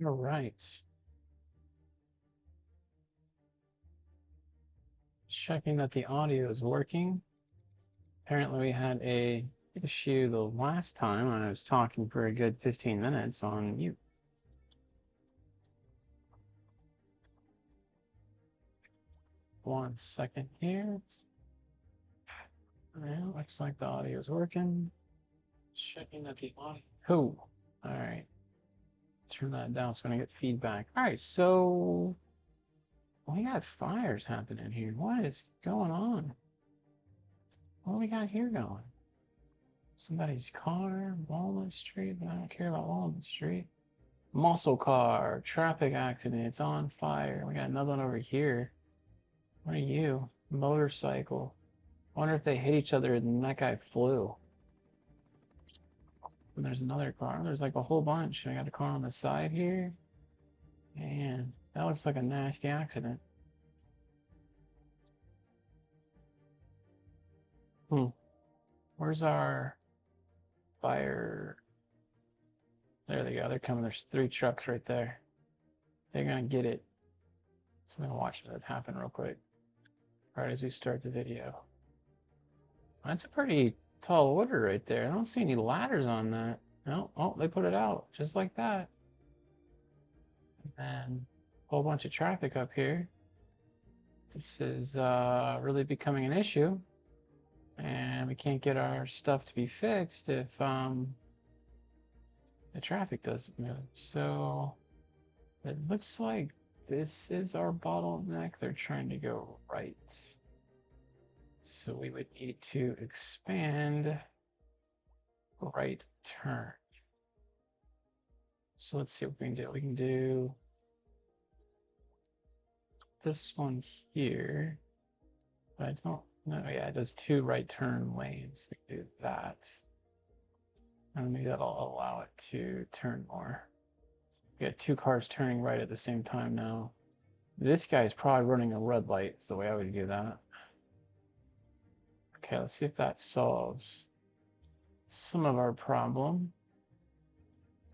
All right. Checking that the audio is working. Apparently we had a issue the last time I was talking for a good 15 minutes on mute. One second here. Well, looks like the audio is working. Checking that the audio. Oh, all right. Turn that down. It's going to get feedback. All right, so we got fires happening here. What is going on? What do we got here going? Somebody's car, Walnut Street. I don't care about Walnut Street. Muscle car, traffic accident. It's on fire. We got another one over here. What are you? Motorcycle. I wonder if they hit each other and that guy flew. And there's another car. There's like a whole bunch. I got a car on the side here. Man, that looks like a nasty accident. Hmm. Where's our fire? There they go. They're coming. There's 3 trucks right there. They're gonna get it. So I'm gonna watch that happen real quick. Right as we start the video. That's a pretty tall order right there. I don't see any ladders on that. No, oh, they put it out just like that. And a whole bunch of traffic up here. This is really becoming an issue. And we can't get our stuff to be fixed if the traffic doesn't move. So it looks like this is our bottleneck. They're trying to go right. So we would need to expand right turn. So let's see what we can do. We can do this one here. I don't know. Yeah, it does 2 right turn lanes. We can do that. And maybe that'll allow it to turn more. We got 2 cars turning right at the same time now. This guy is probably running a red light, is the way I would do that. Okay, let's see if that solves some of our problem.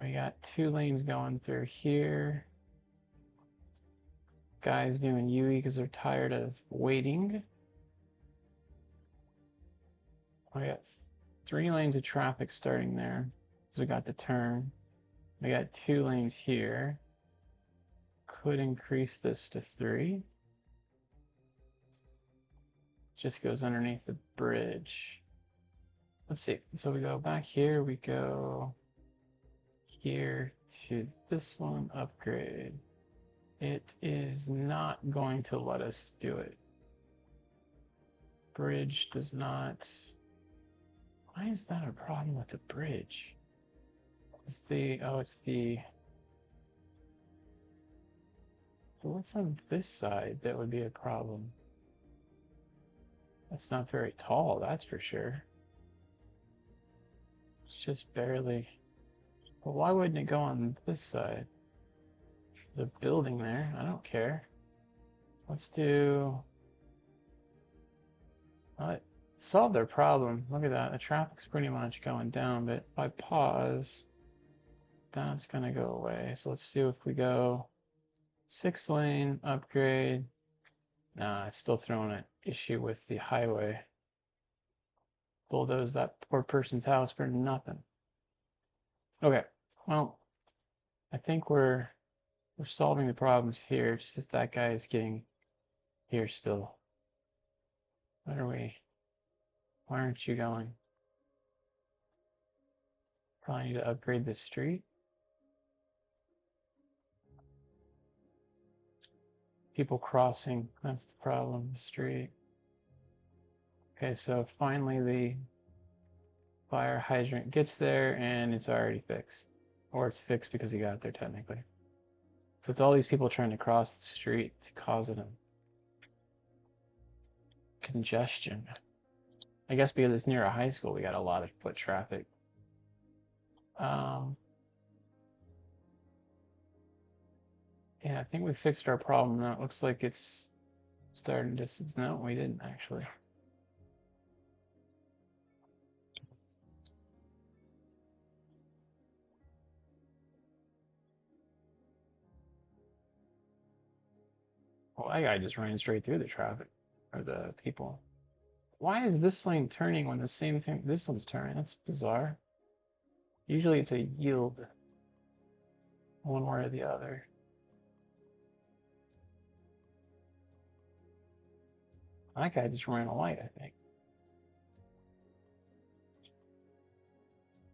We got 2 lanes going through here. Guys doing UE because they're tired of waiting. We got 3 lanes of traffic starting there. So we got the turn. We got 2 lanes here. Could increase this to 3. Just goes underneath the bridge. Let's see. So we go back here. We go here to this one, upgrade. It is not going to let us do it. Bridge does not. Why is that a problem with the bridge? It's the, oh, it's the, what's on this side that would be a problem? That's not very tall, that's for sure. It's just barely. But why wouldn't it go on this side? The building there, I don't care. Let's do. Solve their problem. Look at that. The traffic's pretty much going down, but if I pause, that's gonna go away. So let's see if we go 6 lane upgrade. Nah, it's still throwing an issue with the highway. Bulldoze that poor person's house for nothing. Okay, well, I think we're solving the problems here. It's just that guy is getting here still. What are we? Why aren't you going? Probably need to upgrade this street. People crossing, that's the problem, the street. Okay, so finally the fire hydrant gets there and it's already fixed. Or it's fixed because he got there technically. So it's all these people trying to cross the street to cause it a congestion. I guess because it's near a high school, we got a lot of foot traffic. Yeah, I think we fixed our problem now. It looks like it's starting to. No, we didn't actually. Well, that guy just ran straight through the traffic, or the people. Why is this lane turning when the same thing, this one's turning? That's bizarre. Usually it's a yield one way or the other. That guy just ran a light, I think.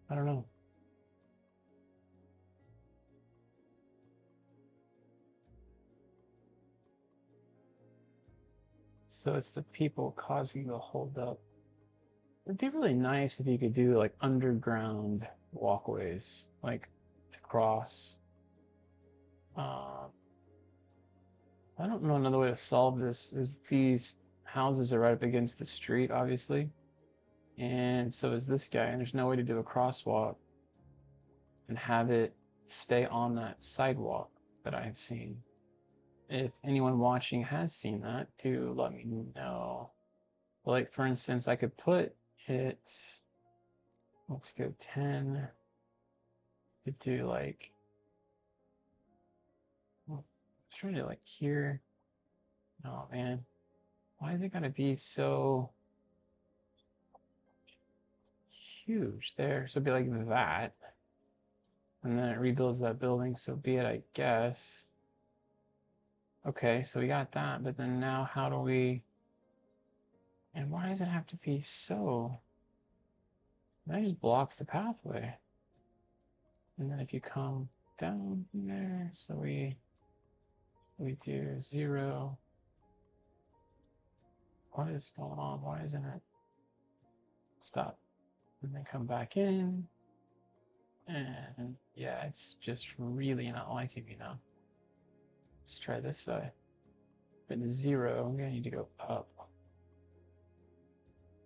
I don't know. So it's the people causing the holdup. It'd be really nice if you could do like underground walkways, like to cross. Um, I don't know another way to solve this. Is these houses are right up against the street, obviously, and so is this guy, and there's no way to do a crosswalk and have it stay on that sidewalk that I have seen. If anyone watching has seen that, do let me know. Like, for instance, I could put it, let's go 10, could do like, let's try to like here. Oh man, why is it gotta be so huge there? So it'd be like that. And then it rebuilds that building, so be it, I guess. Okay, so we got that, but then now how do we, and why does it have to be so, that just blocks the pathway. And then if you come down there, so we do 0. What is going on? Why isn't it? Stop. And then come back in. And yeah, it's just really not liking me now. Let's try this side. But 0, I'm gonna need to go up.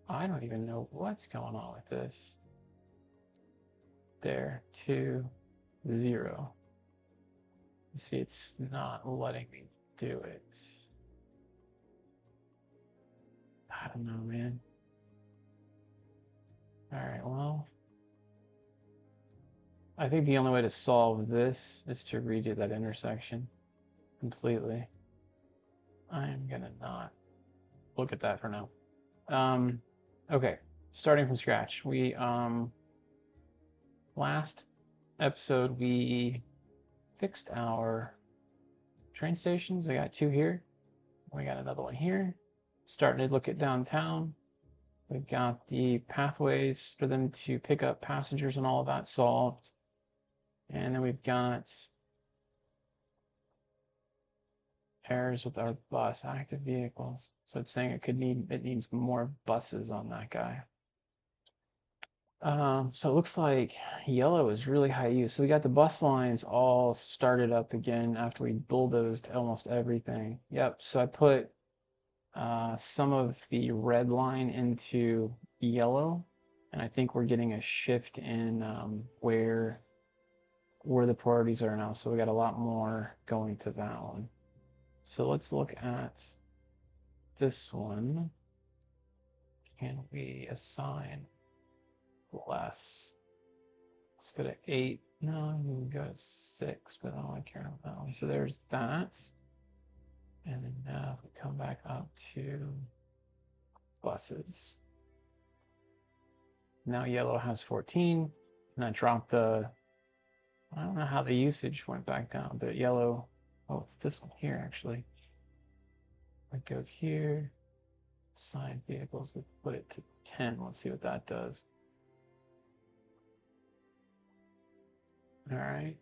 I don't even know what's going on with this. There, 2, 0. You see, it's not letting me do it. I don't know, man. All right, well, I think the only way to solve this is to redo that intersection completely. I'm gonna not look at that for now. Okay, starting from scratch. We last episode we fixed our train stations. We got 2 here. We got another one here. Starting to look at downtown. We've got the pathways for them to pick up passengers and all of that solved. And then we've got errors with our bus active vehicles. So it's saying it needs more buses on that guy. So it looks like yellow is really high use. So we got the bus lines all started up again after we bulldozed almost everything. Yep. So I put some of the red line into yellow, and I think we're getting a shift in where the priorities are now. So we got a lot more going to that one. So let's look at this one. Can we assign less? Let's go to 8. No, we can go to 6, but I don't want to care about that one. So there's that. And then now if we come back up to buses. Now yellow has 14. And I dropped the, I don't know how the usage went back down, but yellow, oh, it's this one here actually. I go here, side vehicles, we put it to 10. Let's see what that does. All right.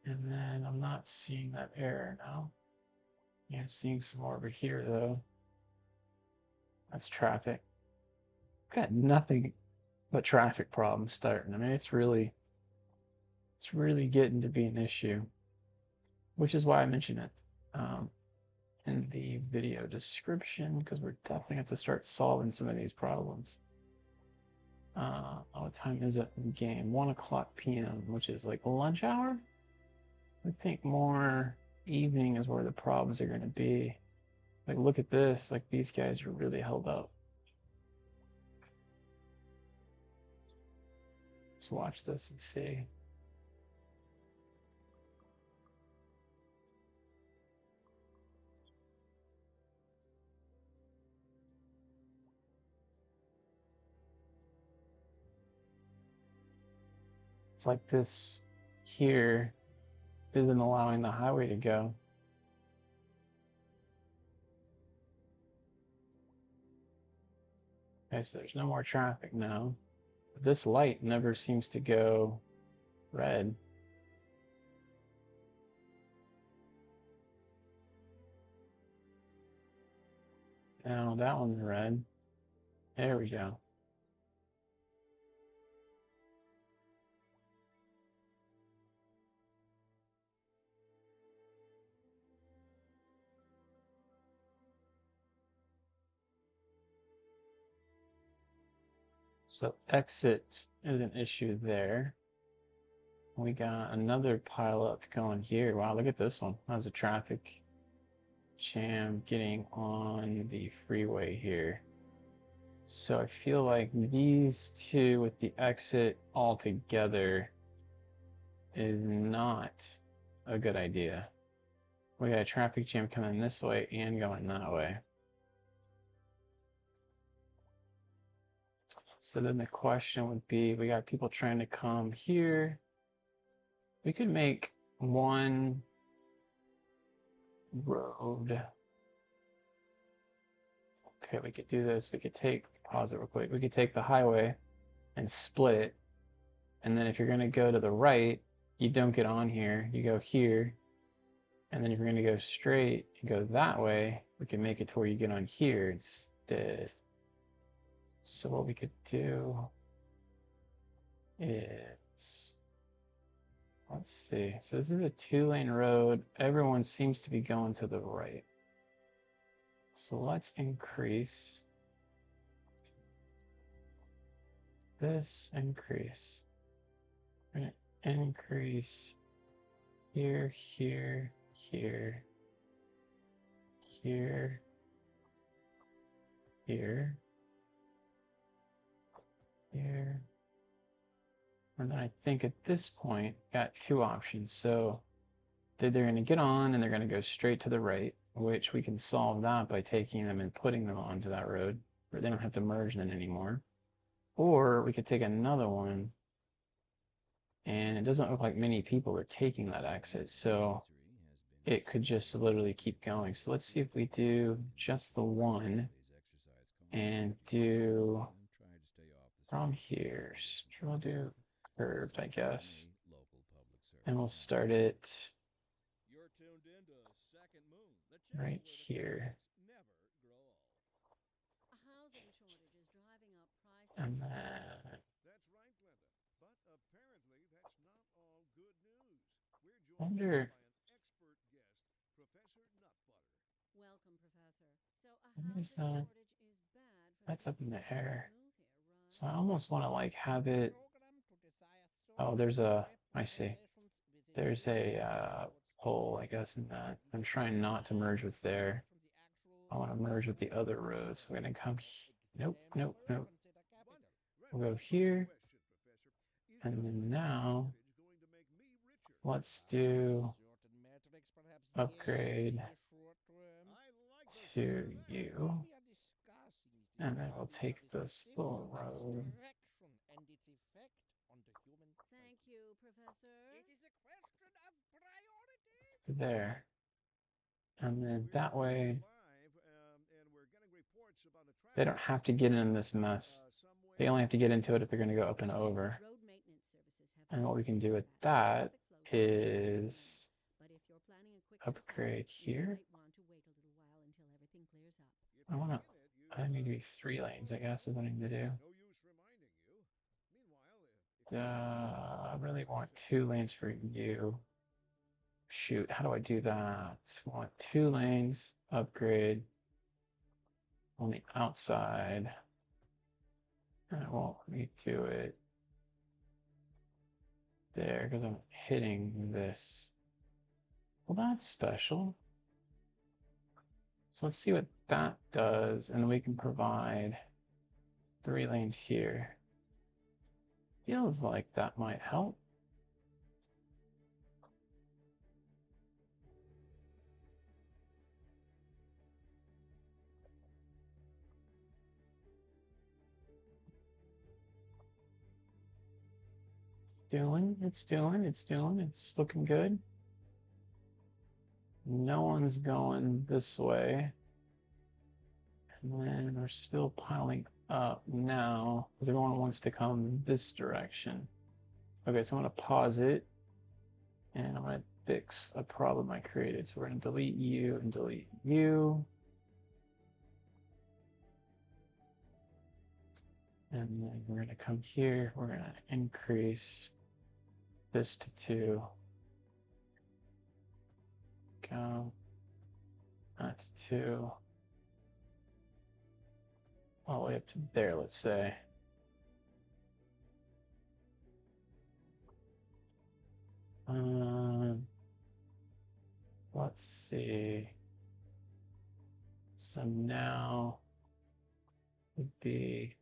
And then I'm not seeing that error now. Yeah, I'm seeing some more over here though. That's traffic. Got nothing but traffic problems starting. I mean, it's really getting to be an issue, which is why I mentioned it in the video description, because we're definitely have to start solving some of these problems. What time is it in the game? 1:00 p.m., which is like lunch hour. I think more evening is where the problems are going to be. Like, look at this. Like, these guys are really held up. Let's watch this and see. It's like this here isn't allowing the highway to go. Okay, so there's no more traffic now. This light never seems to go red. Now that one's red. There we go. So exit is an issue there. We got another pileup going here. Wow, look at this one. How's a traffic jam getting on the freeway here? So I feel like these two with the exit all together is not a good idea. We got a traffic jam coming this way and going that way. So then the question would be, we got people trying to come here. We could make one road. Okay, we could do this. We could pause it real quick. We could take the highway and split it. And then if you're going to go to the right, you don't get on here. You go here. And then if you're going to go straight, you go that way. We can make it to where you get on here instead. So what we could do is, let's see. So this is a 2-lane road. Everyone seems to be going to the right. So let's increase this, increase. We're going to increase here, here, here, here, here, here. And then I think at this point, got two options. So they're going to get on and they're going to go straight to the right, which we can solve that by taking them and putting them onto that road, where they don't have to merge them anymore. Or we could take another one, and it doesn't look like many people are taking that exit, so it could just literally keep going. So let's see if we do just the one and do from here. We'll do curved, I guess. And we'll start it right here. And then I wonder, what is that? That's up in the air. So I almost want to like have it. Oh, I see. There's a hole, I guess, in that. I'm trying not to merge with there. I want to merge with the other roads. We're going to come. Nope, nope, nope. We'll go here. And then now, let's do upgrade to you. And then we'll take this little road. Thank you, Professor. To there. And then that way, they don't have to get in this mess. They only have to get into it if they're going to go up and over. And what we can do with that is upgrade here. I need to be 3 lanes, I guess, is what I need to do. I really want 2 lanes for you. Shoot, how do I do that? I want 2 lanes, upgrade on the outside. And it won't let me do it there because I'm hitting this. Well, that's special. So let's see what that does, and we can provide 3 lanes here. Feels like that might help. It's looking good. No one's going this way. And then we're still piling up now because everyone wants to come this direction. Okay, so I'm gonna pause it and I'm gonna fix a problem I created. So we're gonna delete you and delete you. And then we're gonna come here, we're gonna increase this to 2. Go, not to 2. All the way up to there, let's say. Let's see. So now would be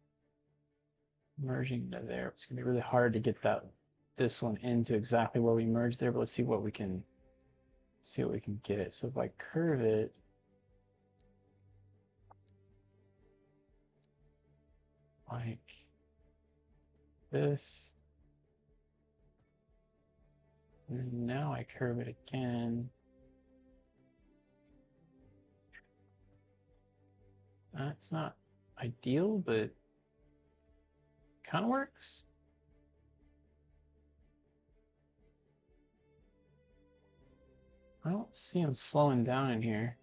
merging to there. It's gonna be really hard to get this one into exactly where we merged there, but let's see what we can get it. So if I curve it, like this, and now I curve it again. That's not ideal, but kind of works. I don't see him slowing down in here.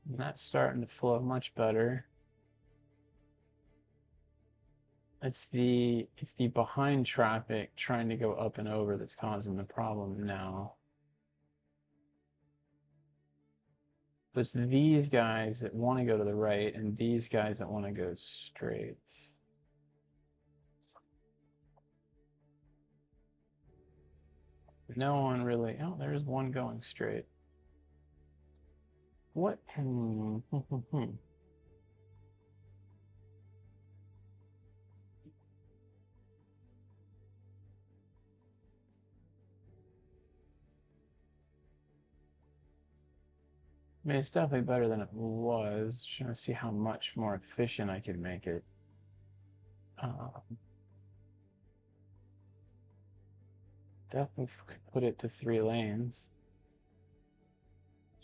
And that's starting to flow much better. It's the behind traffic trying to go up and over that's causing the problem now. But it's these guys that want to go to the right and these guys that want to go straight. No one really. Oh, there's one going straight. What? I mean, it's definitely better than it was. Trying to see how much more efficient I could make it. Definitely put it to 3 lanes.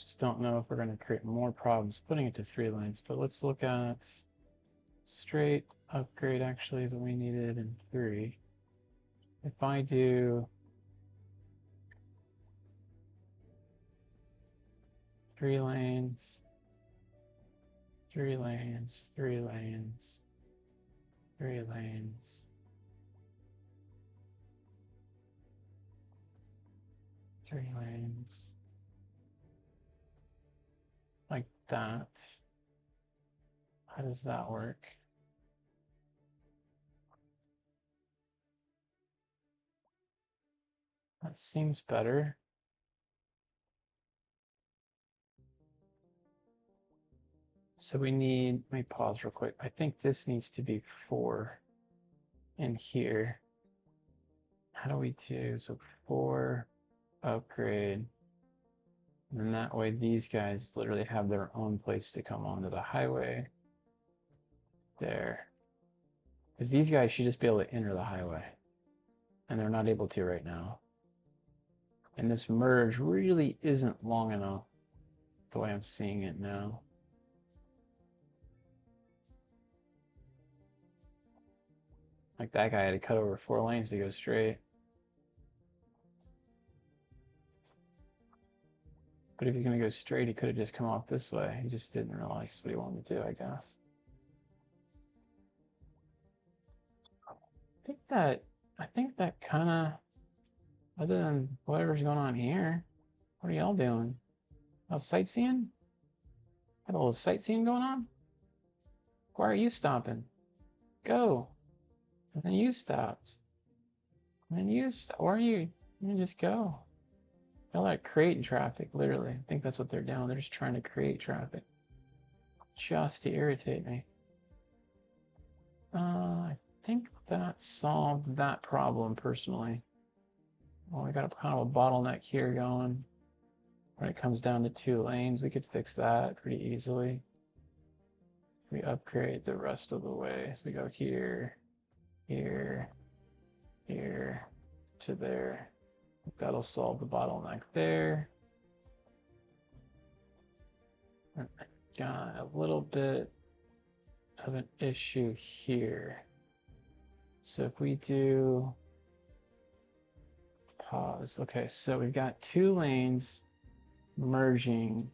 Just don't know if we're going to create more problems putting it to 3 lanes. But let's look at straight upgrade actually is what we needed in 3. If I do 3 lanes, 3 lanes, 3 lanes, 3 lanes, 3 lanes, like that. How does that work? That seems better. So we need, let me pause real quick. I think this needs to be 4 in here. How do we do? So 4 upgrade. And then that way these guys literally have their own place to come onto the highway. There. Because these guys should just be able to enter the highway. And they're not able to right now. And this merge really isn't long enough the way I'm seeing it now. Like that guy had to cut over 4 lanes to go straight. But if you're going to go straight, he could have just come off this way. He just didn't realize what he wanted to do, I guess. I think that kind of, other than whatever's going on here, what are y'all doing? Oh, sightseeing? Got a little sightseeing going on? Why are you stopping? Go. And then you stopped. And then you stop. Why are you? You just go. They're like creating traffic, literally. I think that's what they're doing. They're just trying to create traffic. Just to irritate me. I think that solved that problem personally. Well, we got a kind of a bottleneck here going. When it comes down to 2 lanes, we could fix that pretty easily. We upgrade the rest of the way. So we go here, here, here, to there. That'll solve the bottleneck there. Got a little bit of an issue here. So if we do pause, okay, so we've got 2 lanes merging.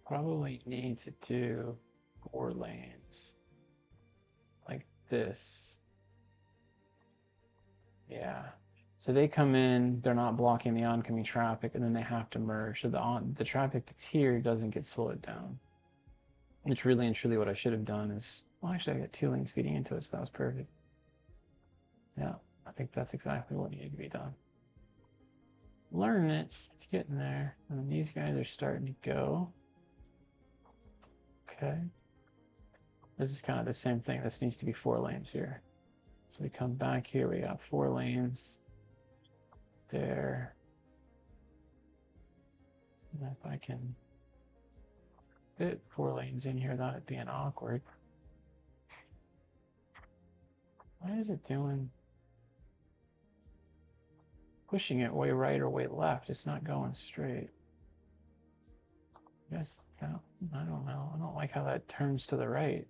Probably need to do 4 lanes like this. Yeah. So they come in, they're not blocking the oncoming traffic, and then they have to merge. So the traffic that's here doesn't get slowed down. Which really and truly what I should have done is, well, actually I got 2 lanes feeding into it, so that was perfect. Yeah, I think that's exactly what needed to be done. Learn it, it's getting there. And these guys are starting to go. Okay. This is kind of the same thing. This needs to be 4 lanes here. So we come back here, we got 4 lanes there. And if I can fit 4 lanes in here, that'd be awkward. Why is it doing? Pushing it way right or way left. It's not going straight. Yes, I don't know. I don't like how that turns to the right.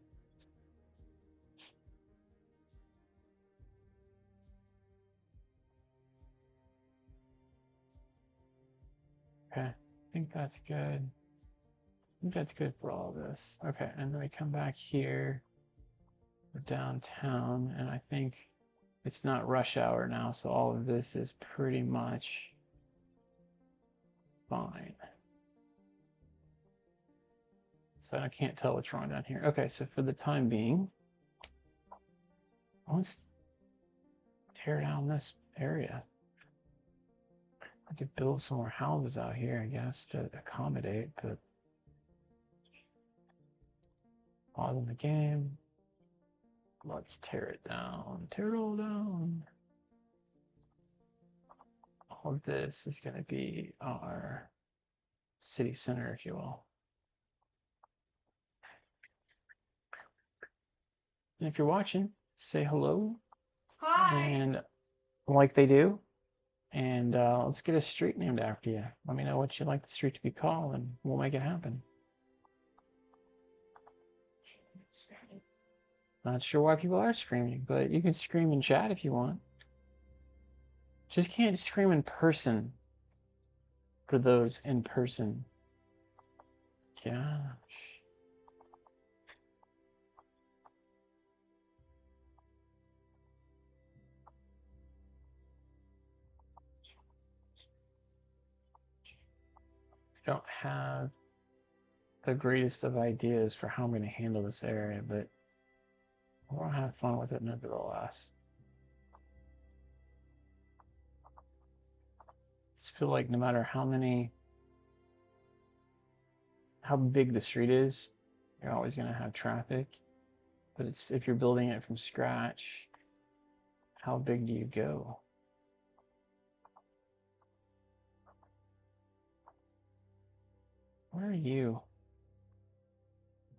Okay, I think that's good. I think that's good for all of this. Okay, and then we come back here. We're downtown, and I think it's not rush hour now, so all of this is pretty much fine. So I can't tell what's wrong down here. Okay, so for the time being, let's tear down this area. I could build some more houses out here, I guess, to accommodate, but pause in the game. Let's tear it down. Tear it all down. All of this is going to be our city center, if you will. And if you're watching, say hello. Hi. And like they do. And let's get a street named after you. Let me know what you'd like the street to be called, and we'll make it happen. Not sure why people are screaming, but you can scream in chat if you want. Just can't scream in person for those in person. Gosh. I don't have the greatest of ideas for how I'm going to handle this area, but we'll have fun with it nevertheless. I just feel like no matter how big the street is, you're always going to have traffic. But it's if you're building it from scratch, how big do you go? Where are you?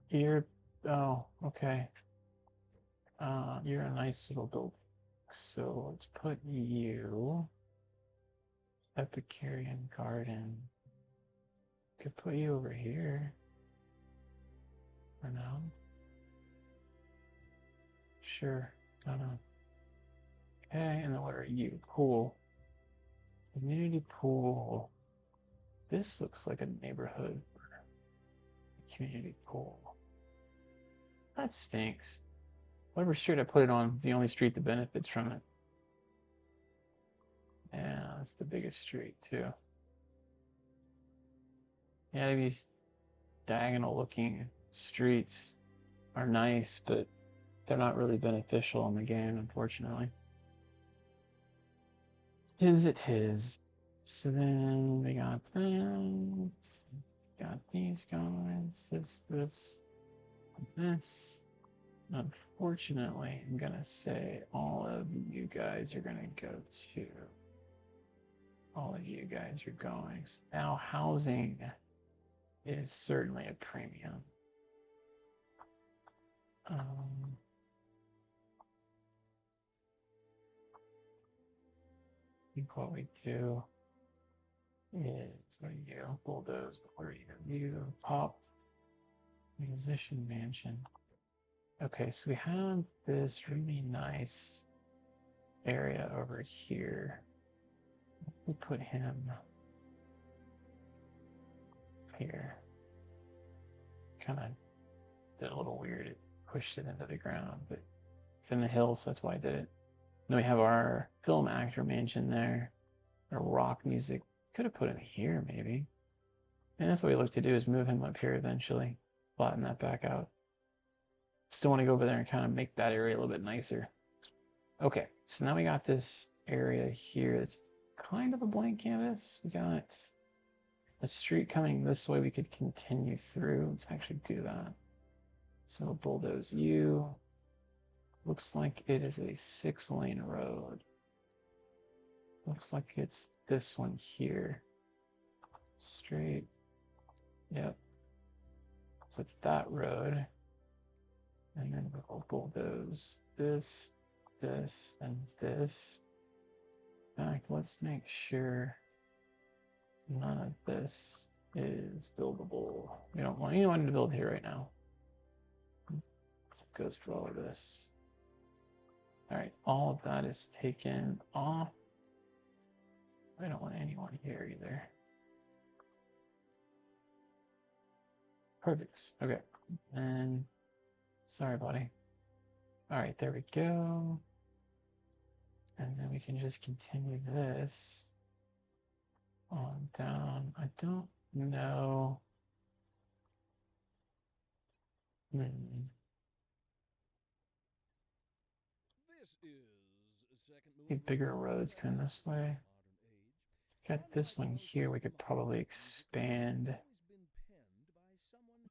You're, oh, okay. You're a nice little building. So let's put you Epicurean Garden. Could put you over here for now. Sure, I don't know. Okay, and then what are you? Pool. Community pool. This looks like a neighborhood community pool. That stinks. Whatever street I put it on is the only street that benefits from it. Yeah, that's the biggest street too. Yeah, these diagonal looking streets are nice, but they're not really beneficial in the game, unfortunately. It is. So then we got that. Got these guys. This. Unfortunately, I'm gonna say all of you guys are gonna go to. All of you guys are going. Now, housing is certainly a premium. Um, I think what we do is what do you bulldoze? Where are you? Pop musician mansion. Okay, so we have this really nice area over here. We put him here. Kind of did a little weird. It pushed it into the ground, but it's in the hills, so that's why I did it. Then we have our film actor mansion there. Our rock music. Could have put him here, maybe. And that's what we look to do is move him up here eventually. Flatten that back out. Still want to go over there and kind of make that area a little bit nicer. Okay, so now we got this area here that's kind of a blank canvas. We got a street coming this way we could continue through. Let's actually do that. So bulldoze you. Looks like it is a 6-lane road. Looks like it's this one here. Straight. Yep. So it's that road. And then we'll bulldoze this, this, and this. In fact, let's make sure none of this is buildable. We don't want anyone to build here right now. So it goes for all of this. All right, all of that is taken off. I don't want anyone here either. Perfect. Okay. And sorry, buddy. All right, there we go. And then we can just continue this on down. I don't know. Bigger roads coming this way. Got this one here. We could probably expand.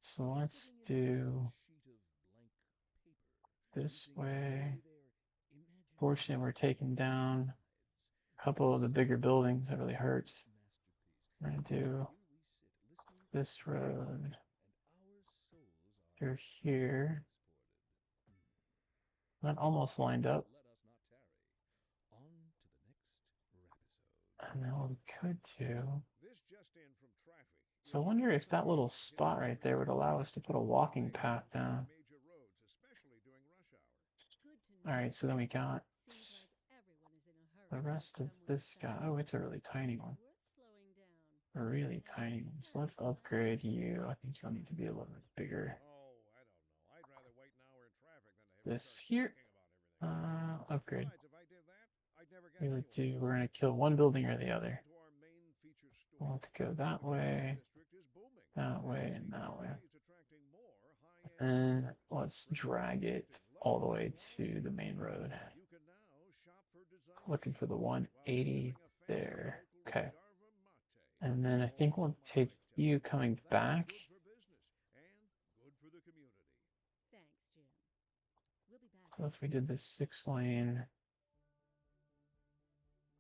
So let's do this way. Fortunately, we're taking down a couple of the bigger buildings. That really hurts. We're gonna do this road through here. That almost lined up. And then what we could do. So I wonder if that little spot right there would allow us to put a walking path down. All right, so then we got the rest of this guy. Oh, it's a really tiny one. A really tiny one. So let's upgrade you. I think you'll need to be a little bit bigger. This here. Upgrade. We would do, we're going to kill one building or the other. We'll have to go that way, and that way. And let's drag it all the way to the main road. Looking for the 180 there. Okay. And then I think we'll take you coming back. So if we did this 6-lane,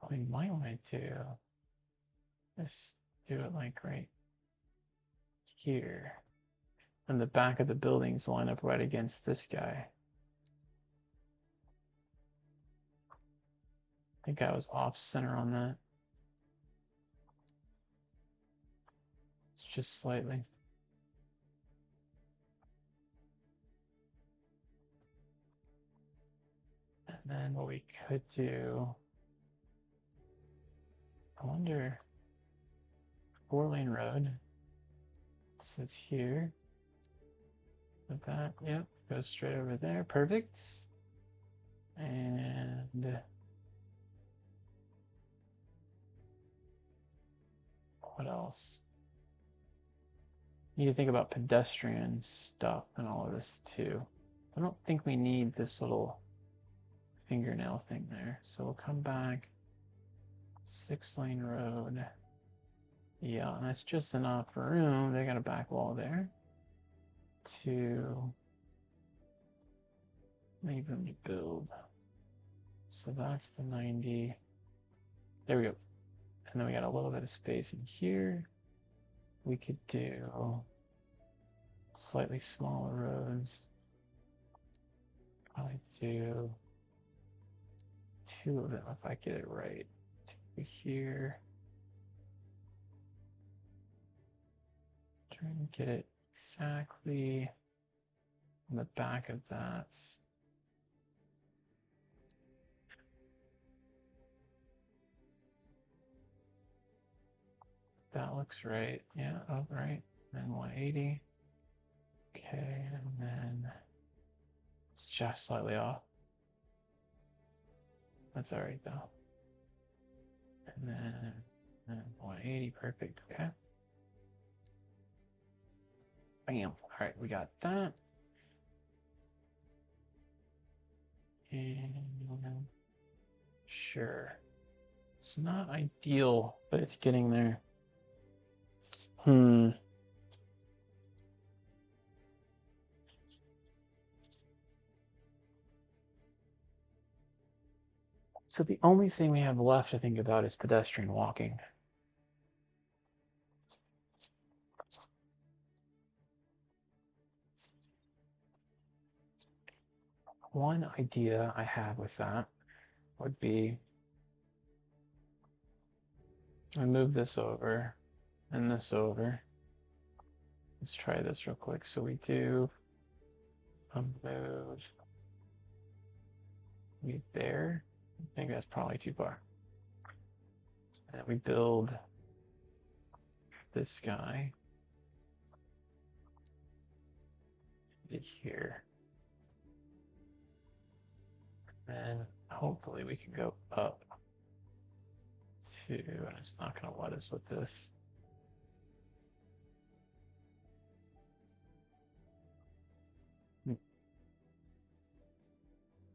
what we might want to do, let's do it like right here. And the back of the buildings line up right against this guy. I think I was off center on that. It's just slightly. And then what we could do, I wonder, 4-lane road sits here. With that, yep, goes straight over there. Perfect. And what else? Need to think about pedestrian stuff and all of this too. I don't think we need this little fingernail thing there. So we'll come back. 6-lane road. Yeah, and that's just enough room. They got a back wall there to leave them to build. So that's the 90. There we go. And then we got a little bit of space in here. We could do slightly smaller roads Probably do 2 of them if I get it right. 2 here. Trying to get it exactly on the back of that. That looks right. Yeah, oh, right. And 180. Okay, and then it's just slightly off. That's all right though. And then 180, perfect. Okay. Bam. All right, we got that. And sure. It's not ideal, but it's getting there. So the only thing we have left to think about is pedestrian walking. One idea I have with that would be I move this over and this over. Let's try this real quick. So we do a move there. I think that's probably too far. And we build this guy here. And hopefully we can go up to, and it's not going to let us with this.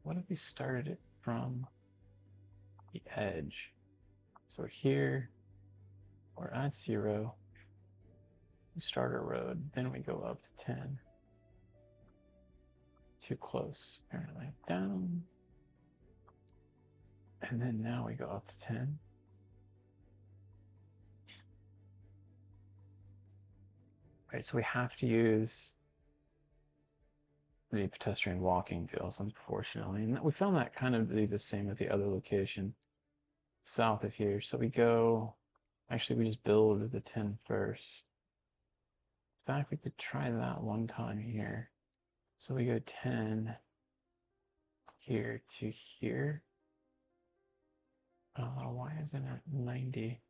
What if we started it from the edge? So we're here, we're at 0. We start our road, then we go up to 10. Too close, apparently. Down. And then now we go up to 10. Right, so we have to use the pedestrian walking deals, unfortunately. And we found that kind of be the same at the other location south of here. So we go, actually, we just build the 10 first. In fact, we could try that one time here. So we go 10 here to here. Why isn't it 90?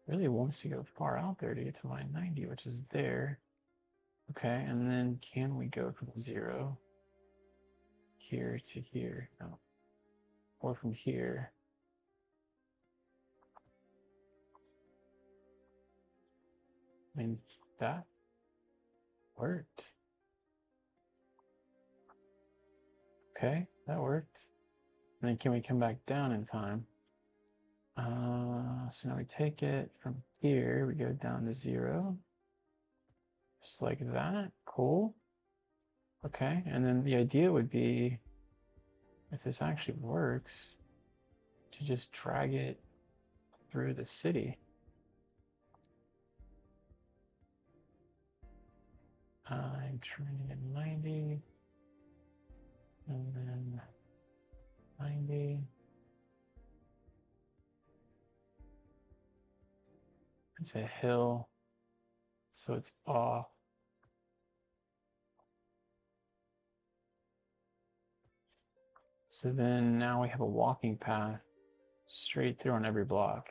Really wants to go far out there to get to line 90, which is there. Okay, and then can we go from 0 here to here? No. Or from here. I mean, that worked. Okay, that worked. And then can we come back down in time? So now we take it from here, we go down to 0. Just like that, cool. Okay, and then the idea would be, if this actually works, to just drag it through the city. I'm turning it 90, and then 90. It's a hill, so it's off. So then now we have a walking path straight through on every block.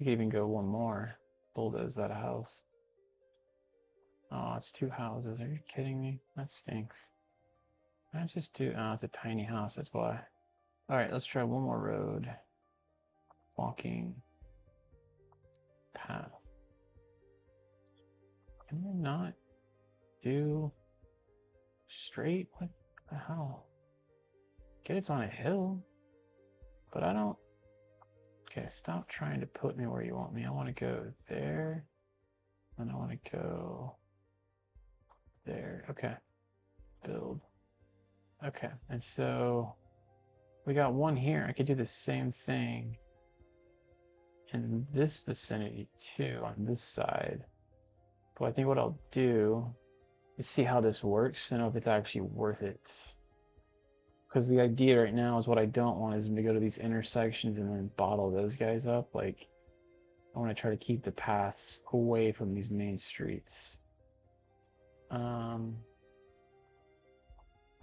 We could even go one more, bulldoze that house. Oh, it's 2 houses. Are you kidding me? That stinks. I just do, oh, it's a tiny house, that's why. All right, let's try one more road. Walking path. Can we not do straight? What the hell? Get it's on a hill, but I don't. Okay, stop trying to put me where you want me. I want to go there, and I want to go there. Okay, build. Okay, and so we got one here. I could do the same thing in this vicinity too, on this side. But I think what I'll do is see how this works to know if it's actually worth it. Because the idea right now is what I don't want is to go to these intersections and then bottle those guys up. Like, I want to try to keep the paths away from these main streets.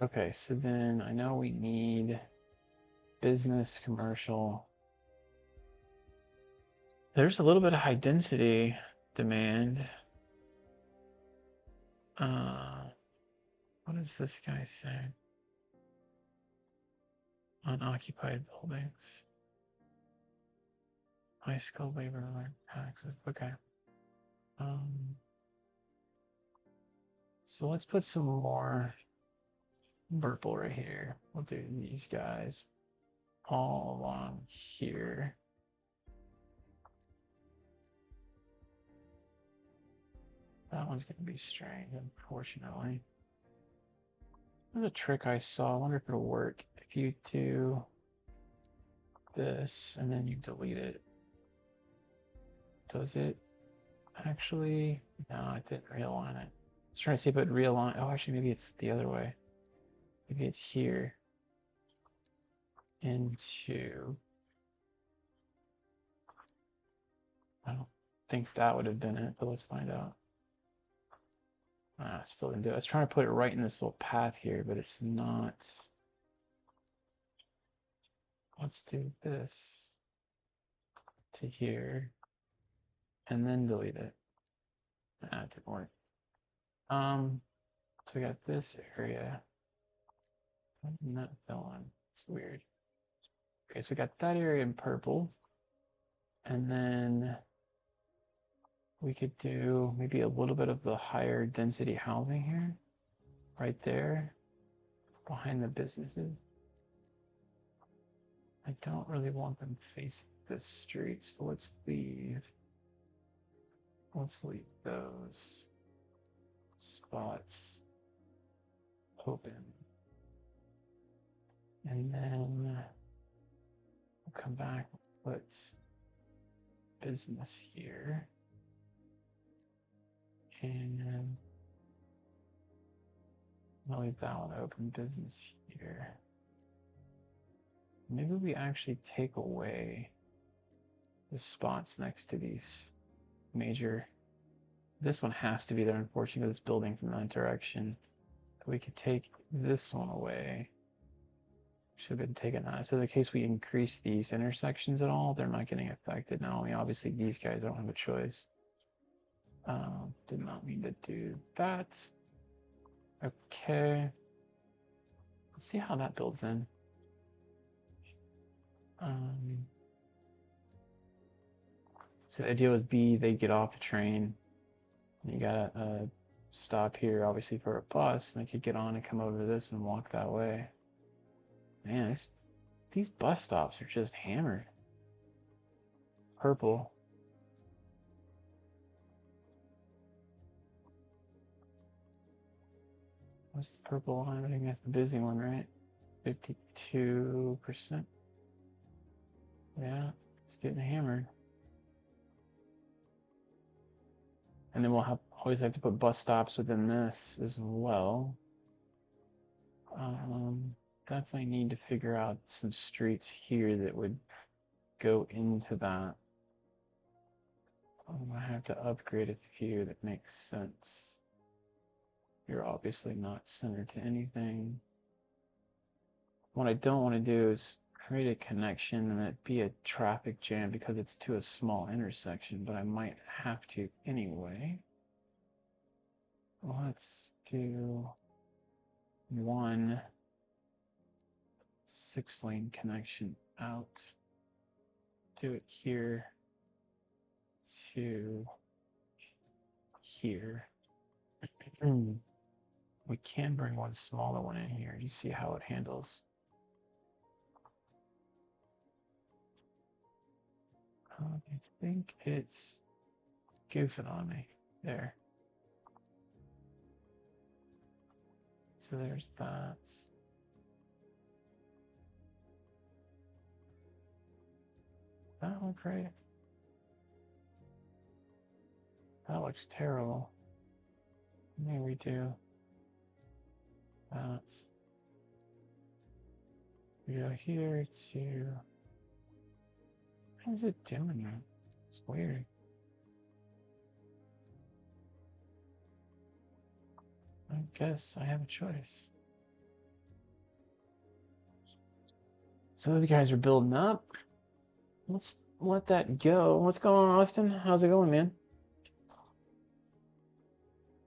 Okay, so then I know we need business, commercial. There's a little bit of high density demand. What does this guy say? Unoccupied buildings. High skilled labor taxes. Okay. So let's put some more purple right here. We'll do these guys all along here. That one's going to be strange, unfortunately. There's a trick I saw. I wonder if it'll work. If you do this and then you delete it, does it actually? No, it didn't realign it. I was trying to see if it realign. Oh, actually, maybe it's the other way. Maybe it's here into. I don't think that would have been it, but let's find out. Still didn't do it. I was trying to put it right in this little path here, but it's not. Let's do this to here and then delete it. It didn't work. So we got this area. Not filling. It's weird. Okay, so we got that area in purple. And then we could do maybe a little bit of the higher density housing here. Right there. Behind the businesses. I don't really want them facing this street, so let's leave those spots open. And then we'll come back, put business here. And I'll leave that one open, business here. Maybe we actually take away the spots next to these major. This one has to be there, unfortunately, because it's building from that direction. We could take this one away. Should have been taken out. So in case we increase these intersections at all, they're not getting affected now. I mean, obviously these guys don't have a choice. Did not mean to do that. Okay. Let's see how that builds in. So the idea was they get off the train. And you gotta stop here, obviously, for a bus. And they could get on and come over to this and walk that way. Man, these bus stops are just hammered. Purple. What's the purple one? I think that's the busy one, right? 52%. Yeah, it's getting hammered. And then we'll always have to put bus stops within this as well. Definitely need to figure out some streets here that would go into that. I'm gonna have to upgrade a few that makes sense. You're obviously not centered to anything. What I don't want to do is create a connection and it be a traffic jam because it's to a small intersection, but I might have to anyway. Let's do one 6-lane connection out. Do it here to here. We can bring one smaller one in here. You see how it handles. I think it's goofing on me there. So there's that. That look right. That looks terrible. Maybe we do. Balance. We go here to. How is it doing that? It's weird. I guess I have a choice. So those guys are building up. Let's let that go. What's going on, Austin? How's it going, man?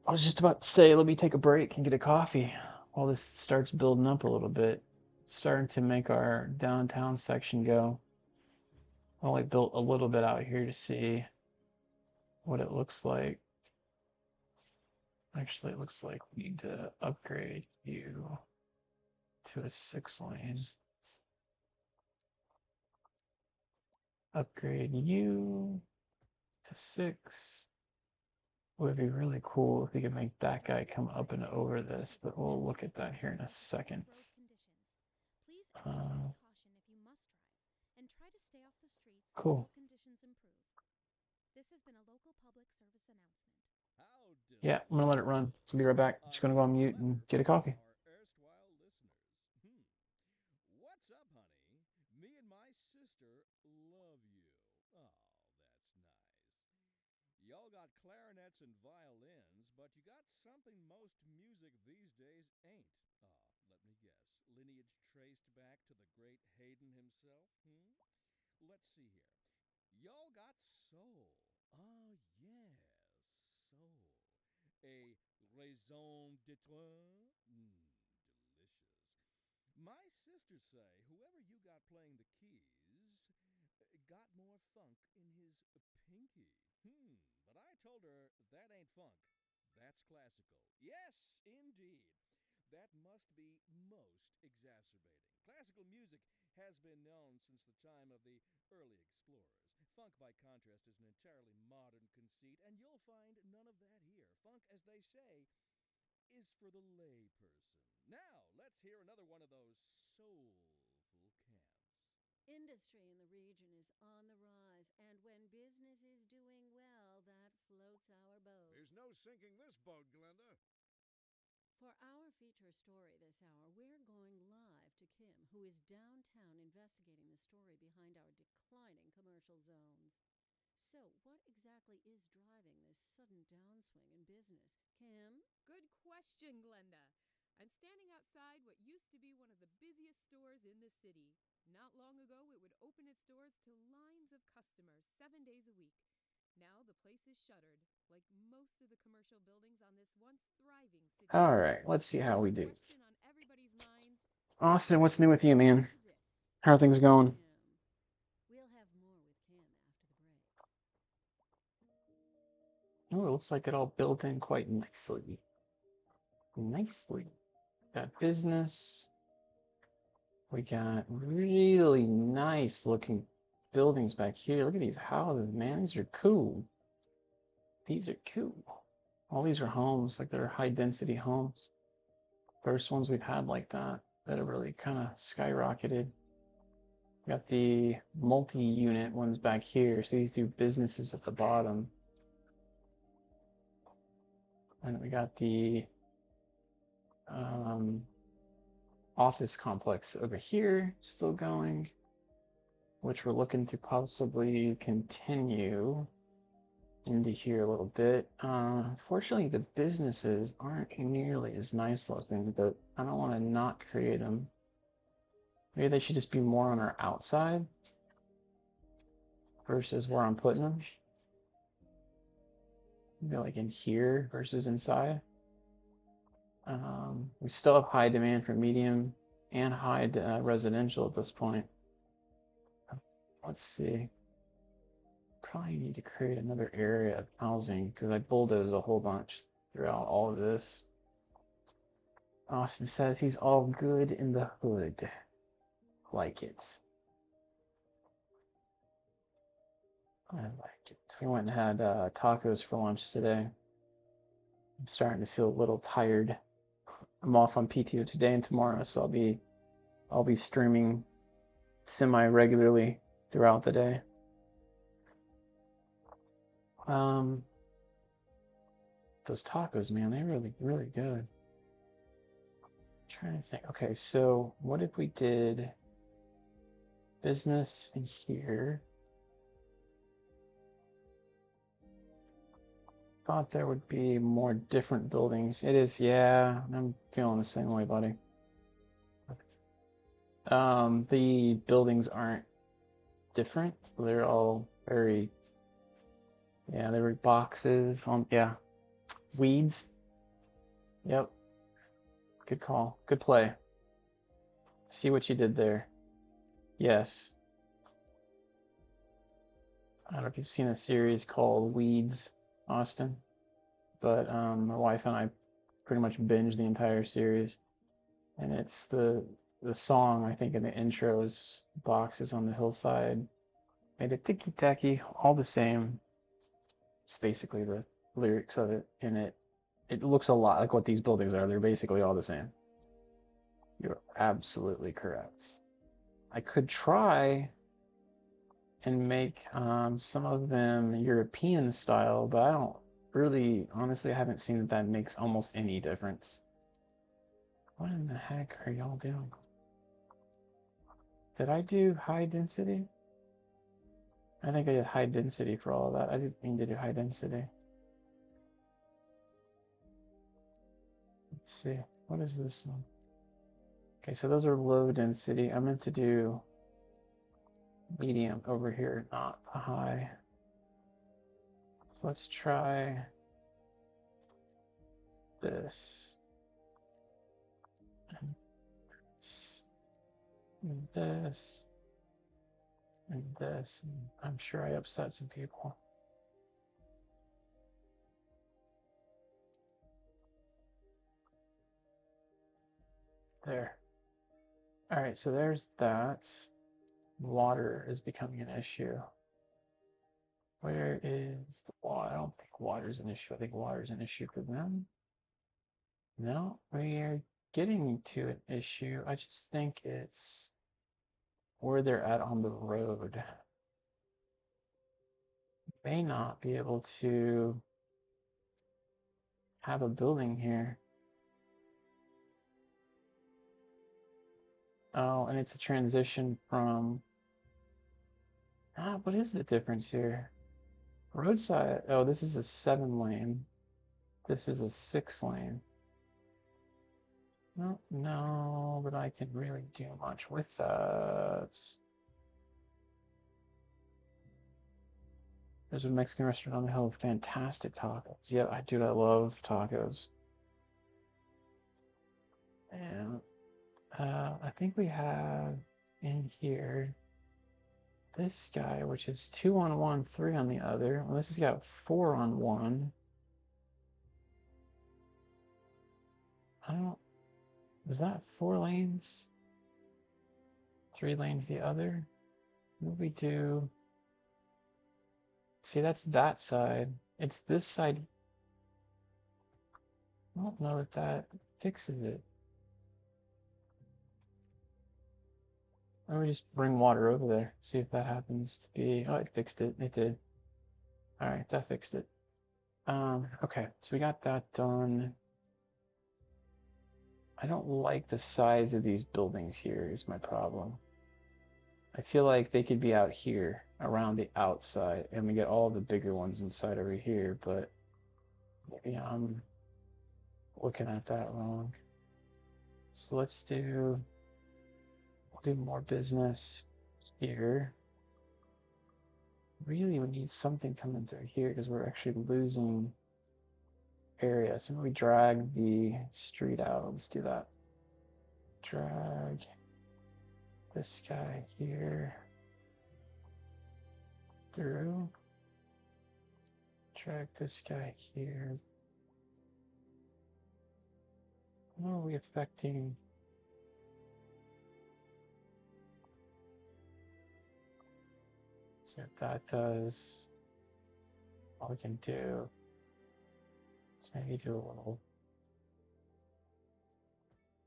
I was just about to say, let me take a break and get a coffee while this starts building up a little bit. Starting to make our downtown section go. I only built a little bit out here to see what it looks like. Actually, it looks like we need to upgrade you to a 6-lane. Upgrade you to 6. It would be really cool if we could make that guy come up and over this, but we'll look at that here in a second. Cool. Yeah, I'm gonna let it run. I'll be right back. Just gonna go on mute and get a coffee. What's up, honey? Me and my sister love you. Oh, that's nice. Y'all got clarinets and violins, but you got something most music these days ain't. Let me guess. Lineage traced back to the great Haydn himself? Let's see here. Y'all got soul. Ah, yes, soul. A raison d'etre? Delicious. My sisters say whoever you got playing the keys got more funk in his pinky. But I told her that ain't funk. That's classical. Yes, indeed. That must be most exacerbating. Classical music has been known since the time of the early explorers. Funk, by contrast, is an entirely modern conceit, and you'll find none of that here. Funk, as they say, is for the lay person. Now, let's hear another one of those soulful cants. Industry in the region is on the rise, and when business is doing well, that floats our boat. There's no sinking this boat, Glenda. For our feature story this hour, we're going live to Kim, who is downtown investigating the story behind our declining commercial zones. So, what exactly is driving this sudden downswing in business? Kim? Good question, Glenda. I'm standing outside what used to be one of the busiest stores in the city. Not long ago, it would open its doors to lines of customers 7 days a week. Now the place is shuttered, like most of the commercial buildings on this once thriving city. All right, let's see how we do. Question on everybody's minds, Austin, what's new with you, man? How are things going? We'll have more with Kim after the break. Oh, it looks like it all built in quite nicely. Got business. We got really nice looking buildings back here. Look at these houses, man. These are cool. These are cool. All these are homes, like they're high density homes. First ones we've had like that have really kind of skyrocketed. Got the multi-unit ones back here. So these do businesses at the bottom. And we got the office complex over here still going, which we're looking to possibly continue into here a little bit. Unfortunately, the businesses aren't nearly as nice looking, but I don't want to not create them. Maybe they should just be more on our outside versus where I'm putting them. Maybe like in here versus inside. We still have high demand for medium and high residential at this point. Let's see. Probably need to create another area of housing because I bulldozed a whole bunch throughout all of this. Austin says he's all good in the hood. Like it. I like it. We went and had tacos for lunch today. I'm starting to feel a little tired. I'm off on PTO today and tomorrow, so I'll be streaming semi-regularly throughout the day. those tacos, man, they're really, really good. Trying to think. Okay, so what if we did business in here? Thought there would be more different buildings. It is, yeah, I'm feeling the same way, buddy. The buildings aren't different. They're all very, yeah, they were boxes on, yeah, weeds. Yep. Good call. Good play. See what you did there. Yes. I don't know if you've seen a series called Weeds, Austin, but my wife and I pretty much binged the entire series, and it's the song I think in the intros, boxes on the hillside, made a ticky tacky, all the same. It's basically the lyrics of it, and it looks a lot like what these buildings are. They're basically all the same. You're absolutely correct. I could try and make some of them European style, but I don't really, honestly, I haven't seen that that makes almost any difference. What in the heck are y'all doing? Did I do high density? I think I did high density for all of that. I didn't mean to do high density. Let's see. What is this one? Okay, so those are low density. I meant to do medium over here, not high. So let's try this. And this. And this. And I'm sure I upset some people. There. All right, so there's that. Water is becoming an issue. Where is the water? I don't think water's an issue. I think water's an issue for them. No, we are getting to an issue. I just think it's where they're at on the road. May not be able to have a building here. Oh, and it's a transition from. What is the difference here? Roadside. Oh, this is a 7-lane. This is a 6-lane. No, no, but I can really do much with that. There's a Mexican restaurant on the hill with fantastic tacos. Yeah, I do. I love tacos. And I think we have in here this guy, which is 2 on one, 3 on the other. Well, this has got 4 on one. I don't. Is that 4 lanes? 3 lanes the other? What do we do? See, that's that side. It's this side. I don't know if that fixes it. Why don't we just bring water over there? See if that happens to be. Oh, it fixed it. It did. All right, that fixed it. Okay, so we got that done. I don't like the size of these buildings here is my problem. I feel like they could be out here around the outside and we get all the bigger ones inside over here, but maybe I'm looking at that wrong. So we'll do more business here. Really, we need something coming through here because we're actually losing area. So we drag the street out. Let's do that. Drag this guy here through. Drag this guy here. How are we affecting? So if that does, all we can do is maybe do a little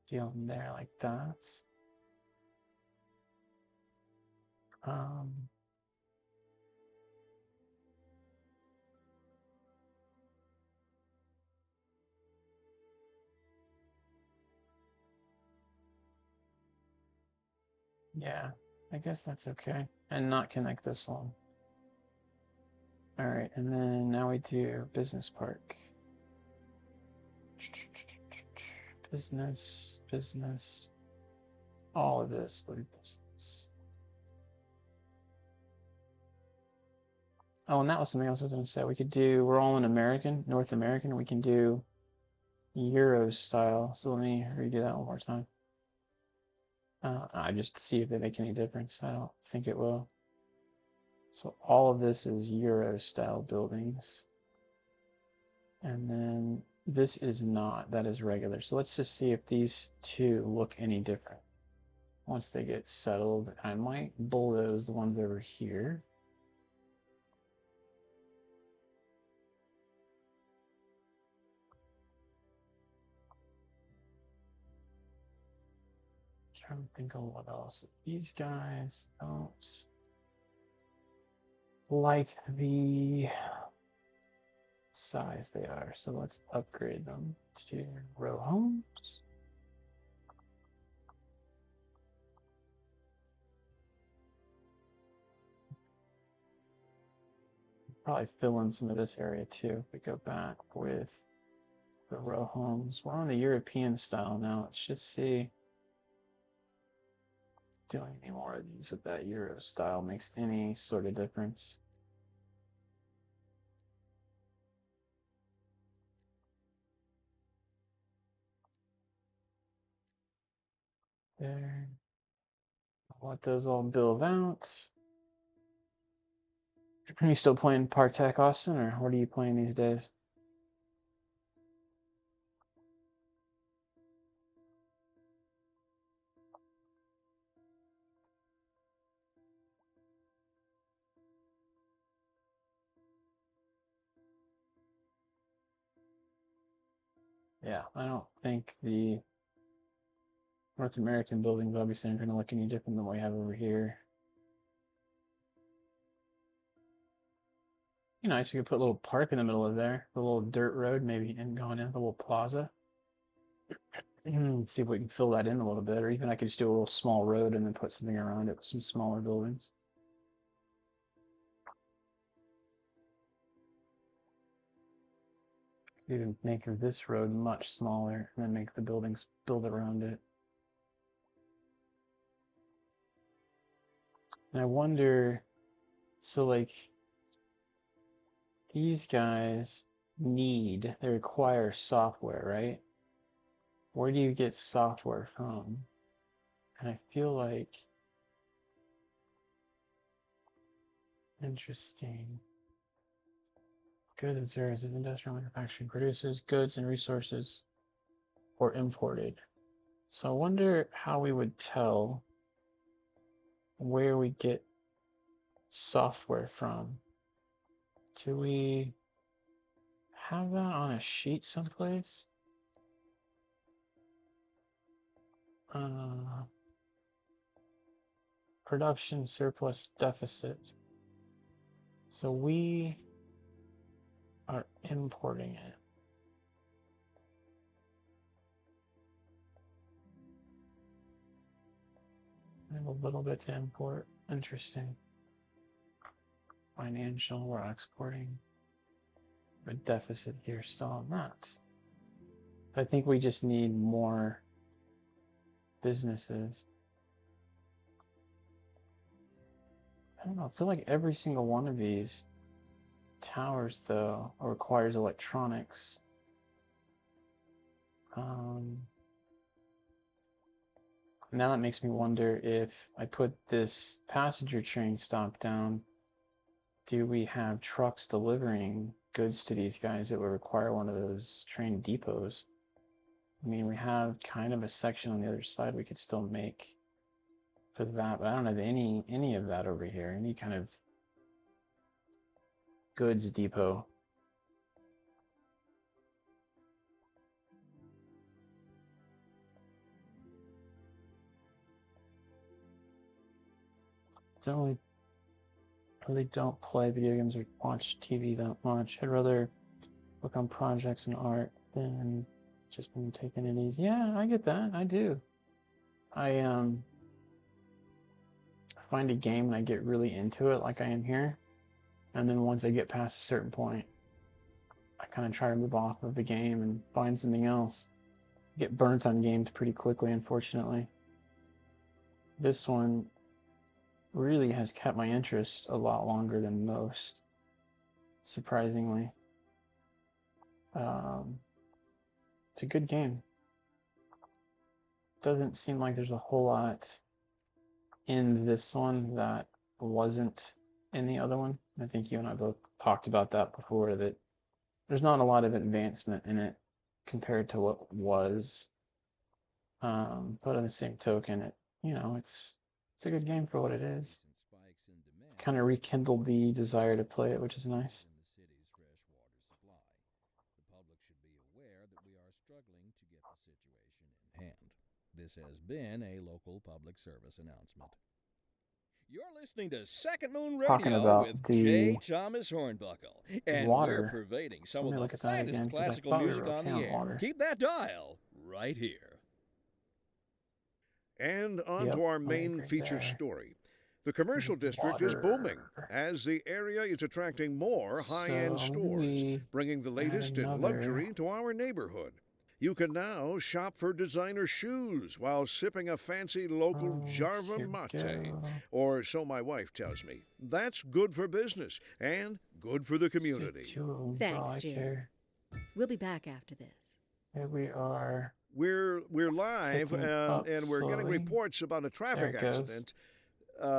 deal in there like that. Yeah, I guess that's okay. And not connect this one. All right, and then now we do business park. Business, business. All of this will be business. Oh, and that was something else I was going to say. We could do, we're all in American, North American. We can do Euro style. So let me redo that one more time. I just see if they make any difference. I don't think it will. So all of this is Euro style buildings. And then this is not, that is regular. So let's just see if these two look any different. Once they get settled, I might bulldoze the ones over here. Trying to think of what else. These guys don't like the size they are, so let's upgrade them to row homes. Probably fill in some of this area too if we go back with the row homes. We're on the European style now. Let's just see doing any more of these with that Euro style makes any sort of difference. There. Let those all build out. Are you still playing Partech, Austin, or what are you playing these days? Yeah, I don't think the North American buildings obviously aren't going to look any different than what we have over here. Be nice if we could put a little park in the middle of there, a little dirt road, maybe, and going in the little plaza. See if we can fill that in a little bit, or even I could just do a little small road and then put something around it with some smaller buildings. Even make this road much smaller and then make the buildings build around it. And I wonder, so like these guys they require software, right? Where do you get software from? And I feel like, interesting. Goods and services, industrial manufacturing produces goods and resources or imported. So I wonder how we would tell where we get software from. Do we have that on a sheet someplace? Production surplus deficit. So we are importing it. I have a little bit to import. Interesting. Financial, we're exporting. A deficit here still on that. I think we just need more businesses. I don't know, I feel like every single one of these towers, though, requires electronics. Now that makes me wonder if I put this passenger train stop down, do we have trucks delivering goods to these guys that would require one of those train depots? I mean, we have kind of a section on the other side we could still make for that, but I don't have any of that over here, any kind of goods depot. I really don't play video games or watch TV that much. I'd rather work on projects and art than just been taking it easy. Yeah, I get that. I do. I find a game and I get really into it like I am here, and then once I get past a certain point, I kind of try to move off of the game and find something else. I get burnt on games pretty quickly, unfortunately. This one really has kept my interest a lot longer than most, surprisingly. It's a good game. Doesn't seem like there's a whole lot in this one that wasn't in the other one. I think you and I both talked about that before, that there's not a lot of advancement in it compared to what was. But on the same token, it's a good game for what it is. It's kind of rekindled the desire to play it, which is nice. This has been a local public service announcement. You're listening to Second Moon Radio with J. Thomas Hornbuckle, and we're pervading some of the finest classical music on the air. Keep that dial right here. And on to our main feature story. The commercial district is booming as the area is attracting more high-end stores, bringing the latest in luxury to our neighborhood. You can now shop for designer shoes while sipping a fancy local Jarva mate, or so my wife tells me. That's good for business and good for the community. Thanks, Jim. We'll be back after this. Here we are. We're live, and we're getting reports about a traffic accident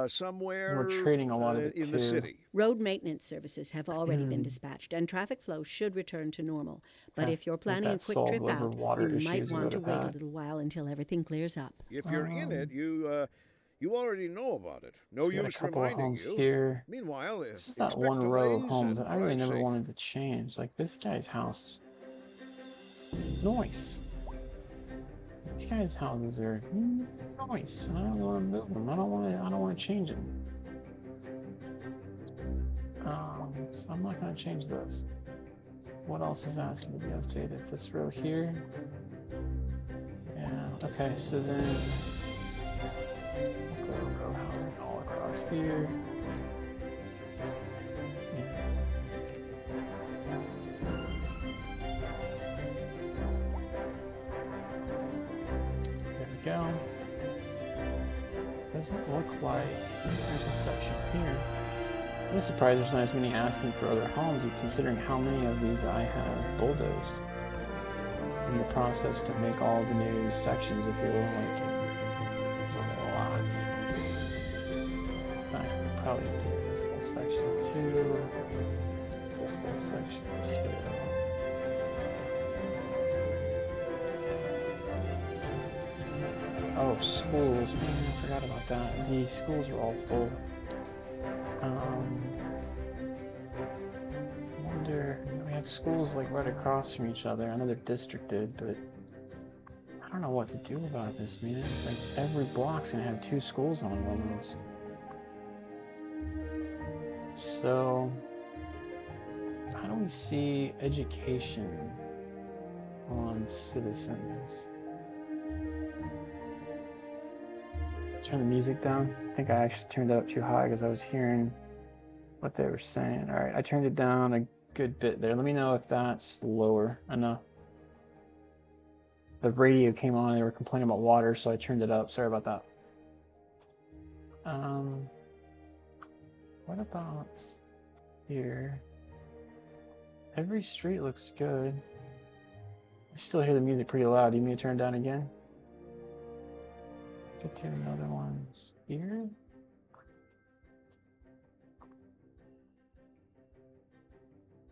somewhere we're trading a lot of it in the city. Road maintenance services have already been dispatched, and traffic flow should return to normal. But if you're planning a quick trip out, you might want to wait a little while until everything clears up. If you're in it, you already know about it. No use reminding you. Here. Meanwhile, it's just that one row of homes that I really never wanted to change. Like this guy's house. Noise. These guys' houses are nice, and I don't want to move them. I don't want to change them. So I'm not going to change those. What else is asking to be updated? This row here. Yeah. Okay. So then we'll go row housing all across here. Go. Doesn't look like there's a section here. I'm surprised there's not as many asking for other homes, considering how many of these I have bulldozed in the process to make all the new sections, if you will. Like, there's a lot. In fact, we'll probably do this whole section too. This whole section too. Oh, schools. Man, I forgot about that. The schools are all full. I wonder, we have schools like right across from each other. I know they're districted, but I don't know what to do about this, man. It's like every block's gonna have 2 schools on it almost. So, how do we see education on citizens? Turn the music down. I think I actually turned it up too high because I was hearing what they were saying. All right, I turned it down a good bit there. Let me know if that's lower enough. The radio came on. They were complaining about water, so I turned it up. Sorry about that. What about here? Every street looks good. I still hear the music pretty loud. Do you need me to turn it down again? Get to another one here.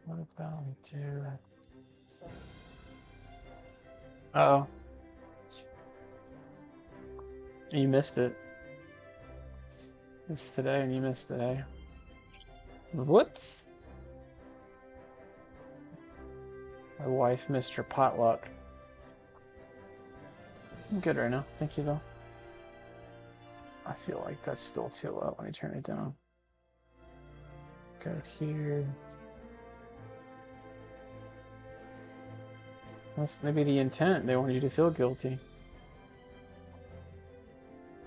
What about we do? Uh-oh. You missed it. It's today and you missed today. Whoops. My wife missed her potluck. I'm good right now. Thank you, though. I feel like that's still too low. Let me turn it down. Go here. That's maybe the intent. They want you to feel guilty.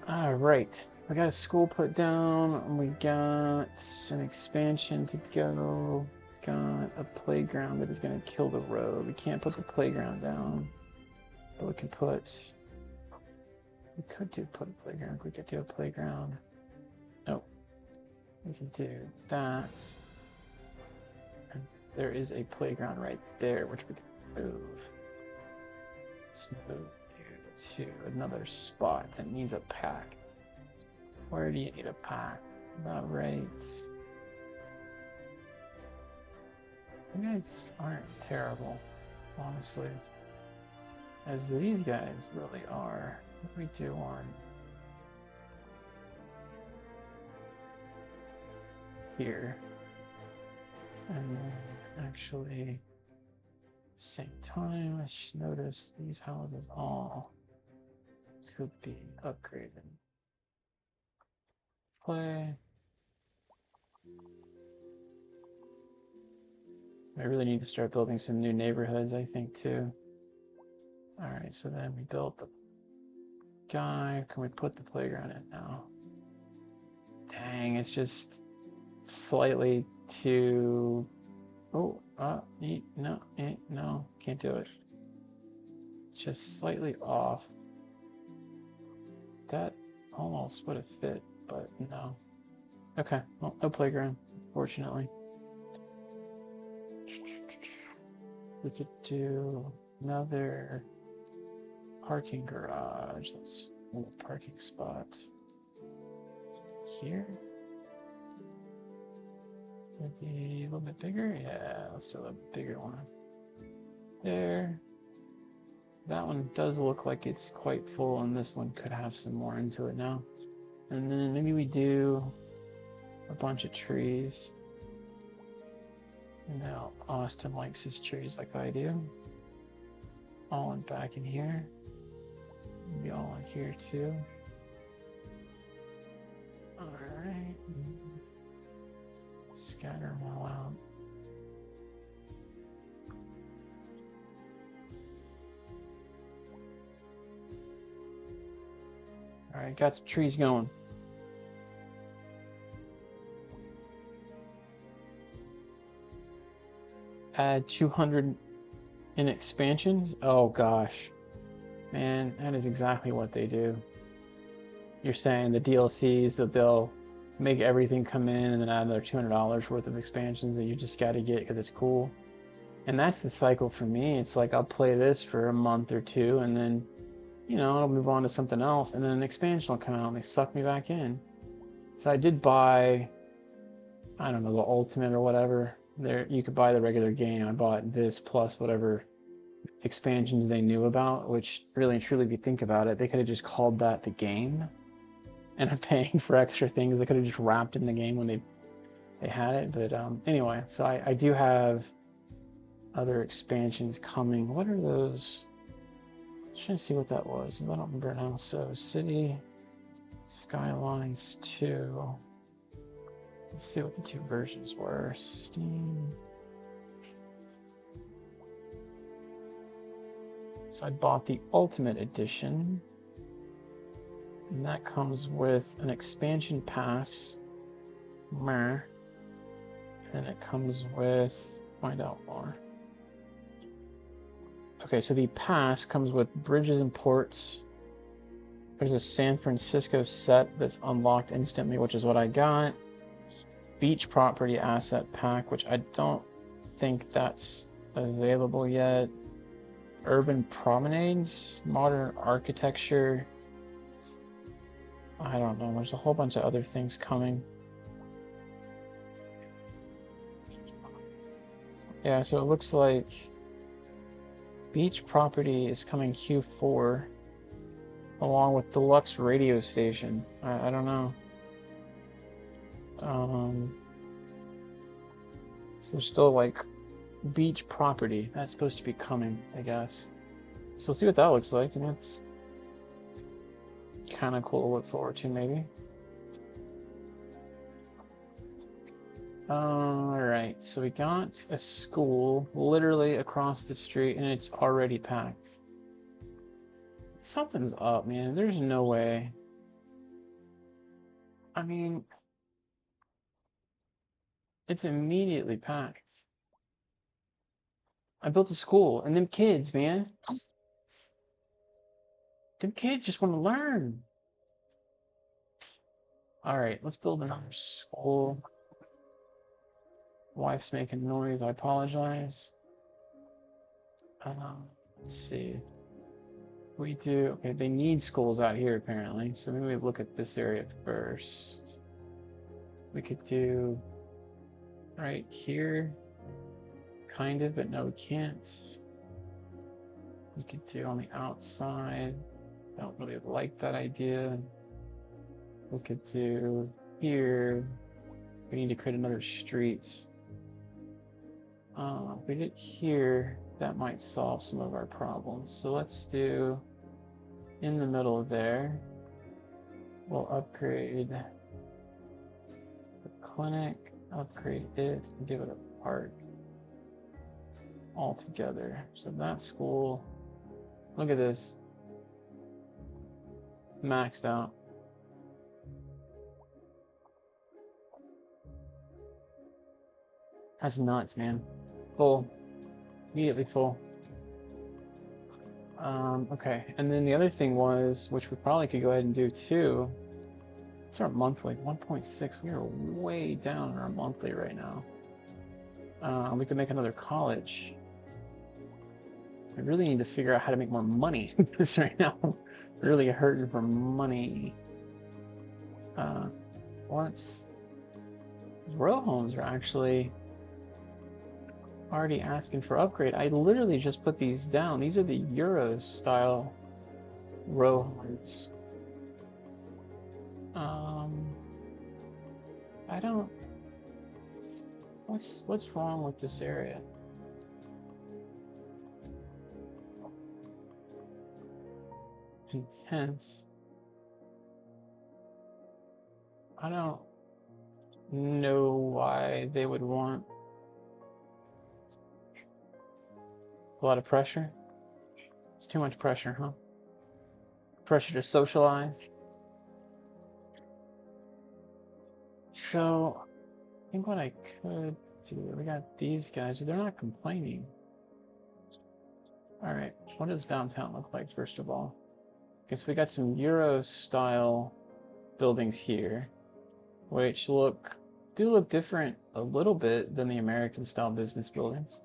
All right, we got a school put down. We got an expansion to go. Got a playground that is going to kill the road. We can't put the playground down, but we can put. We could put a playground. We could do a playground. Nope. We can do that. And there is a playground right there, which we can move. Let's move you to another spot that needs a pack. Where do you need a pack? About right. You guys aren't terrible, honestly. As these guys really are. What do we do on here? And then actually, same time, I just noticed these houses all could be upgraded. Play. I really need to start building some new neighborhoods, I think, too. All right, so then we built the guy. Can we put the playground in now? Dang, it's just slightly too... Oh, no, can't do it. Just slightly off. That almost would have fit, but no. Okay, well, no playground, fortunately. We could do another parking garage. Let's move a parking spot here. Maybe a little bit bigger. Yeah, let's do a bigger one. There. That one does look like it's quite full, and this one could have some more into it now. And then maybe we do a bunch of trees. You know, Austin likes his trees like I do. All in back in here. Maybe all in here too. Alright. Scatter them all out. Alright, got some trees going. Add 200 in expansions? Oh gosh. Man, that is exactly what they do. You're saying the DLCs that they'll make everything come in and then add another $200 worth of expansions that you just got to get because it's cool. And that's the cycle for me. It's like I'll play this for a month or two and then, you know, I'll move on to something else and then an expansion will come out and they suck me back in. So I did buy, I don't know, the Ultimate or whatever. There, you could buy the regular game. I bought this plus whatever expansions they knew about, which really and truly, if you think about it, they could have just called that the game. And I'm paying for extra things they could have just wrapped in the game when they had it. But anyway, so I do have other expansions coming. What are those? I'm trying to see what that was. I don't remember now. So City, Skylines 2. Let's see what the two versions were. Steam. So I bought the Ultimate Edition. And that comes with an expansion pass. And it comes with... Find out more. Okay, so the pass comes with bridges and ports. There's a San Francisco set that's unlocked instantly, which is what I got. Beach property asset pack, which I don't think that's available yet. Urban promenades, modern architecture. I don't know, there's a whole bunch of other things coming. Yeah, so it looks like beach property is coming Q4 along with deluxe radio station. I don't know. So there's still like beach property that's supposed to be coming, I guess. So we'll see what that looks like, and it's kind of cool to look forward to, maybe. Alright, so we got a school literally across the street, and it's already packed. Something's up, man. There's no way I mean, it's immediately packed. I built a school, and them kids, man. Them kids just want to learn. All right, let's build another school. Wife's making noise. I apologize. Let's see. We do. Okay, they need schools out here apparently. So maybe we look at this area first. We could do right here, kind of, but no, we can't. We could do on the outside. Don't really like that idea. We could do here. We need to create another street. If we did here, that might solve some of our problems. So let's do in the middle there. We'll upgrade the clinic, upgrade it, and give it a park all together. So that school, look at this, maxed out. That's nuts, man. Full, immediately full. Okay, and then the other thing was, which we probably could go ahead and do too, it's our monthly, 1.6. We are way down in our monthly right now. We could make another college. I really need to figure out how to make more money because right now I'm really hurting for money. What's row homes are actually already asking for upgrade. I literally just put these down. These are the Euro style row homes. I don't. What's wrong with this area? Intense. I don't know why they would want a lot of pressure. It's too much pressure, huh? Pressure to socialize. So, I think what I could do, we got these guys, they're not complaining. All right, what does downtown look like, first of all? Okay, so we got some Euro-style buildings here, which do look different a little bit than the American-style business buildings.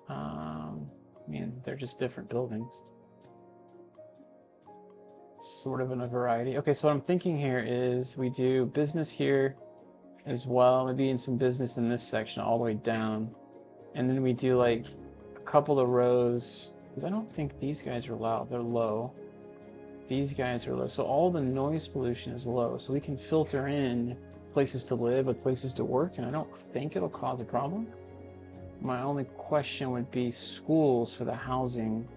I mean, they're just different buildings. Sort of in a variety. Okay, so what I'm thinking here is we do business here as well, maybe in some business in this section all the way down. And then we do like a couple of rows, because I don't think these guys are loud, they're low. These guys are low, so all the noise pollution is low, so we can filter in places to live with places to work, and I don't think it'll cause a problem. My only question would be schools for the housing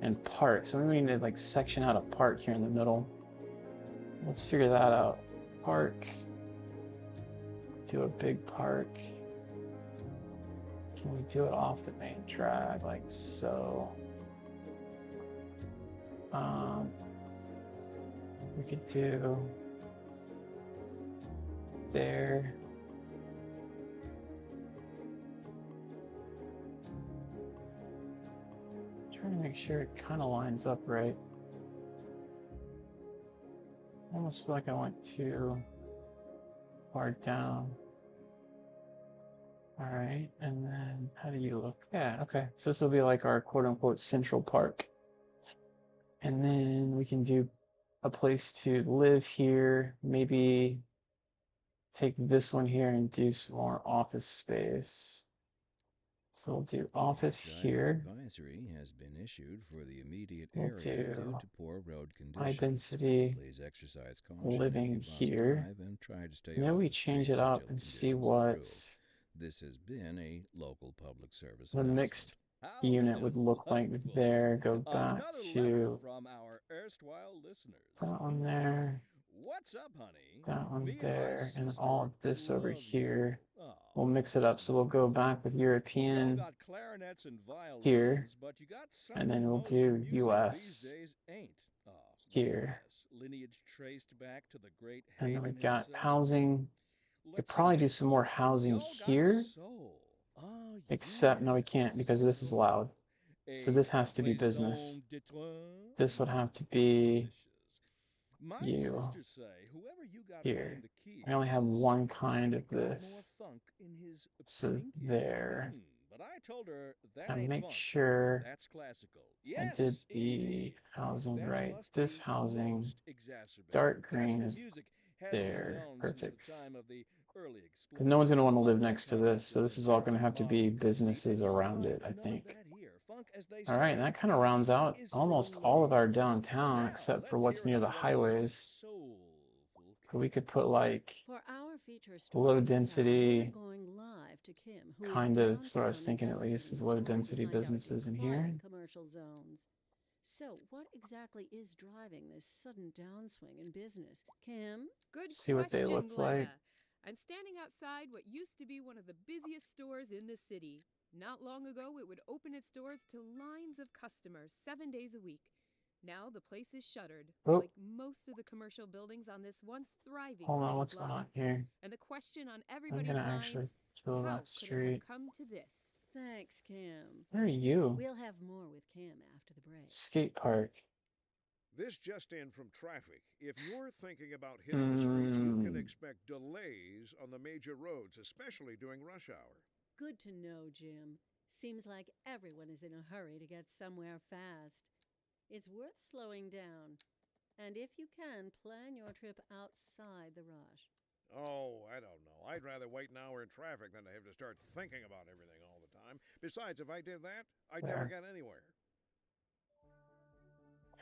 and park. So maybe we need to like section out a park here in the middle. Let's figure that out. Park. Do a big park. Can we do it off the main drag like so? We could do there. Trying to make sure it kind of lines up right. I almost feel like I went too far down. All right, and then how do you look? Yeah, okay. So this will be like our quote-unquote central park. And then we can do a place to live here. Maybe take this one here and do some more office space. So we'll do office here. Advisory has been issued for the immediate We'll area do due to poor road conditions. high density Please exercise caution living if you must here. drive and try to stay Maybe off we the change streets it up until and see conditions what improve. This has been a local public service the announcement. mixed unit would look like there. Go back to from our erstwhile listeners. that one there, What's up, honey? that one Me and there, my and sister all of this over love you. here. Oh, We'll mix it up. So we'll go back with y'all European got clarinets and violins, here, but you got and then something we'll most do music US these days ain't. Oh, here. yes. lineage traced back to the great And then Haman we've got himself. housing. Could Let's probably do see. some more housing Y'all got here, soul. Ah, except no, we can't because this is loud. So this has to be business. This would have to be My you sisters say whoever you got here. behind the keys, We only have one kind of got more this. funk in his So pinky. there. But I told her that And ain't make funk. sure That's classical. I Yes, did the indeed. housing That right. must This be housing, most exacerbated. dark green Classical is music has there. been known Perfect. since the time of the early Because no one's going to want to live Funk, by next to contrast, this, so has this been is all very going to have to be modern, businesses conceited. You'll around find it, I none of think. that here. Funk, as they All right, say, and that kind of rounds out is almost for all of our losers. downtown, Now, except for let's what's hear near the about one of those highways. soulful But we could put cats. like For our feature story low this hour, density, we're going live to Kim, who kind is of, that's what I was downtown thinking at least, investigating is the low story density behind our businesses in here. declining commercial zones. So, what exactly is driving this sudden downswing in business? Kim? Good See what they question, look like. Glenda. I'm standing outside what used to be one of the busiest stores in the city. Not long ago, it would open its doors to lines of customers 7 days a week. Now the place is shuttered, Oh. like most of the commercial buildings on this once thriving Hold on, city what's block. going on here? And the question on I'm everybody's gonna minds, actually kill how that could it have street. come to this? Thanks, Kim. Where are you? We'll have more with Kim after the break. Skate park. This just in from traffic. If you're thinking about hitting the streets, you can expect delays on the major roads, especially during rush hour. Good to know, Jim. Seems like everyone is in a hurry to get somewhere fast. It's worth slowing down. And if you can, plan your trip outside the rush. Oh, I don't know. I'd rather wait an hour in traffic than to have to start thinking about everything all the time. Besides, if I did that, I'd never get anywhere.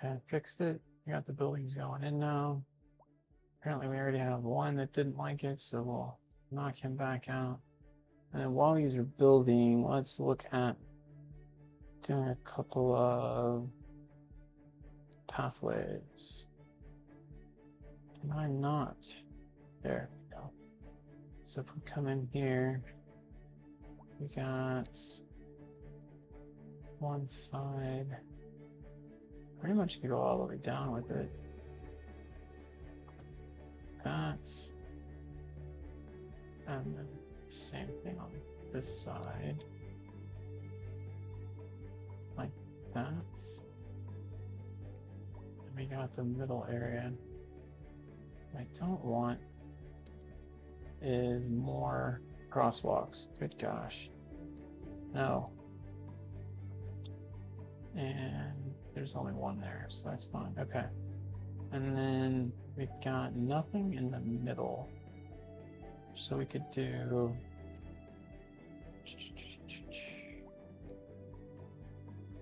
Okay, fixed it. We got the buildings going in now. Apparently we already have one that didn't like it, so we'll knock him back out. And then while these are building, let's look at doing a couple of pathways. Can I not? There we go. So if we come in here, we got one side. Pretty much could go all the way down with it. That's, and then same thing on this side. Like that. And we got the middle area. What I don't want is more crosswalks. Good gosh. No. And there's only one there, so that's fine. Okay. And then we've got nothing in the middle. So we could do...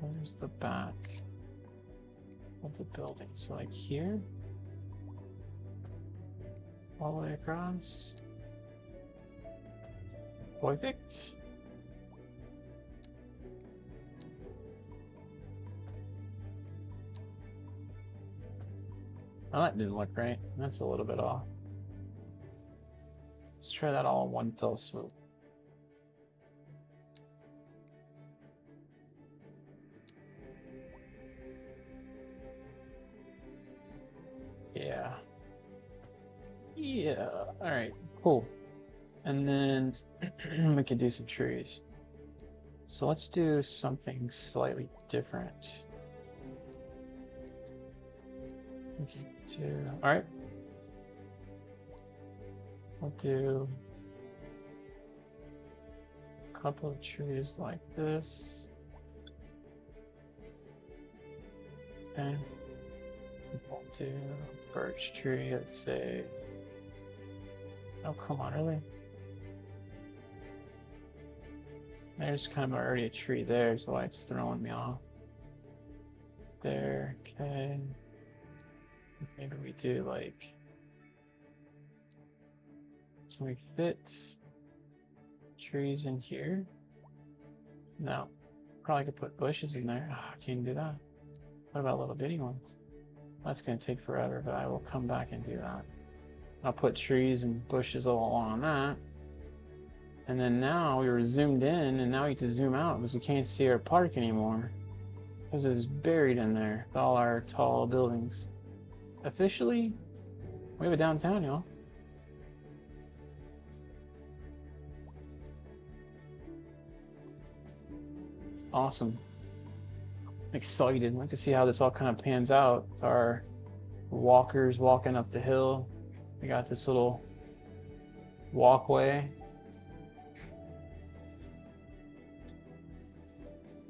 Where's the back of the building? So like here? All the way across? Perfect. Oh, that didn't look right. That's a little bit off. Let's try that all in one fell swoop. Yeah. Yeah. All right. Cool. And then we could do some trees. So let's do something slightly different. Let's do, all right. I'll do a couple of trees like this. Okay. We'll do a birch tree, let's say. Oh, come on, really? There's kind of already a tree there, so it's throwing me off. There, okay. Maybe we do like... Can we fit trees in here? No. Probably could put bushes in there. Ah, can't do that. What about little bitty ones? That's going to take forever, but I will come back and do that. I'll put trees and bushes all along that. And then now we were zoomed in, and now we have to zoom out because we can't see our park anymore. Because it was buried in there with all our tall buildings. officially, we have a downtown, y'all. It's awesome. I'm excited. I'd like to see how this all kind of pans out. Our walkers walking up the hill. We got this little walkway.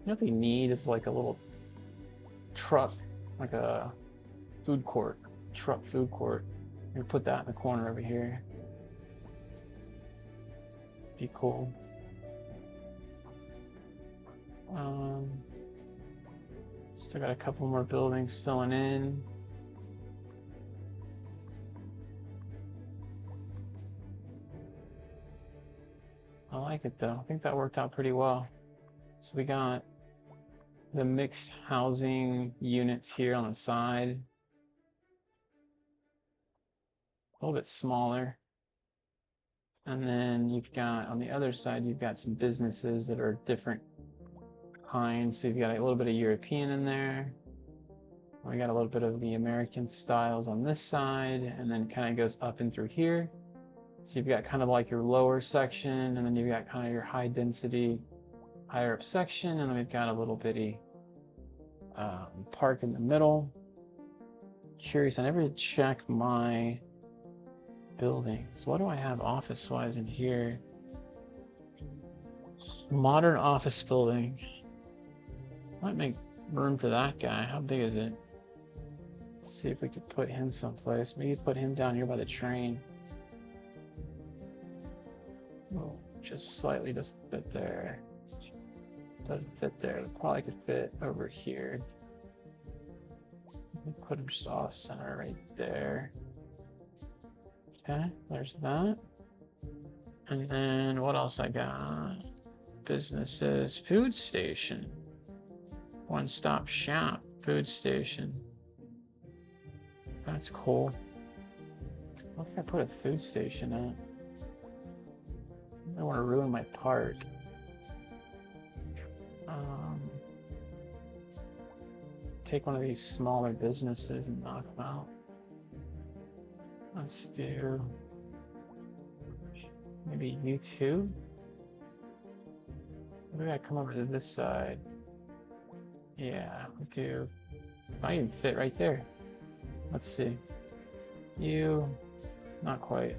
What they need is like a little truck, like a food court, truck food court. We put that in the corner over here. Be cool. Still got a couple more buildings filling in. I like it though. I think that worked out pretty well. So we got the mixed housing units here on the side. A little bit smaller. And then you've got, on the other side, you've got some businesses that are different kinds. So you've got a little bit of European in there. We got a little bit of the American styles on this side, and then kind of goes up and through here. So you've got kind of like your lower section, and then you've got kind of your high density, higher up section, and then we've got a little bitty park in the middle. Curious, I never check my buildings. What do I have office-wise in here? Modern office building. Might make room for that guy. How big is it? Let's see if we could put him someplace. Maybe put him down here by the train. Oh, just slightly doesn't fit there. Doesn't fit there. It probably could fit over here. Put him just off center right there. Okay, there's that. And then what else I got? Businesses, food station. One-stop shop, food station. That's cool. What if I put a food station at? I don't want to ruin my park. Take one of these smaller businesses and knock them out. Let's do maybe you two. Maybe I come over to this side. Yeah, let's do. Might even fit right there. Let's see. You, not quite.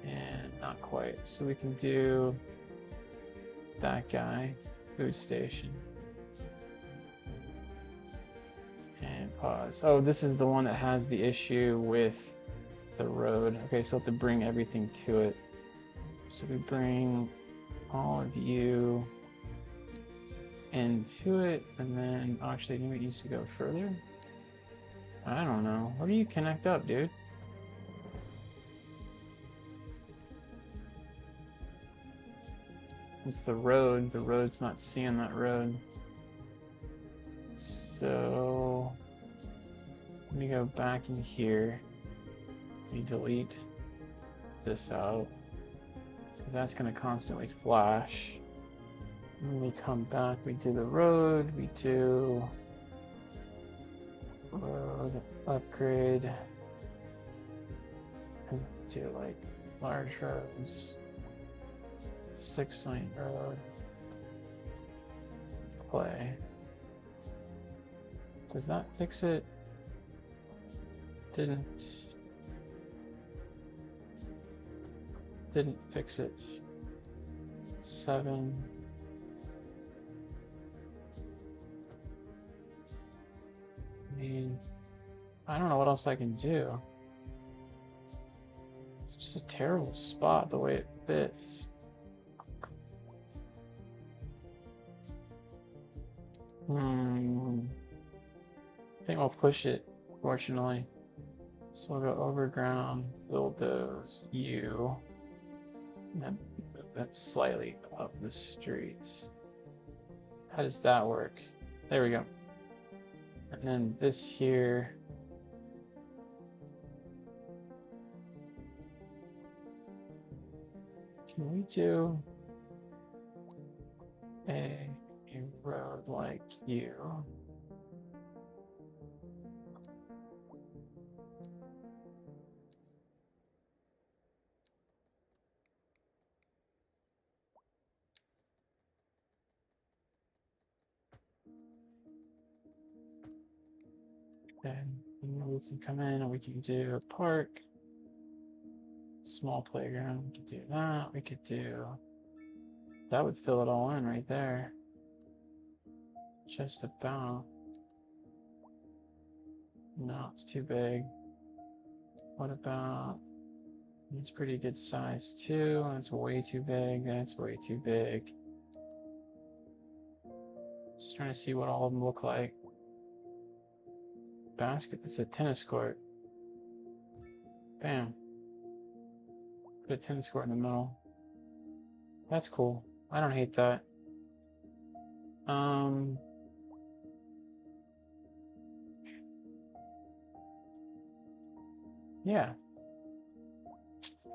And not quite. So we can do that guy, food station. And pause. Oh, this is the one that has the issue with the road. Okay, so I have to bring everything to it. So we bring all of you into it, and then actually, maybe it needs to go further. I don't know. Where do you connect up, dude? It's the road. The road's not seeing that road. So let me go back in here. Let me delete this out. That's going to constantly flash. When we come back, we do the road, we do road upgrade, and do like large roads, 6-lane road, play. Does that fix it? Didn't fix it. 7. I mean, I don't know what else I can do. It's just a terrible spot the way it fits. I think I'll push it, fortunately. So we'll go overground, build those U, and then move them slightly up the streets. How does that work? There we go. And then this here. Can we do a road like you? And we can come in and we can do a park. Small playground. We could do that. We could do... That would fill it all in right there. Just about. No, it's too big. What about... It's pretty good size too. That's way too big. That's way too big. Just trying to see what all of them look like. Basket. It's a tennis court. Bam. Put a tennis court in the middle. That's cool. I don't hate that. Yeah.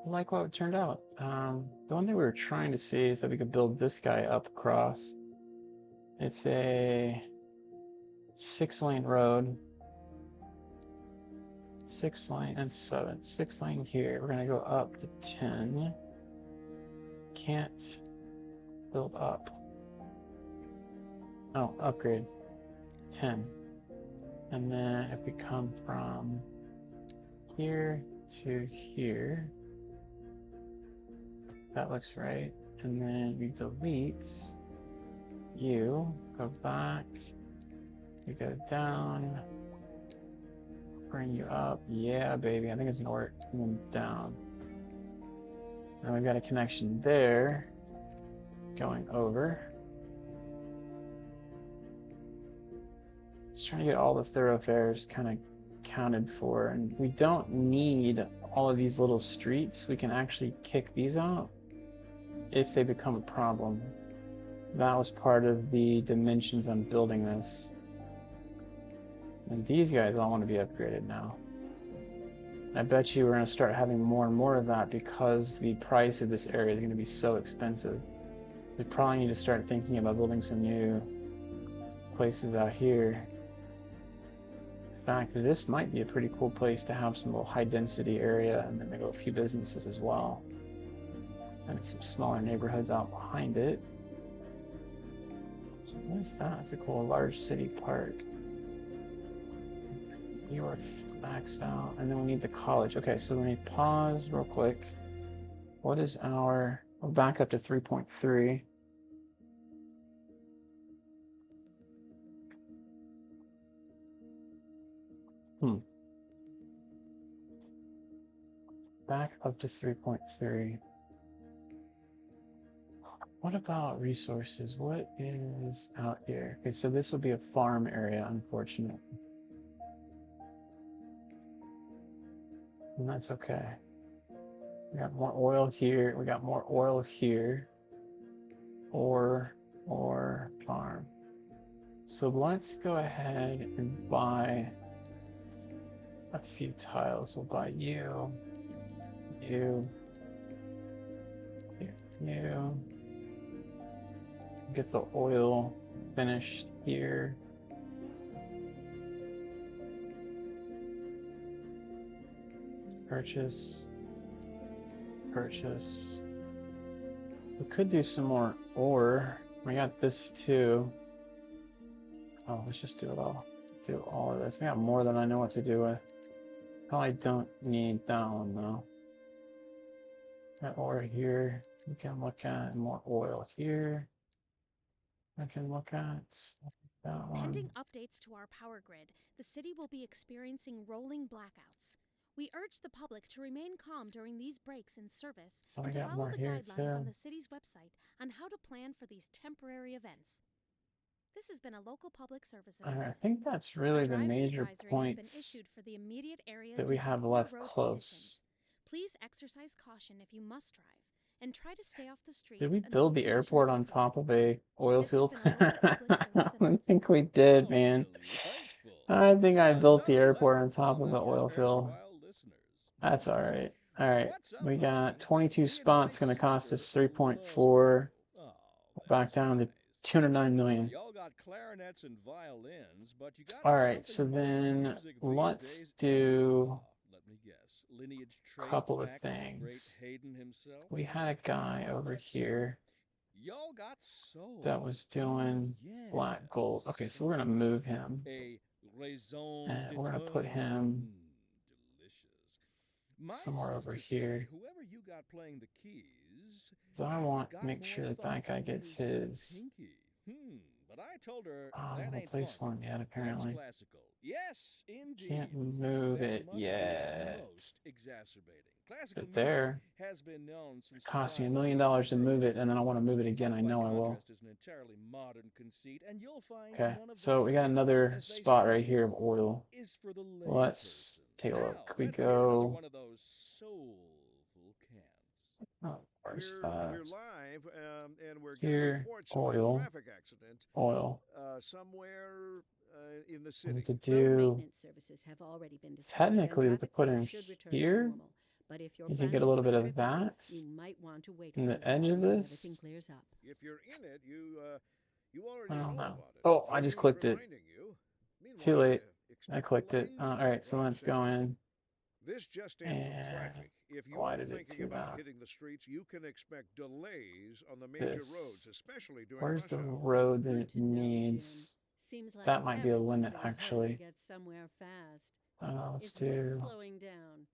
I like what it turned out. The one thing we were trying to see is that we could build this guy up across. It's a 6-lane road. 6 lane and 7. 6 lane here. We're gonna go up to 10. Can't build up. Oh, upgrade. 10. And then if we come from here to here, that looks right. And then we delete you, go back, we go down, bring you up. Yeah, baby, I think it's gonna work. And then down. And we've got a connection there going over. Just trying to get all the thoroughfares kind of counted for, and we don't need all of these little streets. We can actually kick these out if they become a problem. That was part of the dimensions on building this. And these guys all want to be upgraded now. I bet you we're going to start having more and more of that because the price of this area is going to be so expensive. We probably need to start thinking about building some new places out here. In fact, this might be a pretty cool place to have some little high density area and then maybe a few businesses as well. And some smaller neighborhoods out behind it. So what is that? It's a cool large city park. You're maxed out. And then we need the college. Okay, so let me pause real quick. What is our... We'll back up to 3.3. Back up to 3.3. What about resources? What is out here? Okay, so this would be a farm area, unfortunately. And that's okay. We got more oil here. We got more oil here. Or farm. So let's go ahead and buy a few tiles. We'll buy you. Get the oil finished here. Purchase. We could do some more ore. We got this too. Oh, let's just do it all. Do all of this. I got more than I know what to do with. Probably don't need that one though. That ore here. We can look at more oil here. I can look at that one. Pending updates to our power grid, the city will be experiencing rolling blackouts. We urge the public to remain calm during these breaks in service and to follow the guidelines on the city's website on how to plan for these temporary events. This has been a local public service announcement. I think that's really the major points that we have left close. Please exercise caution if you must drive and try to stay off the streets. Did we build the airport on top of a oil field? I think we did, man. I think I built the airport on top of the oil field. That's all right. All right, we got 22 spots. Going to cost us 3.4. Back down to 209 million. All right, so then let's do a couple of things. We had a guy over here that was doing black gold. Okay, so we're going to move him. Raison And we're gonna d'etre. put him Delicious. My somewhere over sisters here. say whoever you got playing the keys So I want to got make more sure that funk that guy than gets his his pinky. But I told her that ain't replace funk. one yet, That's apparently. classical. Yes, indeed. Can't move That it must yet. be most exacerbating. Classical But music there, has been known since it the costs me time $1 of million the to move it, and then I want to move it again. I Funk, by know I will. contrast, is an entirely modern conceit, and you'll find Okay, none of so that. we got Funk, another as they spot say, right here of oil. is for the Let's layperson. take a Now, look. We let's hear another go. one of those soulful cans. Oh, where's We're live, and we're getting here? reports about a Oil. traffic accident Oil. somewhere in the We city. could Road do. maintenance services have already been dispatched, and Technically, we traffic could put flow in should return here. to normal. But if you're You could planning get a little bit quick of trip in, that. you might want to wait a In the little edge while of until this. everything clears up. If you're in it, you already I know don't know. about it. Oh, No I just use clicked it. reminding you. Too Meanwhile, late. I expect clicked it. delays All and right, so road let's go safety. in. This just in from And traffic. If you why are did it thinking do about that? hitting the streets, you can expect delays on the major roads, This. especially during Where's rush the hour. road that Good it to know, Jim. needs? Seems like That might be a everyone's limit, in a hurry to actually. get somewhere fast. Let's It's worth do slowing down.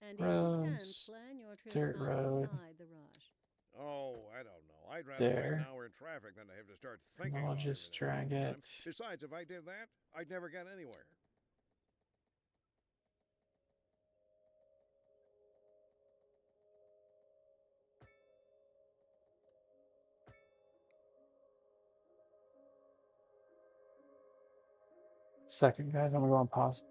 And if you can, roads, plan your trip dirt road, outside the rush. Oh, I don't know. I'd rather wait an there. hour in traffic than to have to start And thinking I'll about just everything drag all the time. it. Besides, if I did that, I'd never get anywhere. Second, guys, I'm gonna go on pause.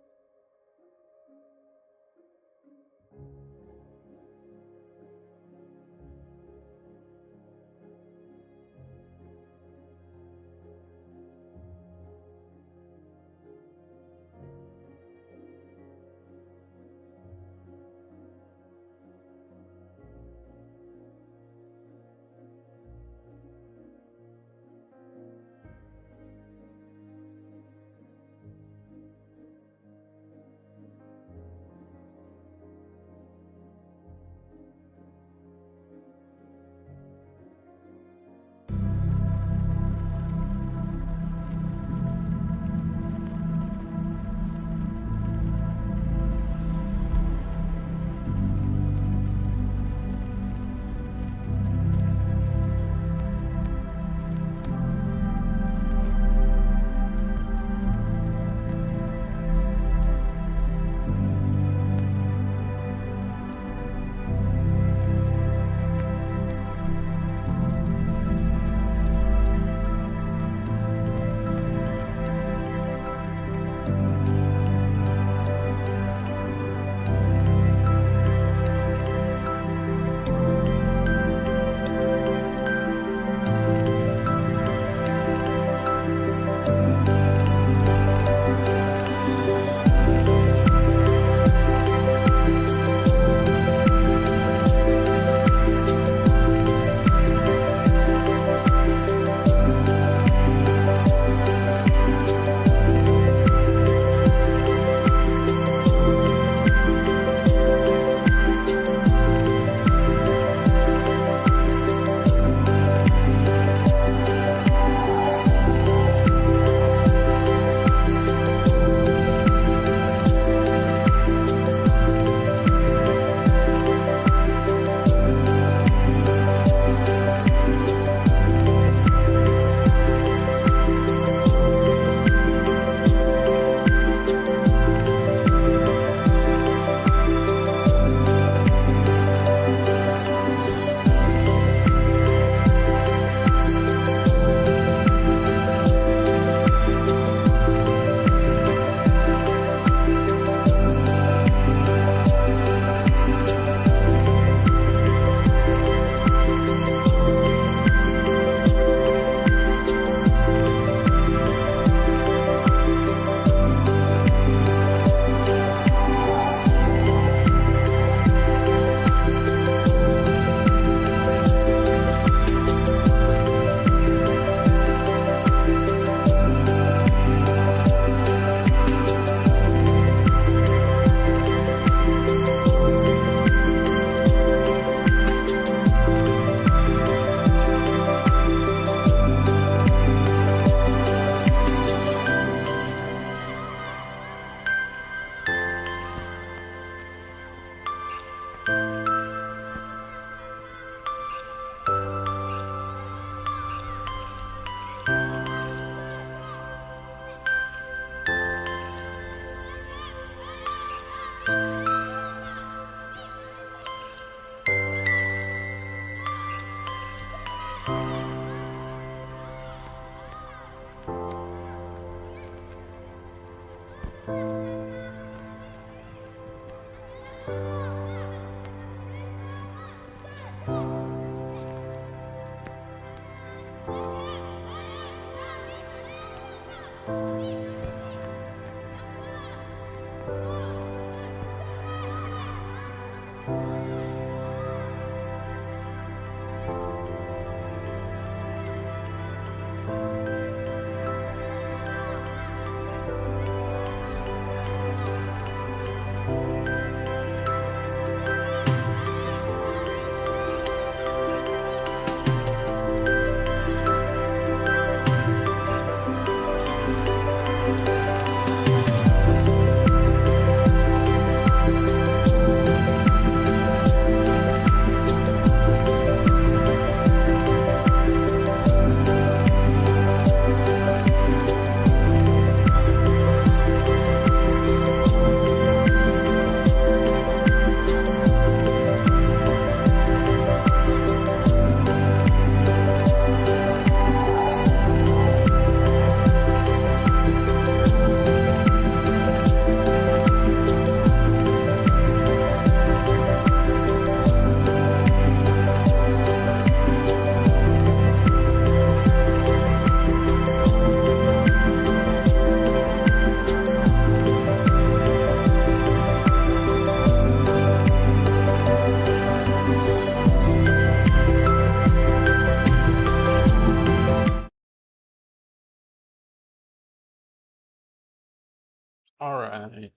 All right.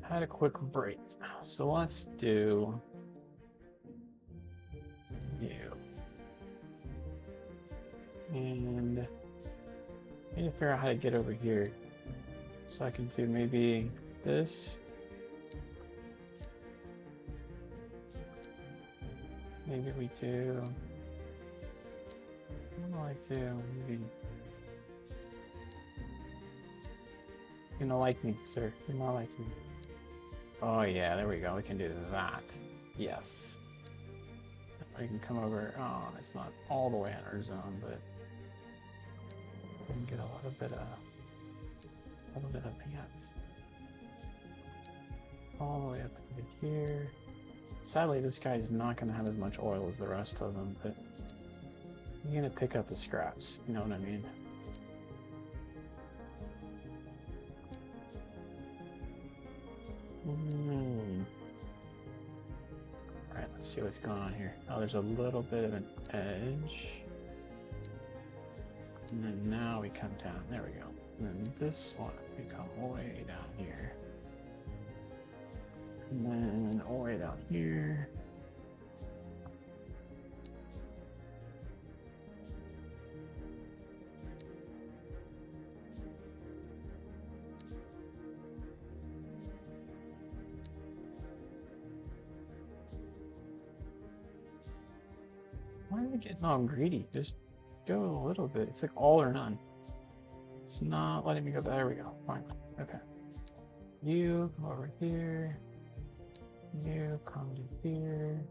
Had a quick break. So let's do you. And I need to figure out how to get over here. So I can do maybe this. Maybe we do. What do I do? Maybe. You're gonna like me, sir. You're not like me. Oh yeah, there we go. We can do that. Yes. We can come over. Oh, it's not all the way in our zone, but we can get a little bit of pants. All the way up into here. Sadly, this guy is not going to have as much oil as the rest of them, but you're going to pick up the scraps. You know what I mean? Alright, let's see what's going on here. Oh, there's a little bit of an edge. And then now we come down. There we go. And then this one, we come way down here. And then all the way down here. Why am I getting all greedy? Just go a little bit. It's like all or none. It's not letting me go. There we go. Fine. Okay. You come over here. You come to here.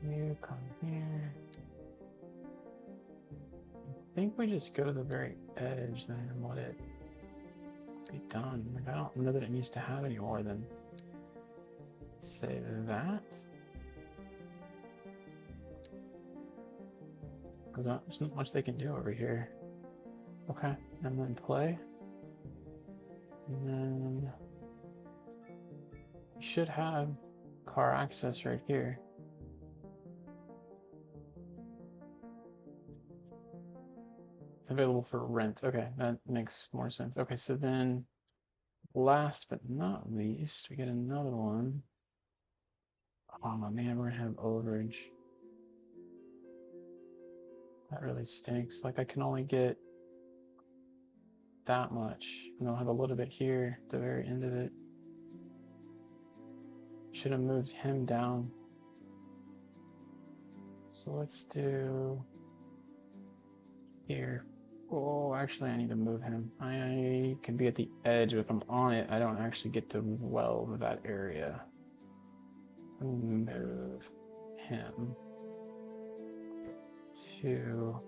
You come here. I think we just go to the very edge then and let it be done. Like, I don't know that it needs to have any more than, say, that. Because there's not much they can do over here. Okay, and then play. And then you should have car access right here. It's available for rent. Okay, that makes more sense. Okay, so then last but not least, we get another one. Oh man, we're gonna have overage. That really stinks. Like I can only get that much. And I'll have a little bit here at the very end of it. Should have moved him down. So let's do here. Oh, actually I need to move him. I can be at the edge, but if I'm on it, I don't actually get to weld that area. Move him to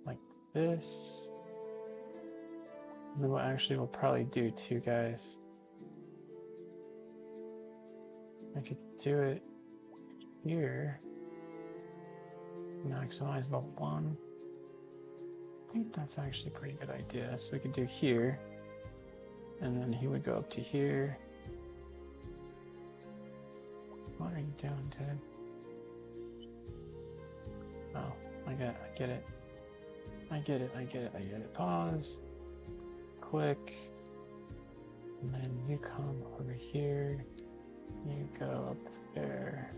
like this. And then we'll probably do two guys. I could do it here. maximize level 1. I think that's actually a pretty good idea. So we could do here, and then he would go up to here. What are you doing, Ted? Oh, I get it. I get it. Pause. Click. And then you come over here. You go up there.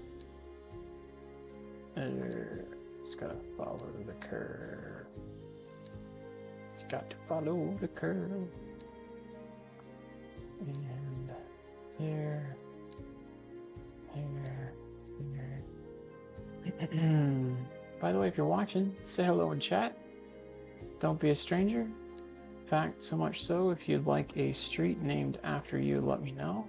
It's gotta follow the curve. It's got to follow the curve. And here. By the way, if you're watching, say hello in chat. Don't be a stranger. In fact, so much so, if you'd like a street named after you, let me know.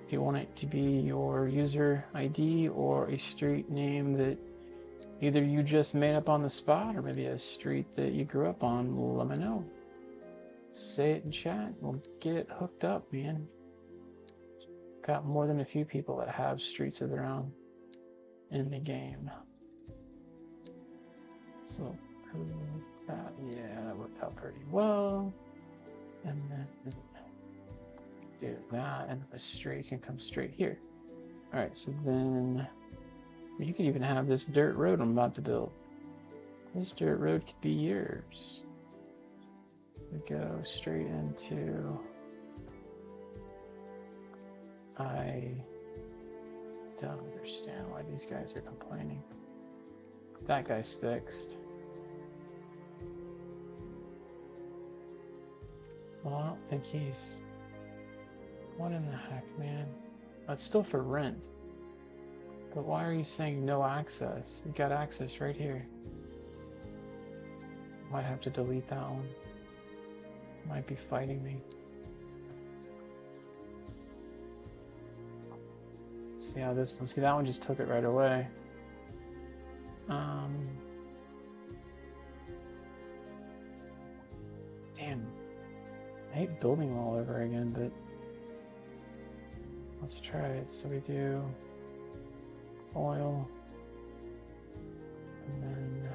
If you want it to be your user ID or a street name that either you just made up on the spot or maybe a street that you grew up on, let me know. Say it in chat. We'll get it hooked up, man. Got more than a few people that have streets of their own in the game. So, yeah, that worked out pretty well. And then do that, and the street can come straight here. All right, so then you could even have this dirt road I'm about to build. This dirt road could be yours. We go straight into. I don't understand why these guys are complaining. That guy's fixed. Well, I don't think he's... What in the heck, man? That's still for rent. But why are you saying no access? You got access right here. Might have to delete that one. Might be fighting me. See how this one, see that one just took it right away. Damn. I hate building all over again, but let's try it. So we do oil, and then there.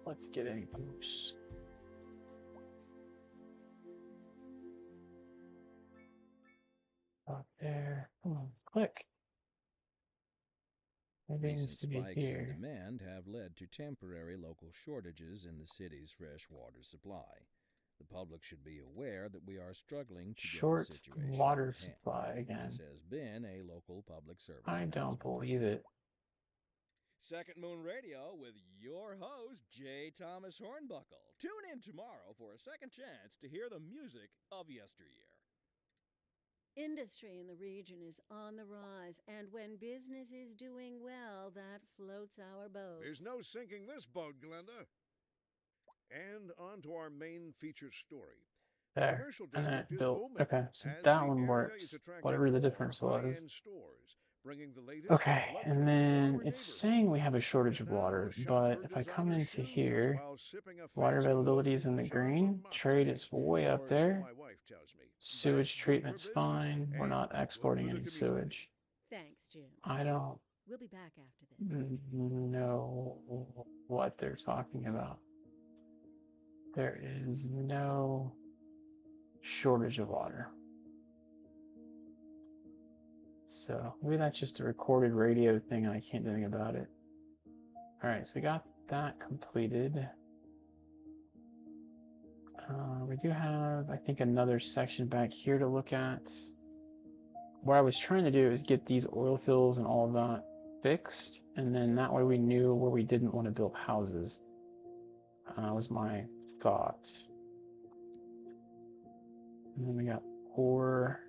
Let's get a goose. Up there. Come on, click. Maybe it needs Recent to be spikes here. in demand have led to temporary local shortages in the city's fresh water supply. The public should be aware that we are struggling to Short get the situation water in hand. supply again. This has been a local public service I don't announcement. believe it. Second Moon Radio with your host, J. Thomas Hornbuckle. Tune in tomorrow for a second chance to hear the music of yesteryear. Industry in the region is on the rise, and when business is doing well, that floats our boat. There's no sinking this boat, Glenda. And on to our main featured story. The There. commercial And then district it is built. booming. Okay, so as that the one area works. is attracting Whatever the more difference was. high-end stores, bringing the latest Okay, in luxury and to then our it's neighborhood. saying we have a shortage of And now, water, shop but for if I come designer into shoes here, while sipping a water fancy availability is in look the served green, on trade mocktails. is way up Or so there, my wife tells me. sewage That's good for treatment's business fine, we're and not good exporting for the any community. sewage. Thanks, Jim. I don't We'll be back after this. know what they're talking about. There is no shortage of water. So maybe that's just a recorded radio thing and I can't do anything about it. All right, so we got that completed. We do have, I think, another section back here to look at. What I was trying to do is get these oil fills and all of that fixed, and then that way we knew where we didn't want to build houses. Was my thought. And then we got ore,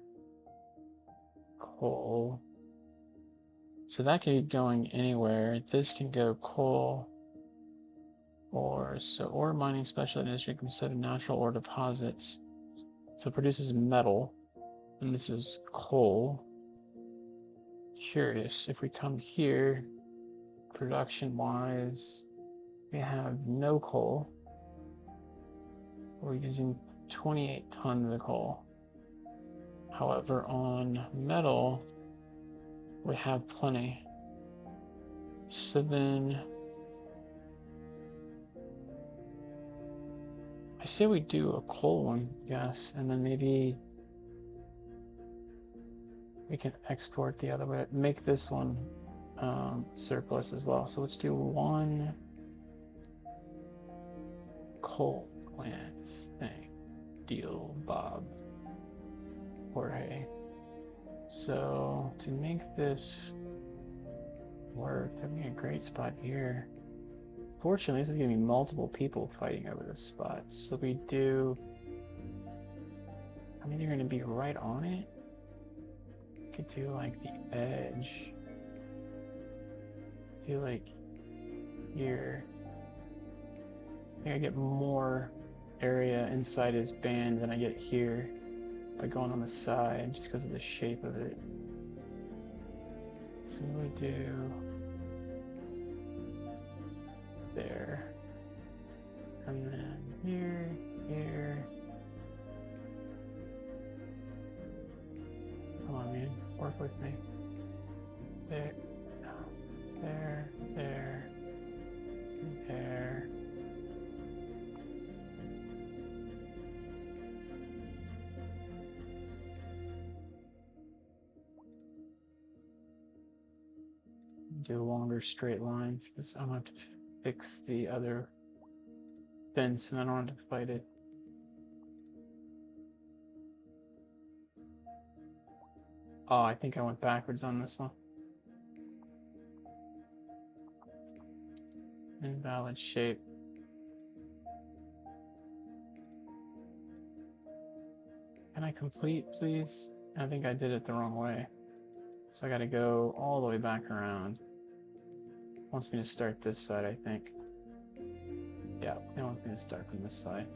coal. So that could be going anywhere. This can go coal. Ore. So ore mining special industry consists of natural ore deposits. So it produces metal. And this is coal. Curious, if we come here, production-wise, we have no coal. We're using 28 tons of coal. However, on metal, we have plenty. So then, I say we do a coal one, yes, and then maybe we can export the other way, make this one surplus as well. So let's do one coal plants thing. Deal, Bob. Jorge. So to make this work, that'd be a great spot here. Fortunately, this is gonna be multiple people fighting over this spot. So we do. I mean, they're gonna be right on it. Could do like the edge. Do like here. I think I get more area inside his band than I get here by going on the side just because of the shape of it. So we do there. And then here, here. Come on, man. Work with me. There. There. There. There. Do longer straight lines because I'm going to have to fix the other fence and I don't have to fight it. Oh, I think I went backwards on this one. Invalid shape. Can I complete, please? I think I did it the wrong way. So I gotta go all the way back around. Wants me to start this side, I think. Yeah, it wants me to start from this side.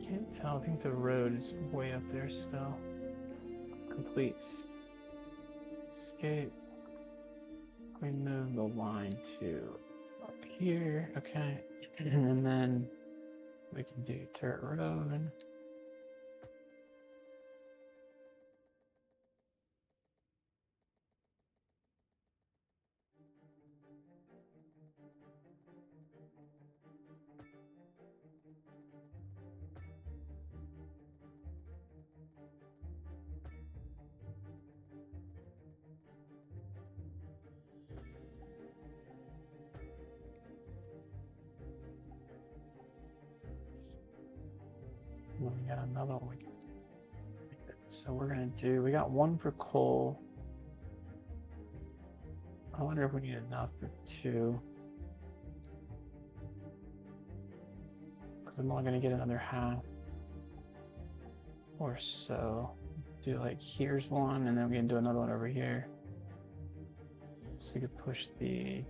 Can't tell, I think the road is way up there still. Completes. Escape. We move the line to up here, okay. And then we can do dirt road. Well, we got another one. So we're gonna do, we got one for coal. I wonder if we need enough for two. Because I'm only gonna get another half or so. Do like, here's one, and then we can do another one over here. So we could push the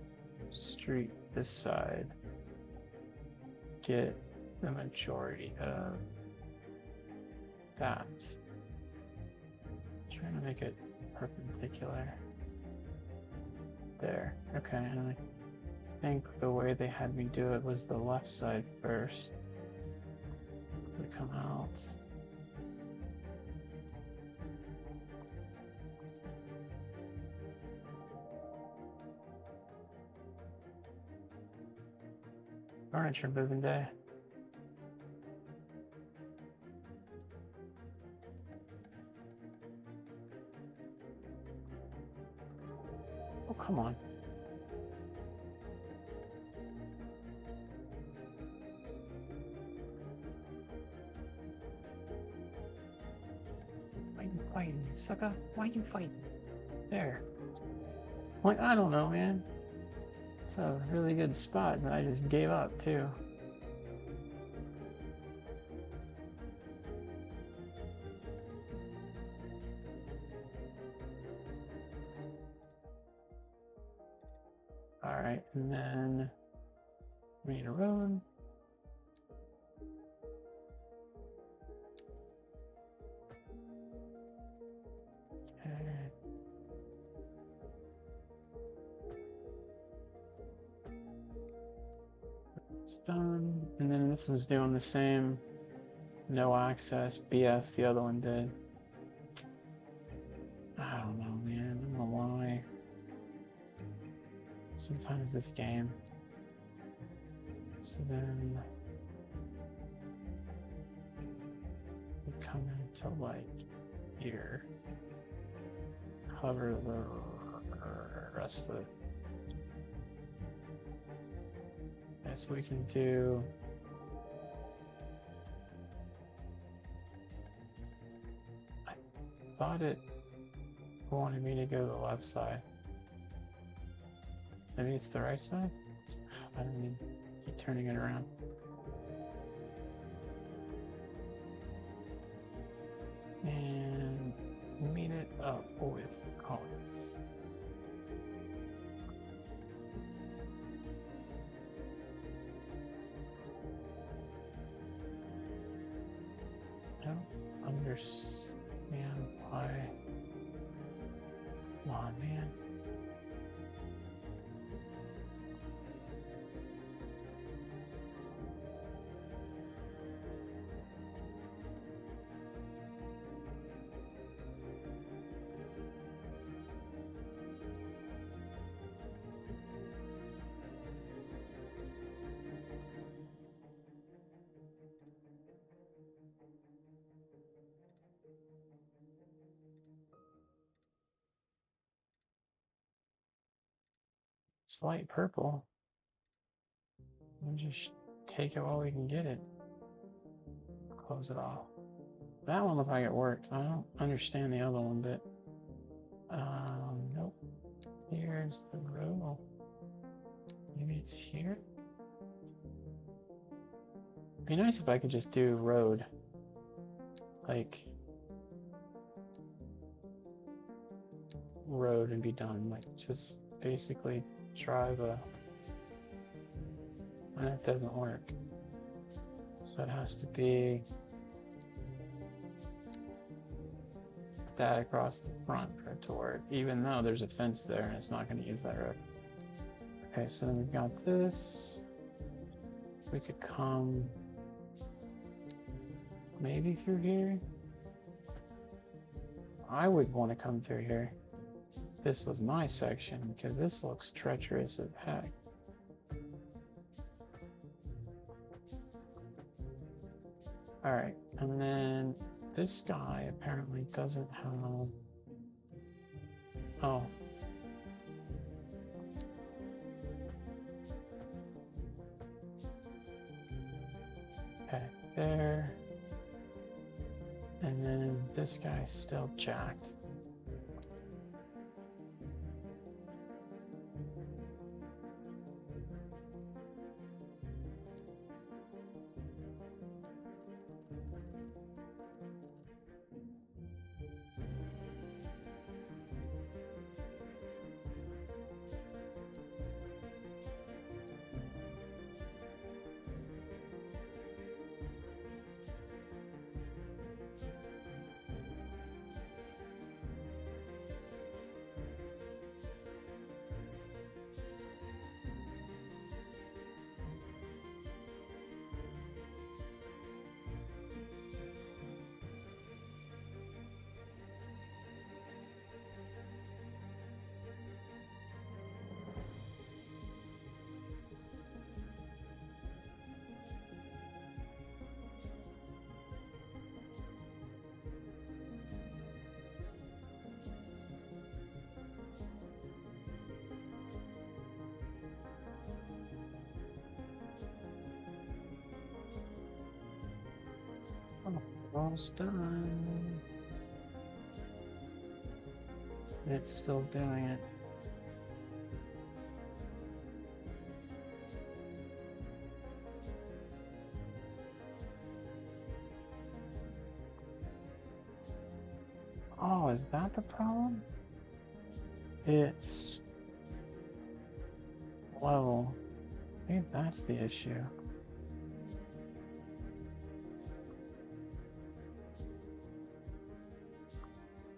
street this side. Get the majority of that. Trying to make it perpendicular. There. Okay, and I think the way they had me do it was the left side first. So we come out. Furniture moving day. Oh, come on. Why you fighting, sucker? Why you fighting? There. Like, I don't know, man. It's a really good spot, but I just gave up too. All right, and then we need a road. Okay. It's done. And then this one's doing the same no access BS the other one did. I don't know, man. I don't know why. Sometimes this game. So then we come into like here. Cover the rest of it. Okay, so we can do I thought it wanted me to go to the left side. Maybe it's the right side? I don't mean keep turning it around. And meet it up with Collins. I don't understand why. Come on, man. Slight purple. We'll just take it while we can get it. Close it off. That one looked like it worked. I don't understand the other one bit. Nope. Here's the road. Oh, maybe it's here. It'd be nice if I could just do road. Like road and be done. Like just basically drive a. And that doesn't work. So it has to be that across the front for it to work, even though there's a fence there and it's not going to use that road. Okay, so then we've got this. We could come maybe through here. I would want to come through here. This was my section because this looks treacherous as heck. All right, and then this guy apparently doesn't have. Oh. Okay, there. And then this guy's still jacked. Almost done. It's still doing it. is that the problem? It's level. Maybe that's the issue.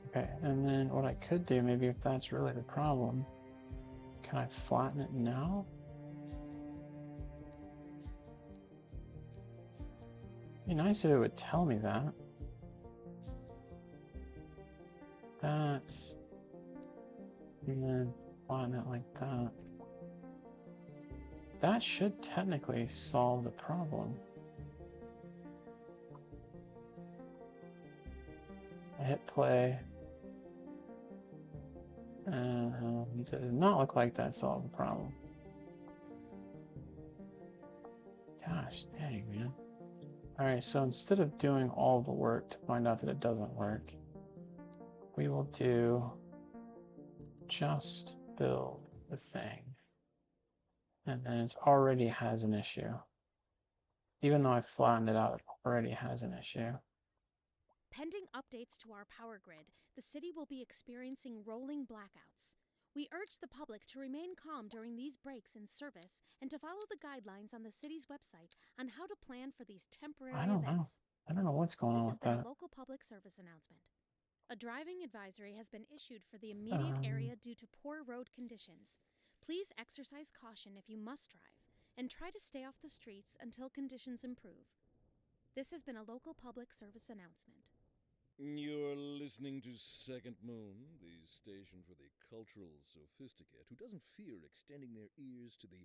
Okay, and then what I could do, maybe if that's really the problem, can I flatten it now? It'd be nice if it would tell me that. That's... And then flatten it like that. That should technically solve the problem. I hit play. It does not look like that solved the problem. Gosh dang, man. Alright, so instead of doing all the work to find out that it doesn't work, we will do just build the thing. And then it already has an issue. Even though I flattened it out, it already has an issue. Pending updates to our power grid, the city will be experiencing rolling blackouts. We urge the public to remain calm during these breaks in service and to follow the guidelines on the city's website on how to plan for these temporary events. I don't know what's going on with that. This has been a local public service announcement. A driving advisory has been issued for the immediate area due to poor road conditions. Please exercise caution if you must drive, and try to stay off the streets until conditions improve. This has been a local public service announcement. You're listening to Second Moon, the station for the cultural sophisticate who doesn't fear extending their ears to the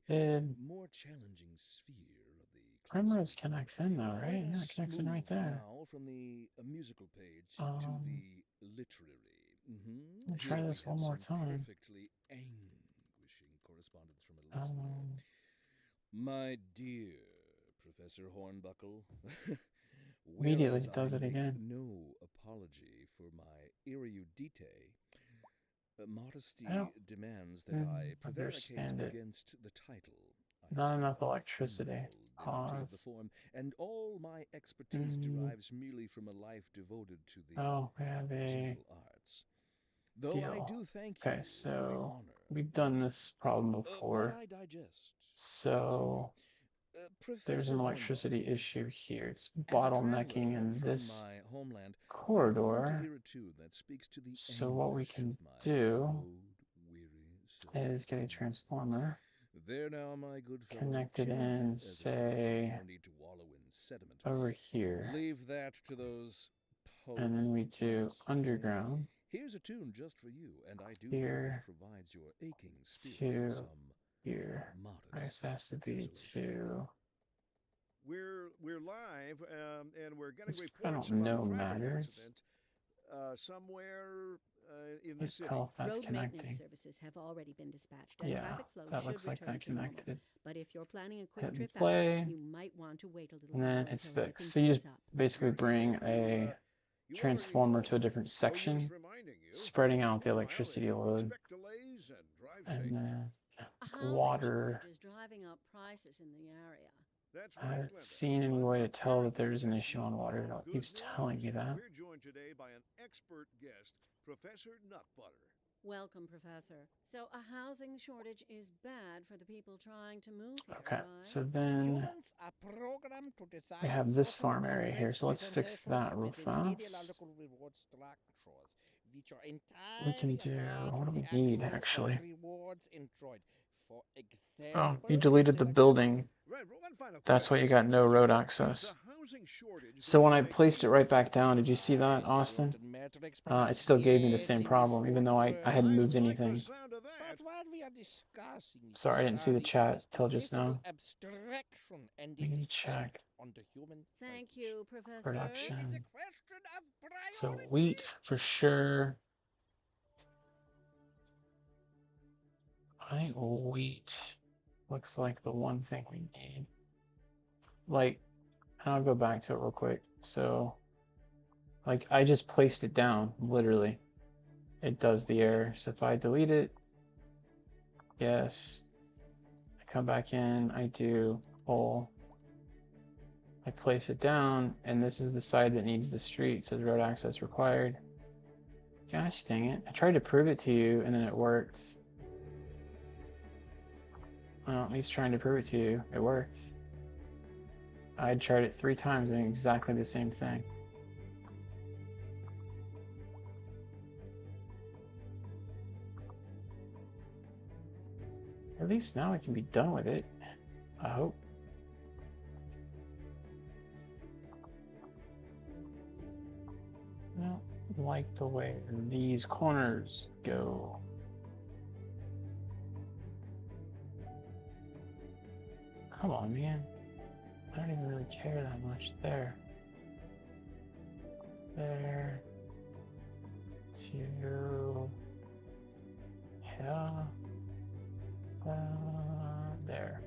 more challenging sphere of the Primrose connects in though, right? Yeah, it connects in right there. Now from the musical page to the literary. I'll try this one more time. Perfectly anguishing correspondence from a listener. My dear Professor Hornbuckle, immediately does it again. No apology for my erudite. Modesty demands that I prevaricate against the title. Not enough electricity. Pause. The form, and all my expertise derives merely from a life devoted to the we have a gentle arts. Though deal. I do thank okay, you so for the honor. we've done this problem before. But I digest. So there's an electricity issue here. It's bottlenecking in this corridor. So what we can do is get a transformer connected in, say, over here. Leave that to those and then we do underground. Here's a tune just for you, and I do here hope it provides your aching spirit to some here. This has to be to. We're live, and we're getting I reports don't about know a traffic matters. accident somewhere in the city. Tell if that's Road connecting. maintenance services have already been dispatched, and Yeah, traffic flow that should looks like return that to normal. connected. But if you're planning a quick Hit trip play, out, you might want to wait a little and while then it's until fixed. everything So you just clears up. basically bring a transformer to a different section, spreading out the electricity load, and then A housing water. shortage is driving up prices in the area. That's I right, haven't Linda. seen any way to tell that there's an issue on water. It keeps telling me that. We're joined today by an expert guest, Professor Nutbutter. Welcome, Professor. So a housing shortage is bad for the people trying to move here, Okay, right? so then Humans are programmed to decide we have this social farm area here, so let's fix that real representations within fast. ideological reward structures, which are We can entirely do, apart what do from we the need actual actually? rewards enjoyed. For Oh, example, you deleted the building. Right, one final That's why you got no road access. shortage So when I placed it right back down, did you see that, Austin? It still gave me the same problem, even though I hadn't moved anything. But what we are discussing is Sorry, I didn't see the chat till just now. abstraction and We its need to effect check on the human Thank psyche. you, Professor. production. It is a question of So priority. wheat for sure. I think wheat looks like the one thing we need. Like, and I'll go back to it real quick. So, like, I just placed it down, literally. It does the error. So if I delete it, yes. I come back in, I do pull. I place it down, and this is the side that needs the street. It says road access required. Gosh dang it. I tried to prove it to you and then it worked. Well, he's trying to prove it to you. It worked. I tried it 3 times doing exactly the same thing. At least now I can be done with it. I hope. I don't like the way these corners go. Come on, man. I don't even really care that much. There. There. To. Yeah. There.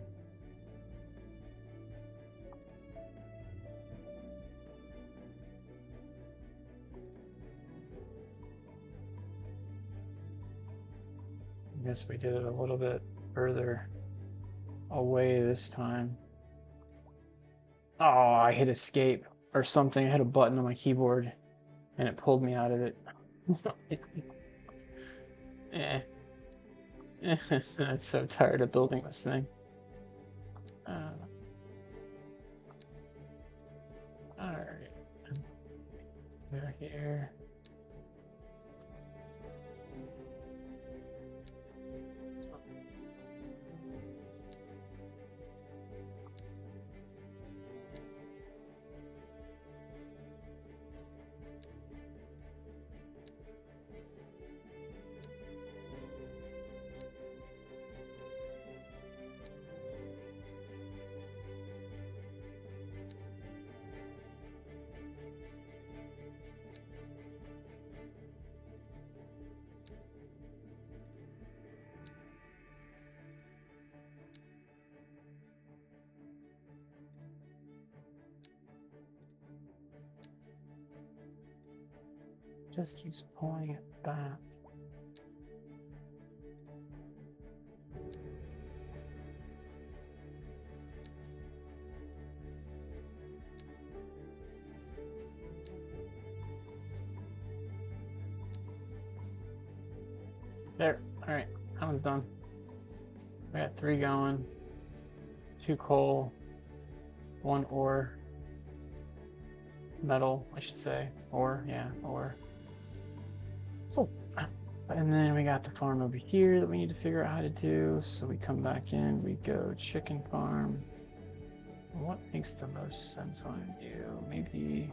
I guess we did it a little bit further away this time. Oh, I hit escape or something. I hit a button on my keyboard and it pulled me out of it. Eh. I'm so tired of building this thing. Alright. We're here. Just keeps pulling it back. There. Alright, that one's done. We got 3 going. 2 coal. 1 ore. Metal, I should say. Ore, yeah, ore. So, and then we got the farm over here that we need to figure out how to do. So we come back in, we go chicken farm. What makes the most sense on you? Maybe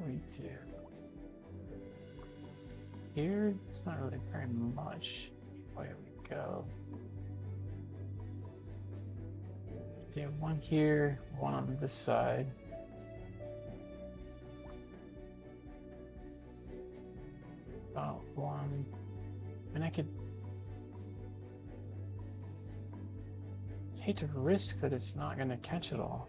we do. Here, it's not really very much. Where we go. Do 1 here, 1 on this side. About 1. And I could hate to risk that it's not going to catch it all.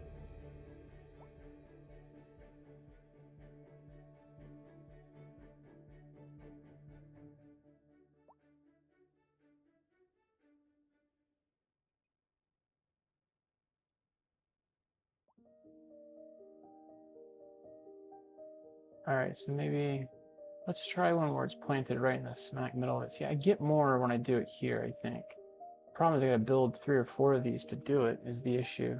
Alright, so maybe let's try one where it's planted right in the smack middle of it. See, I get more when I do it here, I think. Problem is I gotta build 3 or 4 of these to do it, is the issue.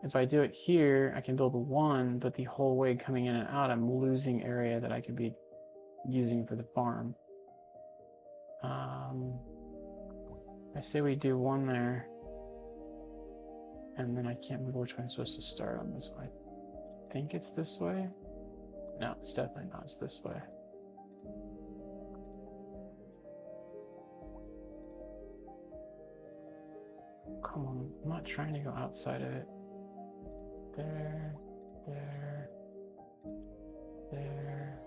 If I do it here, I can build 1, but the whole way coming in and out, I'm losing area that I could be using for the farm. I say we do 1 there. And then I can't remember which one I'm supposed to start on this one. I think it's this way. No, it's definitely not. It's this way. Come on, I'm not trying to go outside of it. There, there, there.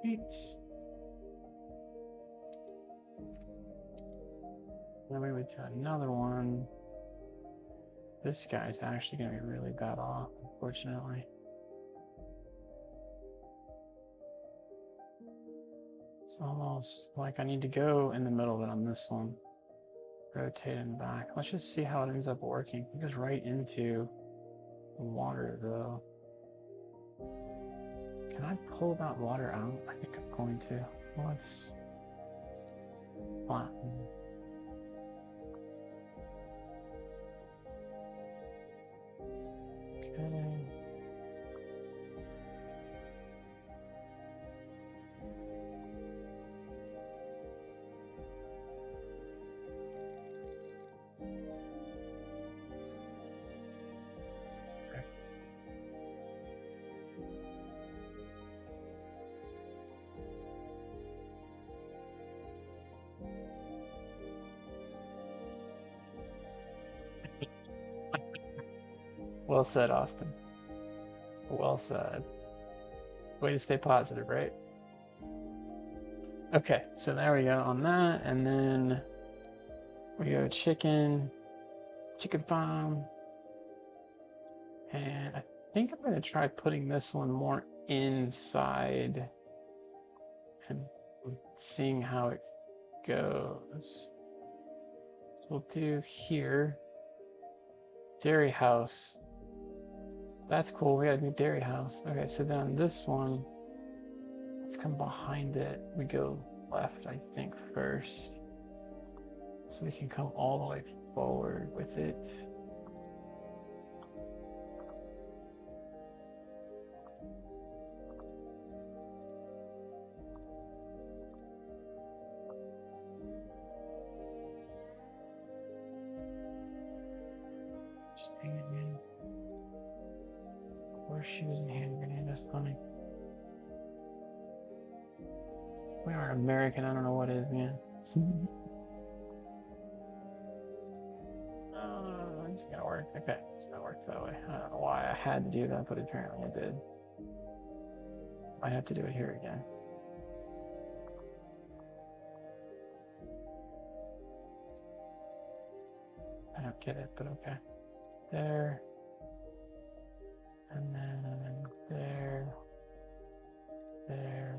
Right. Then we would do another one. This guy's actually going to be really bad off, unfortunately. It's almost like I need to go in the middle of it on this one. Rotate and back. Let's just see how it ends up working. It goes right into the water though. Can I pull that water out? I think I'm going to. Let's flatten. Okay. Well said, Austin. Well said. Way to stay positive, right? Okay, so there we go on that, and then we go chicken farm, and I think I'm going to try putting this one more inside and seeing how it goes. So we'll do here, dairy house. That's cool, we got a new dairy house. Okay, so then this one, let's come behind it. We go left, I think, first. So we can come all the way forward with it. Just hang it in. Horseshoes and hand grenade, that's funny. We are American, I don't know what is, man. It's gonna work. Okay, it's gonna work that way. I don't know why I had to do that, but apparently I did. I have to do it here again. I don't get it, but okay. There. And then there. There.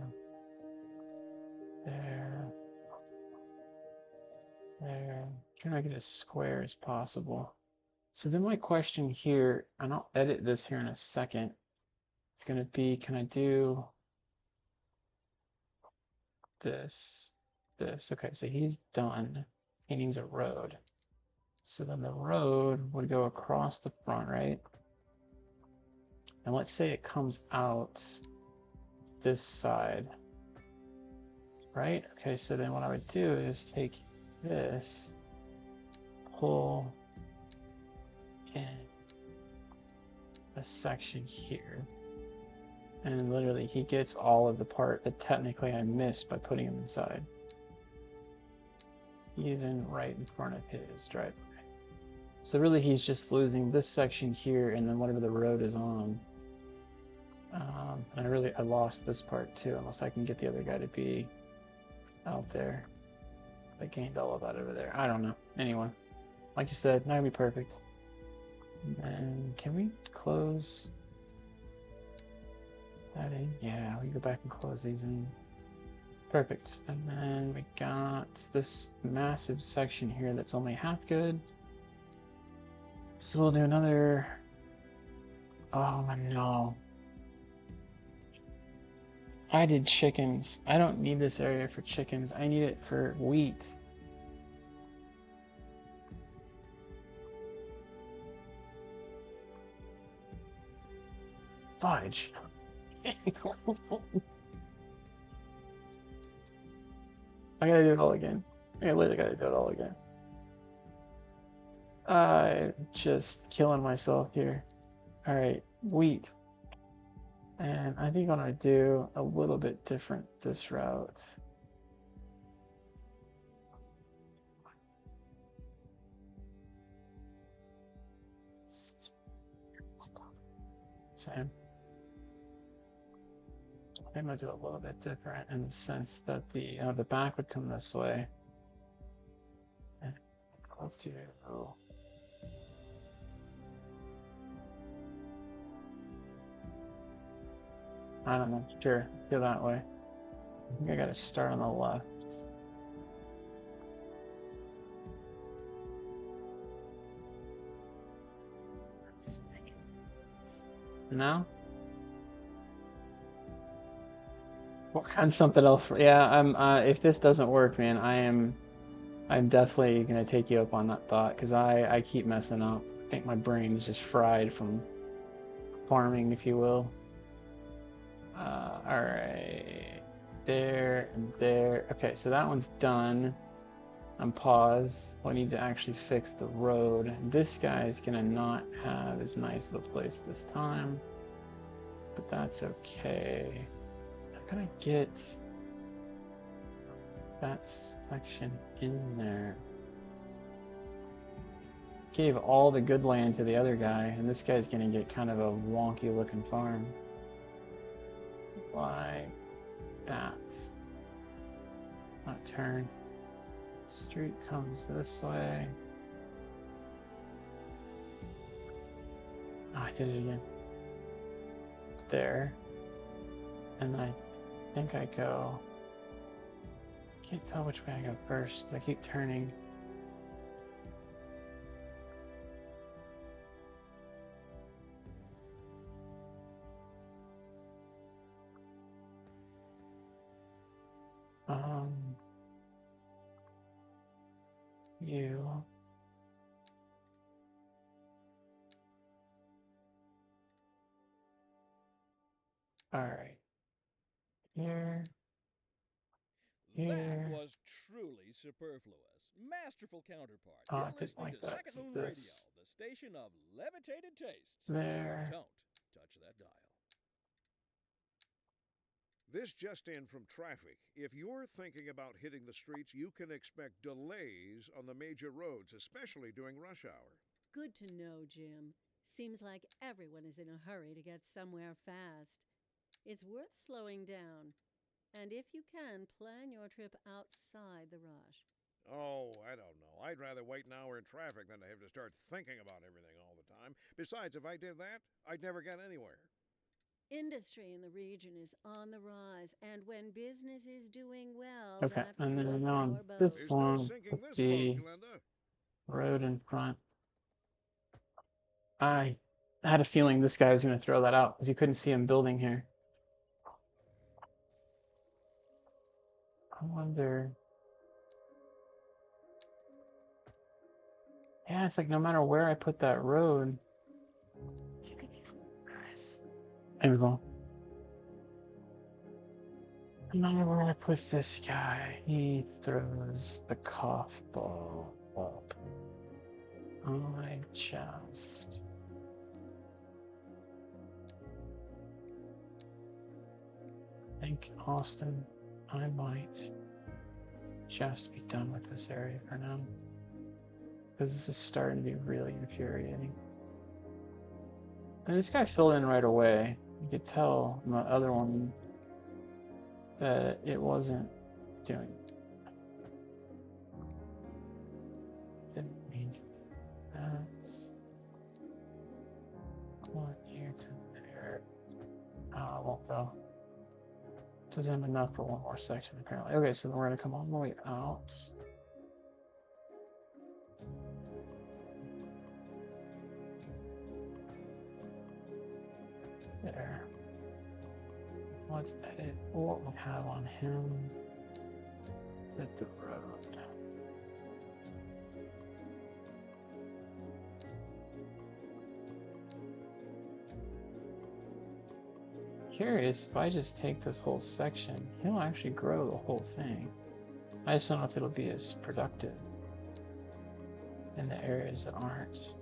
There. There. Try to make it as square as possible. So then my question here, and I'll edit this here in a second, it's going to be, can I do this? Okay, so he's done. He needs a road. So then the road would go across the front, right? And let's say it comes out this side, right? Okay, so then what I would do is take this, pull in a section here, and literally he gets all of the part that technically I missed by putting him inside, even right in front of his driveway. So really he's just losing this section here and then whatever the road is on. And I lost this part too, unless I can get the other guy to be out there. I gained all of that over there. I don't know. Anyway, like you said, not gonna be perfect. And can we close that in? Yeah, we go back and close these in. Perfect. And then we got this massive section here that's only half good. So we'll do another. Oh no. I did chickens. I don't need this area for chickens. I need it for wheat. Fudge. I gotta do it all again. I literally gotta do it all again. I'm just killing myself here. Alright, wheat. And I think I'm gonna do a little bit different this route. Same. I think I'm gonna do a little bit different in the sense that the back would come this way. And let's do. I don't know. Sure, go that way. I think I gotta start on the left. No? What kind of something else? Yeah, I'm. If this doesn't work, man, I'm definitely gonna take you up on that thought because I keep messing up. I think my brain is just fried from farming, if you will. All right, there and there. Okay, so that one's done. I'm paused. We need to actually fix the road. This guy's gonna not have as nice of a place this time, but that's okay. How can I get that section in there? Gave all the good land to the other guy, and this guy's gonna get kind of a wonky looking farm. Like that. Not turn. Street comes this way. Oh, I did it again. There. And I think I go. Can't tell which way I go first because I keep turning. You. All right. Here. That was truly superfluous. Masterful counterpart. Oh, You're I didn't listening like to that. Second Moon This. Radio, the station of levitated tastes. There. Don't touch that dial. This just in from traffic. If you're thinking about hitting the streets, you can expect delays on the major roads, especially during rush hour. Good to know, Jim. Seems like everyone is in a hurry to get somewhere fast. It's worth slowing down. And if you can, plan your trip outside the rush. Oh, I don't know. I'd rather wait an hour in traffic than to have to start thinking about everything all the time. Besides, if I did that, I'd never get anywhere. Industry in the region is on the rise, and when business is doing well, Okay, that and then floats now on our boat. this There's no one sinking with this the boat, Glenda. road in front. I had a feeling this guy was going to throw that out because you couldn't see him building here. I wonder. Yeah, it's like no matter where I put that road. There we go. No matter where I put this guy, he throws the cough ball up. I just. Think, Austin, I might just be done with this area for now. Because this is starting to be really infuriating. And this guy filled in right away. You could tell from the other one that it wasn't doing. Didn't mean to do that. One here to there. I won't go. Doesn't have enough for one more section apparently. Okay, so then we're gonna come all the way out. There. Let's edit what we have on him. Hit the road. Curious, if I just take this whole section, he'll actually grow the whole thing. I just don't know if it'll be as productive in the areas that aren't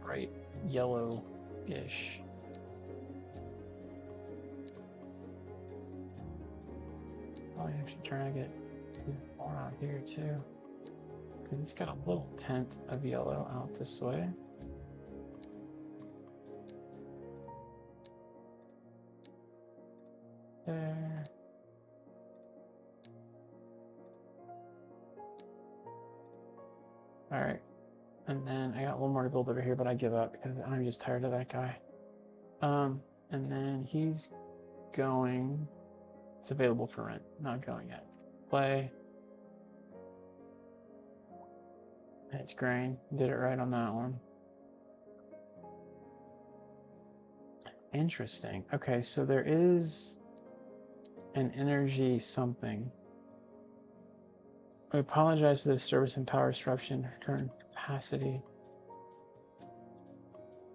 bright yellow-ish. Probably actually trying to get more out here too, because it's got a little tint of yellow out this way. There. All right, and then I got one more to build over here, but I give up because I'm just tired of that guy. And then he's going It's available for rent. Not going yet. Play. It's grain. Did it right on that one. Interesting. Okay, so there is an energy something. I apologize for the service and power disruption. Current capacity.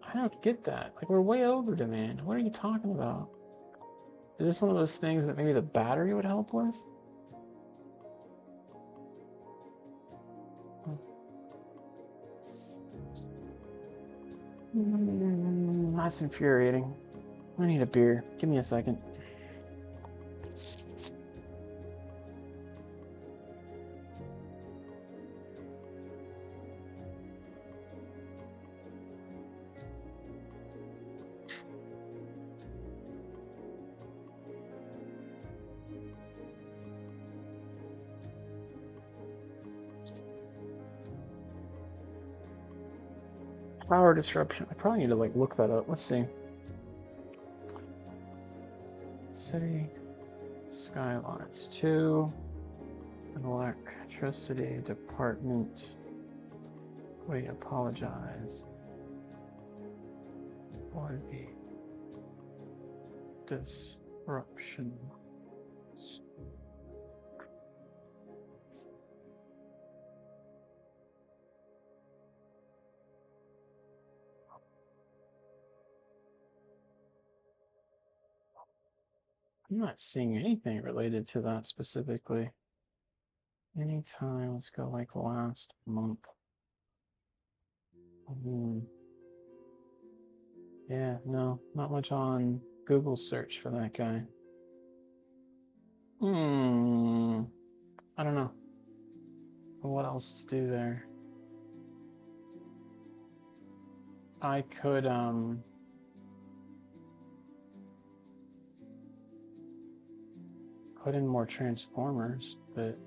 I don't get that. Like, we're way over demand. What are you talking about? Is this one of those things that maybe the battery would help with? That's infuriating. I need a beer. Give me a second. Power disruption. I probably need to like look that up. Let's see. City Skylines 2. Electricity Department. Wait, apologize for the disruption. I'm not seeing anything related to that specifically. Anytime, let's go like last month. Yeah, no, not much on Google search for that guy. I don't know what else to do there. I could put in more transformers, but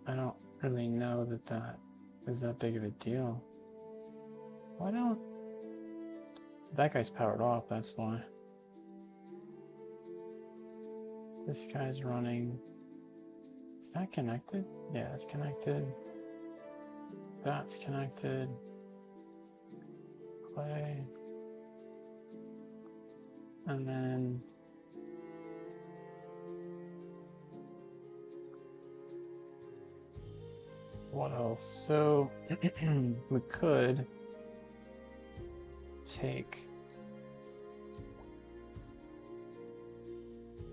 I don't really know that that is that big of a deal. Why don't... That guy's powered off, that's why. This guy's running... Is that connected? Yeah, it's connected. That's connected. Play. And then... What else? So we could take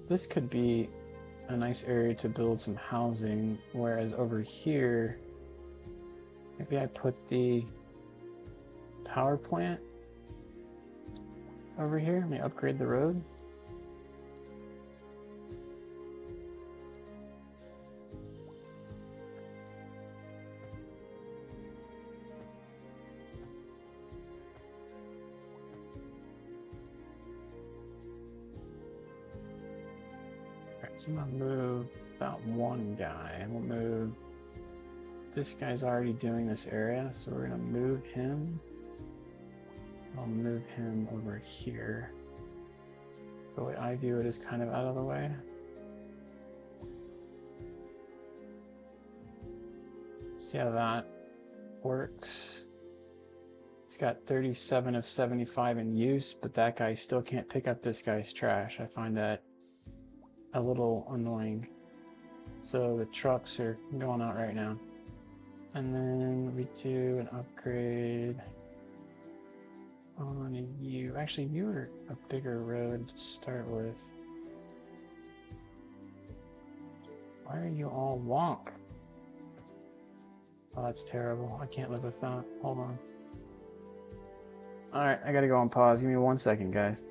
this could be a nice area to build some housing, whereas over here maybe I put the power plant over here. May upgrade the road. So I'm gonna move about one guy. We'll move. This guy's already doing this area, so we're gonna move him. I'll move him over here. The way I view it is kind of out of the way. See how that works? It's got 37 of 75 in use, but that guy still can't pick up this guy's trash. I find that a little annoying. So the trucks are going out right now. And then we do an upgrade on you. Actually, you are a bigger road to start with. Why are you all wonk? Oh, that's terrible. I can't live with that. Hold on. Alright, I gotta go on pause. Give me 1 second, guys.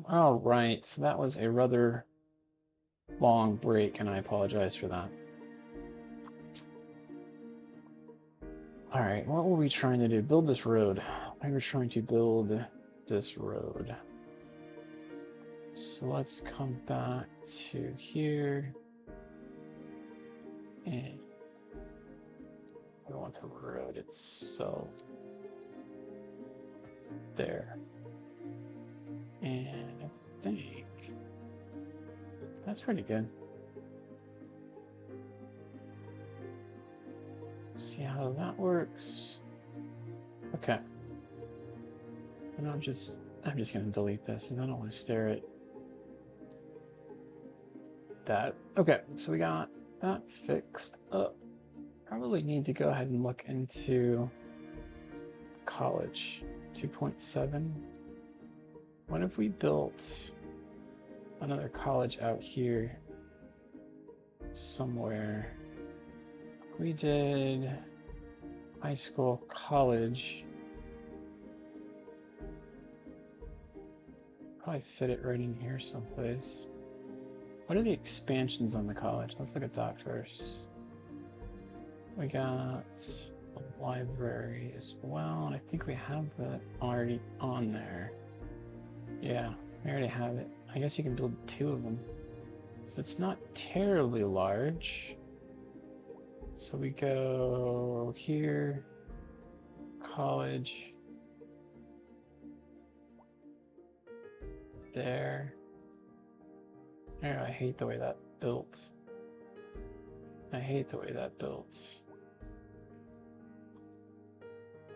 All right, so that was a rather long break, and I apologize for that. All right, what were we trying to do? Build this road. We were trying to build this road. So let's come back to here. And I don't want the road itself. There. And I think that's pretty good. See how that works. Okay. And I'm just gonna delete this, and I don't want to stare at that. Okay, so we got that fixed up. Probably need to go ahead and look into college 2.7. What if we built another college out here somewhere? We did high school, college. Probably fit it right in here someplace. What are the expansions on the college? Let's look at that first. We got a library as well, and I think we have that already on there. Yeah, we already have it. I guess you can build 2 of them. So it's not terribly large. So we go here, college, there. Oh, I hate the way that built. I hate the way that built.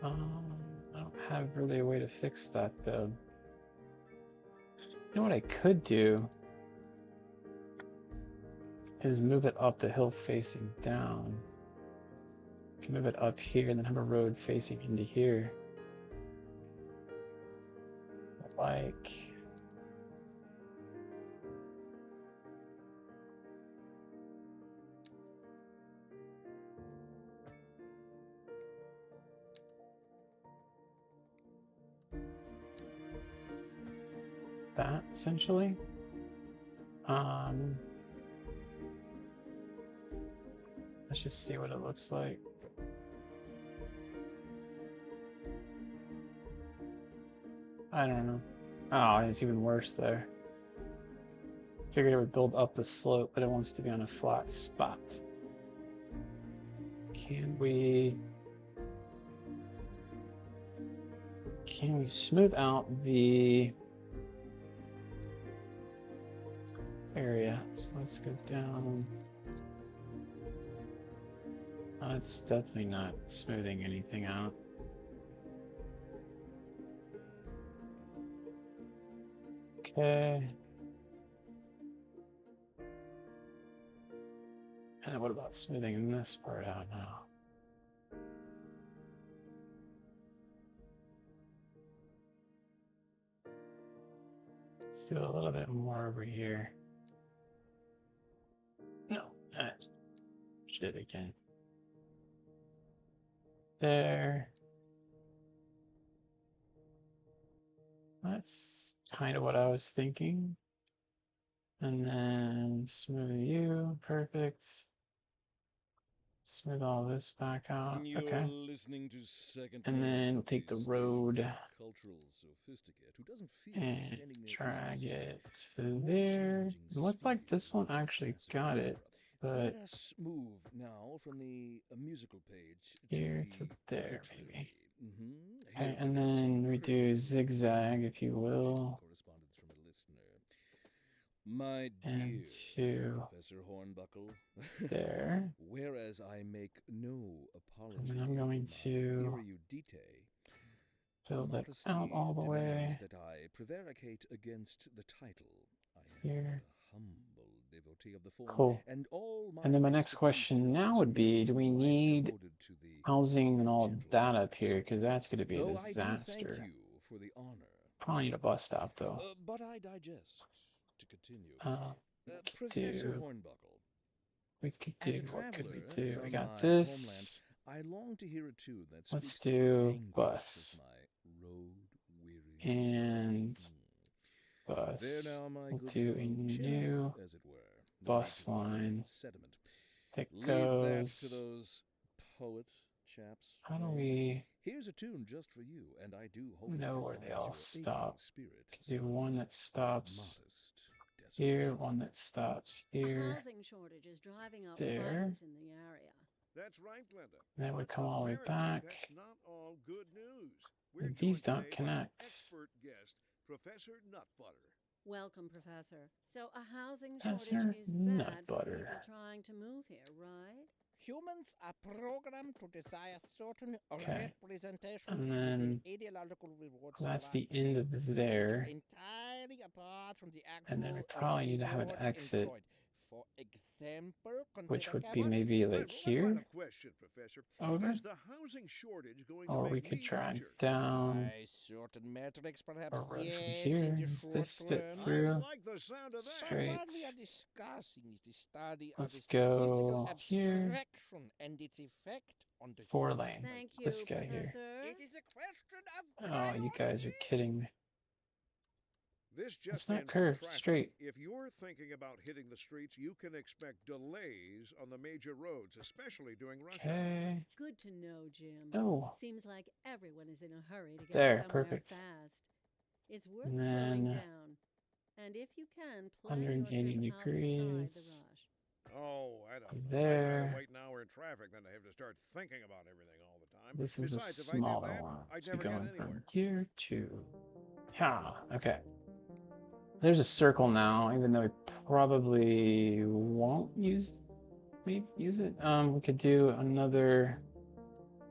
I don't have really a way to fix that though. You know what I could do is move it up the hill facing down. I can move it up here and then have a road facing into here. Like that, essentially. Let's just see what it looks like. I don't know. Oh, it's even worse there. Figured it would build up the slope, but it wants to be on a flat spot. Can we smooth out the area? So let's go down. it's definitely not smoothing anything out. Okay. And then what about smoothing this part out now? Let's do a little bit more over here. No, that shit again. There. That's kind of what I was thinking. And then smooth you, perfect. Smooth all this back out. You're Okay. listening to Second And then we'll take the road cultural sophisticate who doesn't feel and extending their drag ears it the to more there. challenging It looked like this sphere one of actually classical got it, opera. but Let us move now from the musical page here to to the there, literary. maybe. Here Okay, and we have some then we do perfect zigzag, if you will, correspondence from a listener. My and dear to Professor Hornbuckle, there. whereas I make no apology And then I'm going for to my erudite, build it modesty out all the way demands that I prevaricate against the title. I am here. but a humble devotee of the form, Cool. and all my And then my next expertise question now would be, do we need housing and all that up here? Because that's going to be a Though I do thank disaster. you for the honor. Probably need a bus stop, though. But I digest. To continue, We could Professor do, Hornbuckle. we could As do, a what could we traveler do? We from got my this. homeland, I long to hear a tune that Let's speaks to the do anguish bus. of my road-weary And soul. bus. There now, my We'll good do fellow, a chin new up, as it were. No need bus to wallow in line. sediment. That Leave that to goes. those poet chaps. How do Well, we here's a tune just for you, and I do hope it know where they all provides your stop? aching spirit Do some one that stops modest here, desolation. one that stops A here, housing shortage is driving up there. prices in the area. That's right, Glenda. And then we But come all the way apparently back. that's not all good news. We're And these joined don't today by an connect. expert guest, Professor Nutbutter. Welcome, Professor. So a housing Professor shortage is bad for Nutbutter. people trying to move here, right? Humans are programmed to desire certain Okay. representations And within then ideological reward that's the structures, end of which there. are entirely apart from the And then we actual probably need to have an rewards exit, employed. For example, which consider would be capital. maybe Right, like well, one final here, question, Professor. over. Is the housing shortage going to Or we make could me drag richer? down By certain metrics, perhaps a road from yes, here. in the Does short this fit term. through? I like the sound of that. But Straight. what we are discussing is the study of Let's the statistical go here. abstraction and its effect on the 4 human lane. Thank you, This guy here. Professor. It is a question of Oh, you guys are kidding me. This It's just not in for curved, traffic. straight. If you're thinking about hitting the streets, you can expect delays on the major roads, especially during rush hour. Okay. Good to know, Jim. Oh. Seems like everyone is in a hurry to get There, somewhere perfect. fast. It's worth And slowing then, down. And if you can, plan your 180 trip outside the degrees. rush. Oh, I'd much There. rather wait an hour in traffic than to have to start thinking about everything all the time. This is Besides, a if I did smaller that, one. I'd So never get going from anywhere. here to. Yeah, okay. There's a circle now, even though we probably won't use it. We could do another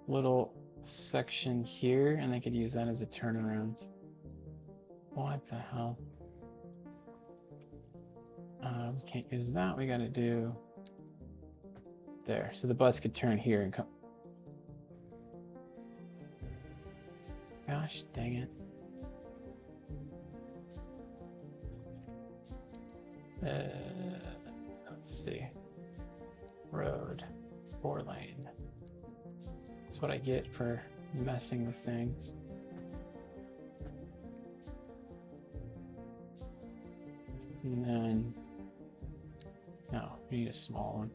little section here, and they could use that as a turnaround. What the hell? We can't use that. We gotta do there. So the bus could turn here and come. Gosh dang it. Let's see. Road, 4 lane. That's what I get for messing with things. And then, no, we need a small one.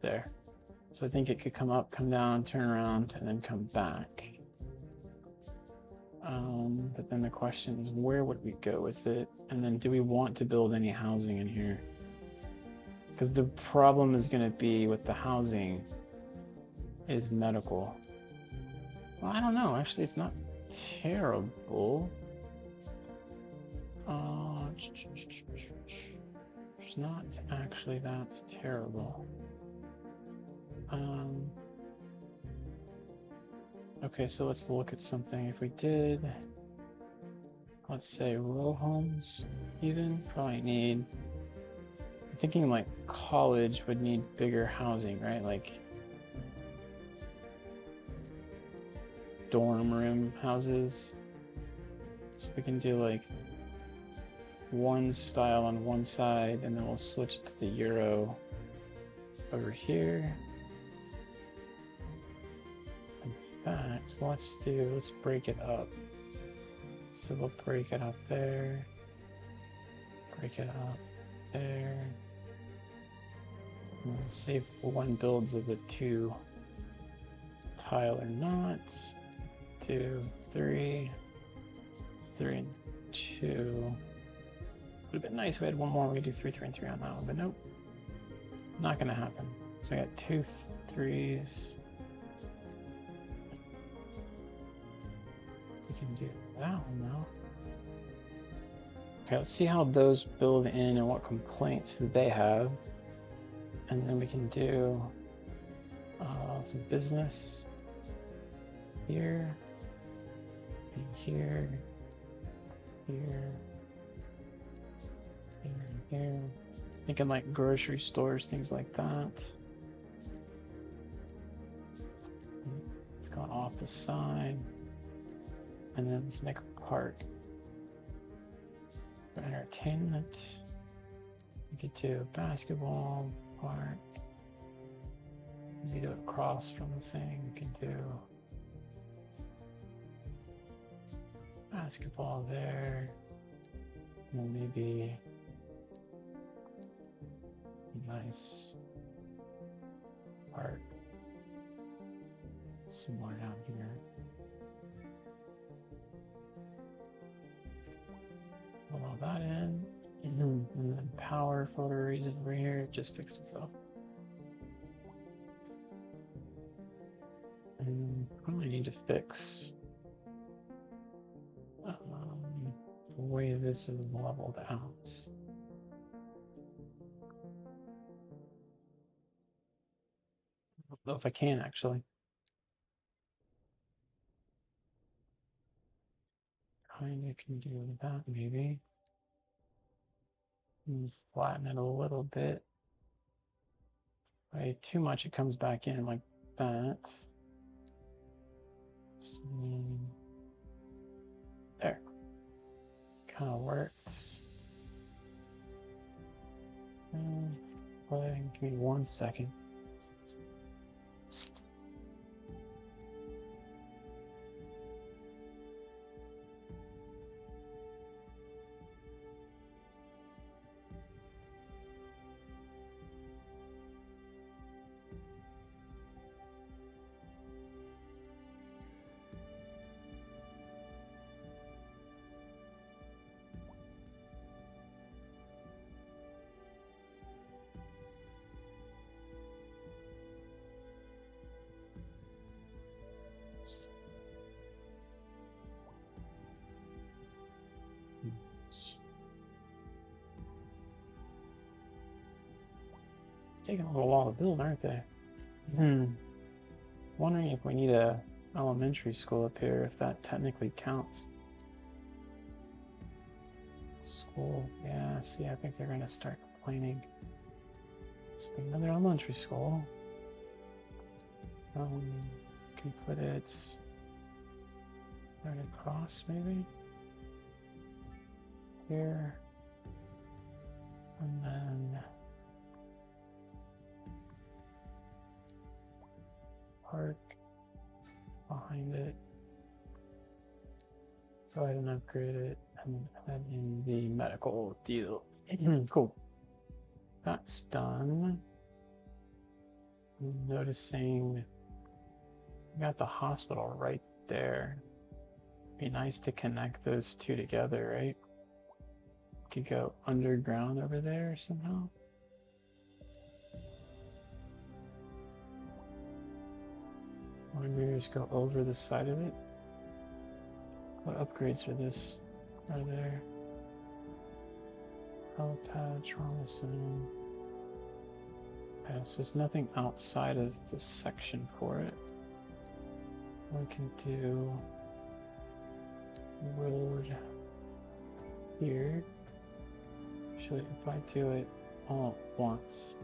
There. So I think it could come up, come down, turn around, and then come back. But then the question is, where would we go with it? And then do we want to build any housing in here? Because the problem is going to be with the housing is medical. Well, I don't know. Actually, it's not terrible. It's not actually that terrible. Okay, so let's look at something. If we did, let's say row homes, even probably need. I'm thinking like college would need bigger housing, right? Like dorm room houses. So we can do like one style on one side, and then we'll switch it to the Euro over here. In fact, let's break it up. So we'll break it up there, break it up there, and we'll see if one builds of the two tile or not. 2, 3, 3 and 2. Would have been nice if we had one more. We could do 3, 3 and 3 on that one, but nope. Not gonna happen. So I got 2 3s. We can do that one now. Okay, let's see how those build in and what complaints they have. And then we can do some business here, and here, here, here, and here. Thinking like grocery stores, things like that. It's going off the side. And then let's make a park for entertainment. We could do a basketball park. Maybe do it across from the thing. We can do basketball there. And then maybe a nice park somewhere down here. Pull all that in. And then power for whatever reason over here, it just fixed itself. And probably need to fix the way this is leveled out. I don't know if I can actually. Kinda can do that maybe. And flatten it a little bit. Way too much, it comes back in like that. There. Kind of worked. Give me 1 second. Taking a little while to build, aren't they? Wondering if we need a elementary school up here, if that technically counts. School, yeah, see, I think they're gonna start complaining. So another elementary school. Can put it right across maybe. Here. And then park behind it. Go ahead and upgrade it and add in the medical deal. Cool. That's done. I'm noticing we got the hospital right there. Be nice to connect those two together, right? Could go underground over there somehow. Or maybe just go over the side of it. What upgrades are there? Helipad, Robinson. Okay, so there's nothing outside of this section for it. We can do road here. Actually, if I do it all at once,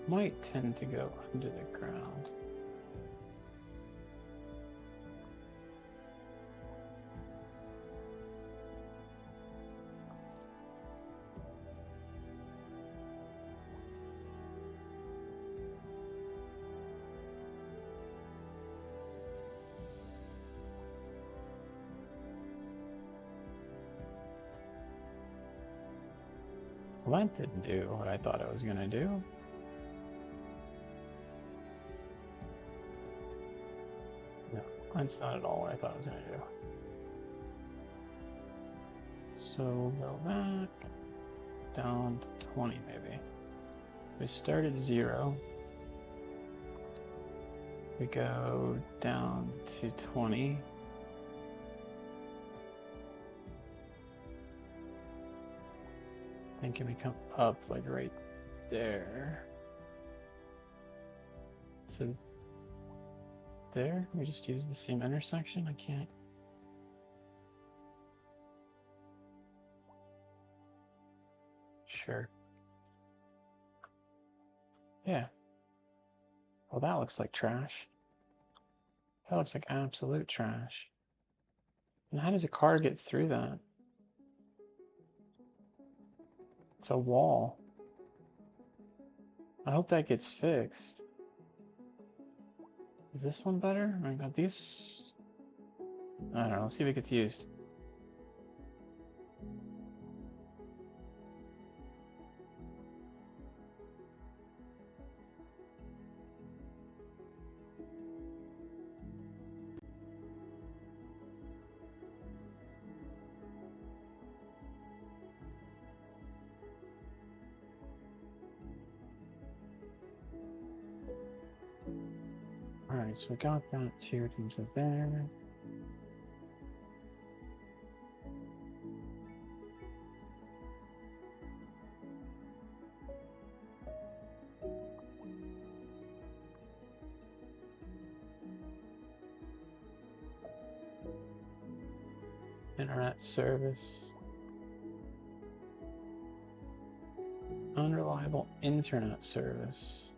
might tend to go under the ground. Well, that didn't do what I thought it was going to do. No, that's not at all what I thought it was going to do. So go back down to 20 maybe. We start at 0. We go down to 20. Then can we come up like right there? So there, we just use the same intersection. I can't. Sure. Yeah. Well, that looks like trash. That looks like absolute trash. And how does a car get through that? It's a wall. I hope that gets fixed. Is this one better? I got these. I don't know. Let's see if it gets used. Alright, so we got that tiered into there. Internet service. Unreliable internet service.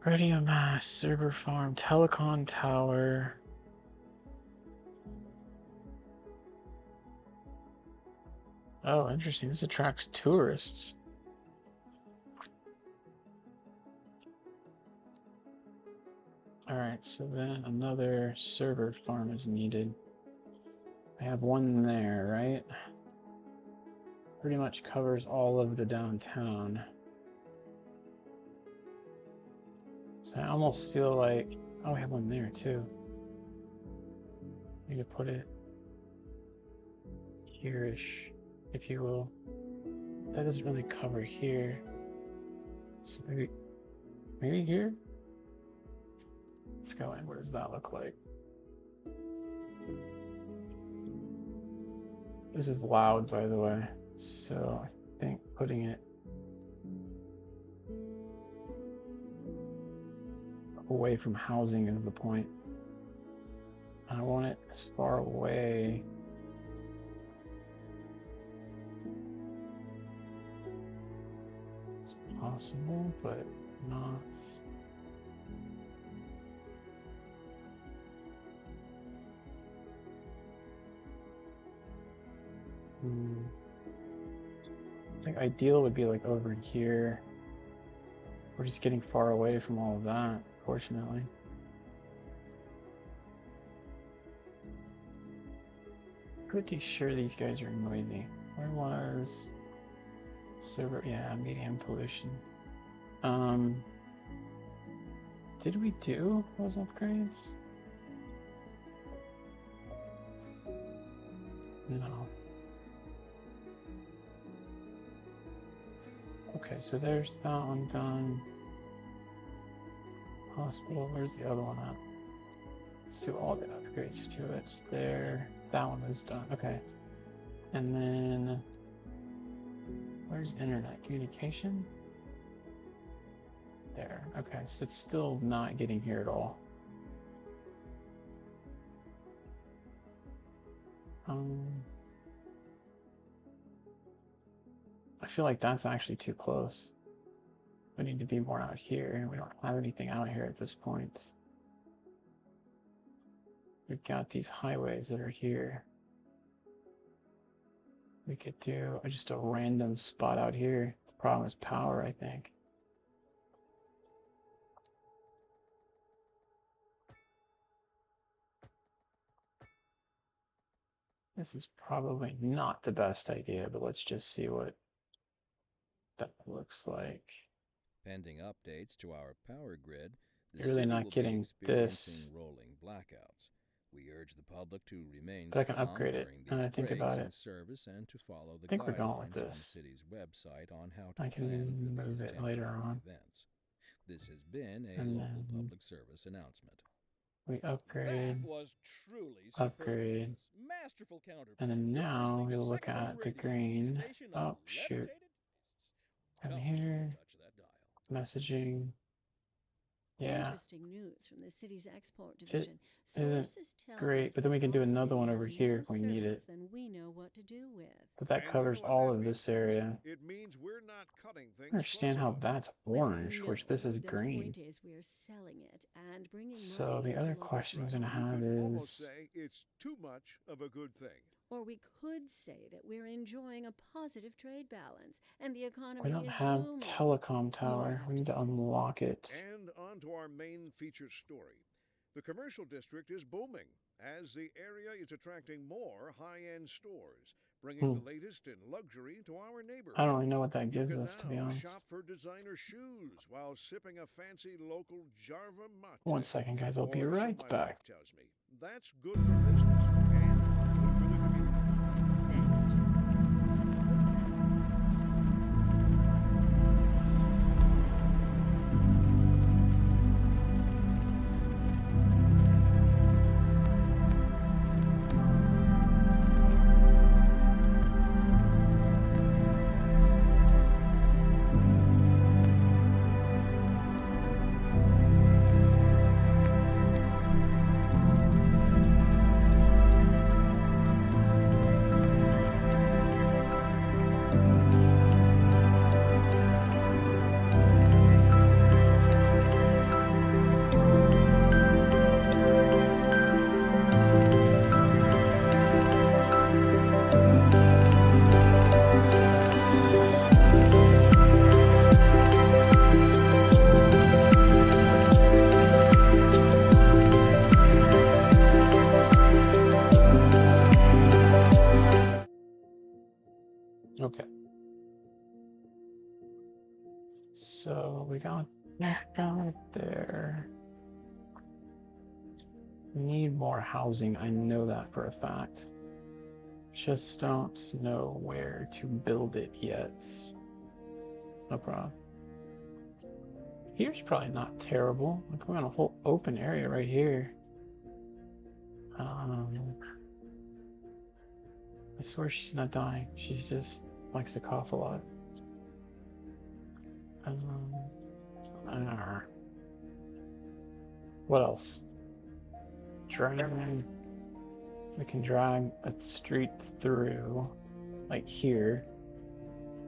Radio mast, server farm, telecom tower. Oh, interesting. This attracts tourists. Alright, so then another server farm is needed. I have one there, right? Pretty much covers all of the downtown. So I almost feel like, oh, I have one there too. Need to put it here-ish, if you will. That doesn't really cover here. So maybe here? Let's go in. What does that look like? This is loud, by the way. So I think putting it away from housing is the point. I want it as far away as possible, but not. I think ideal would be like over here. We're just getting far away from all of that, fortunately. Pretty sure these guys are noisy. Where was server? Yeah, medium pollution. Did we do those upgrades? No. Okay, so there's that one done. Hospital, where's the other one at? Let's do all the upgrades to it. It's there. That one was done. Okay. And then where's internet communication? There. Okay, so it's still not getting here at all. I feel like that's actually too close. We need to be more out here. We don't have anything out here at this point. We've got these highways that are here. We could do just a random spot out here. The problem is power, I think. This is probably not the best idea, but let's just see what that looks like. Pending updates to our power grid, the You're really city not will getting be experiencing this. rolling blackouts. We urge the public to remain But I can calm upgrade it, during and these I think breaks about in it. service and to follow the I think we're going with guidelines on the this. city's website on how to I plan can for move these it later temporary on. events. This has been a And local then public service announcement. we upgrade, That was truly upgrade, superfluous. Masterful counterpoint. and then You're now listening to we'll look secondary at the radio, green. station Oh, of shoot. levitated beasts. Come Don't here. touch that dial. Messaging. Yeah. Interesting news from the city's export division. Isn't Sources tell great, us but then we that can do our another city one has over here if more we need it. services than we know what to do with. But that And covers you know what all that of means, this folks? area. It means we're not cutting things I understand close how enough. that's Well, orange, no, which this is the green. point is we're selling it and bringing So money the into other local question I was going to economy. have You could almost is, say it's too much of a good thing. Or we could say that we're enjoying a positive trade balance and the economy we don't is have booming. telecom tower. We need to unlock it. And on to our main feature story. The commercial district is booming as the area is attracting more high-end stores, bringing the latest in luxury to our neighborhood. I don't really know what that You gives can us, to be now honest. shop for designer shoes while sipping a fancy local Jarva mate. 1 second, guys. I'll be Or so right my back. wife tells me. That's good for business and good for the community. Thanks, Jim. Okay. So we got that there. We need more housing. I know that for a fact. Just don't know where to build it yet. No problem. Here's probably not terrible. Like, we got a whole open area right here. I swear she's not dying. She's just likes to cough a lot. What else? Drag. We can drag a street through, like here.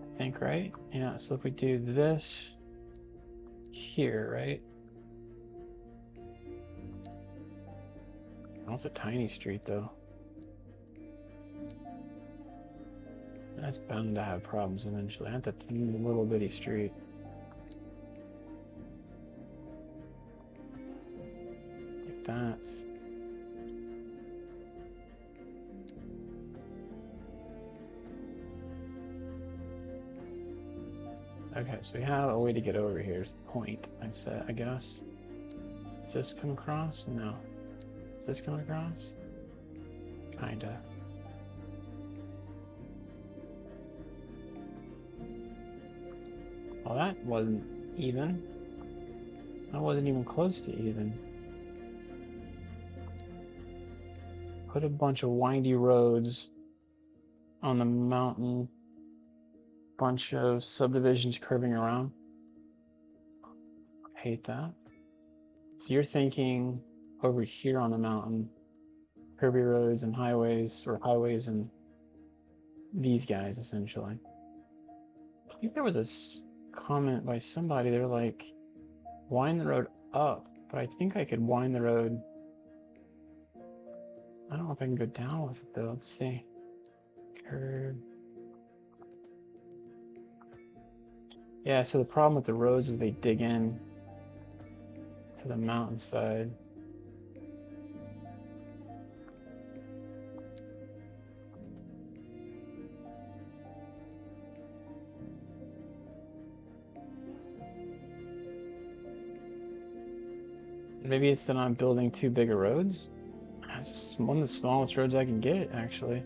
I think, right? Yeah. So if we do this here, right? Oh, it's a tiny street, though. That's bound to have problems eventually. That's a tiny little bitty street. Like that. Okay, so we have a way to get over here is the point, I said, I guess. Does this come across? No. Does this come across? Kinda. Well, that wasn't even. That wasn't even close to even. put a bunch of windy roads on the mountain, bunch of subdivisions curving around. Hate that. So you're thinking over here on the mountain, curvy roads and highways, or highways and these guys essentially. I think there was a comment by somebody, they're like, wind the road up, but I think I could wind the road. I don't know if I can go down with it though. Let's see. Curve. Yeah, so the problem with the roads is they dig in to the mountainside. Maybe it's that I'm building too big of roads. It's just one of the smallest roads I can get, actually.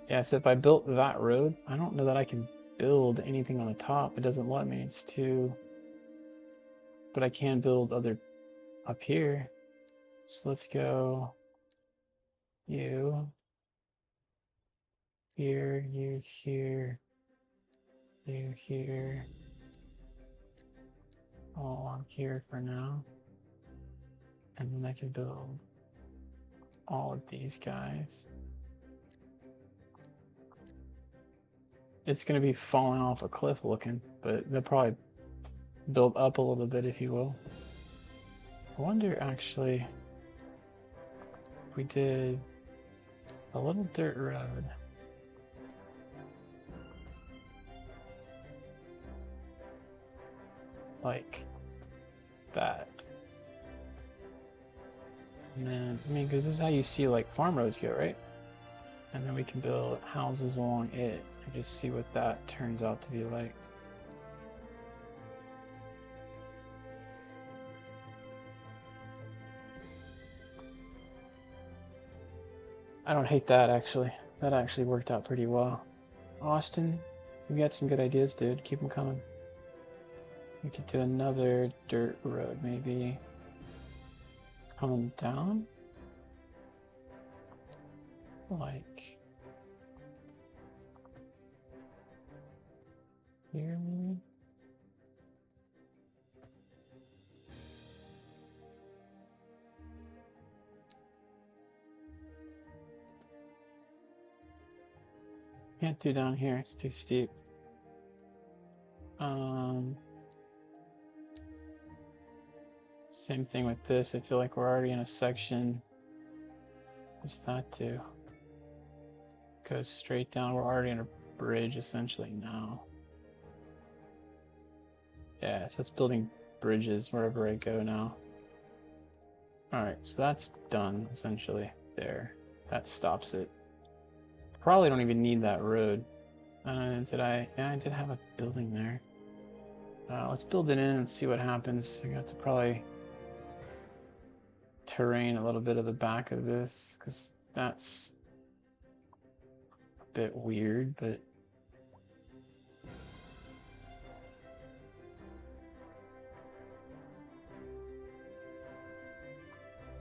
Yeah, so if I built that road, I don't know that I can build anything on the top. It doesn't let me. It's too... But I can build other up here. So let's go... You... Here, you here... You here... All on here for now. And then I can build all of these guys. It's going to be falling off a cliff looking, but they'll probably build up a little bit, if you will. I wonder, actually, if we did a little dirt road. Like that. And then, I mean, because this is how you see, like, farm roads go, right? And then we can build houses along it and just see what that turns out to be like. I don't hate that, actually. That actually worked out pretty well. Austin, you got some good ideas, dude. Keep them coming. We could do another dirt road, maybe coming down? Like... here, maybe? Can't do down here, it's too steep. Same thing with this. I feel like we're already in a section. What's that do? Goes straight down. We're already in a bridge essentially now. Yeah, so it's building bridges wherever I go now. Alright, so that's done essentially there. That stops it. Probably don't even need that road. Did I? Yeah, I did have a building there. Let's build it in and see what happens. I got to probably terrain a little bit of the back of this because that's a bit weird, but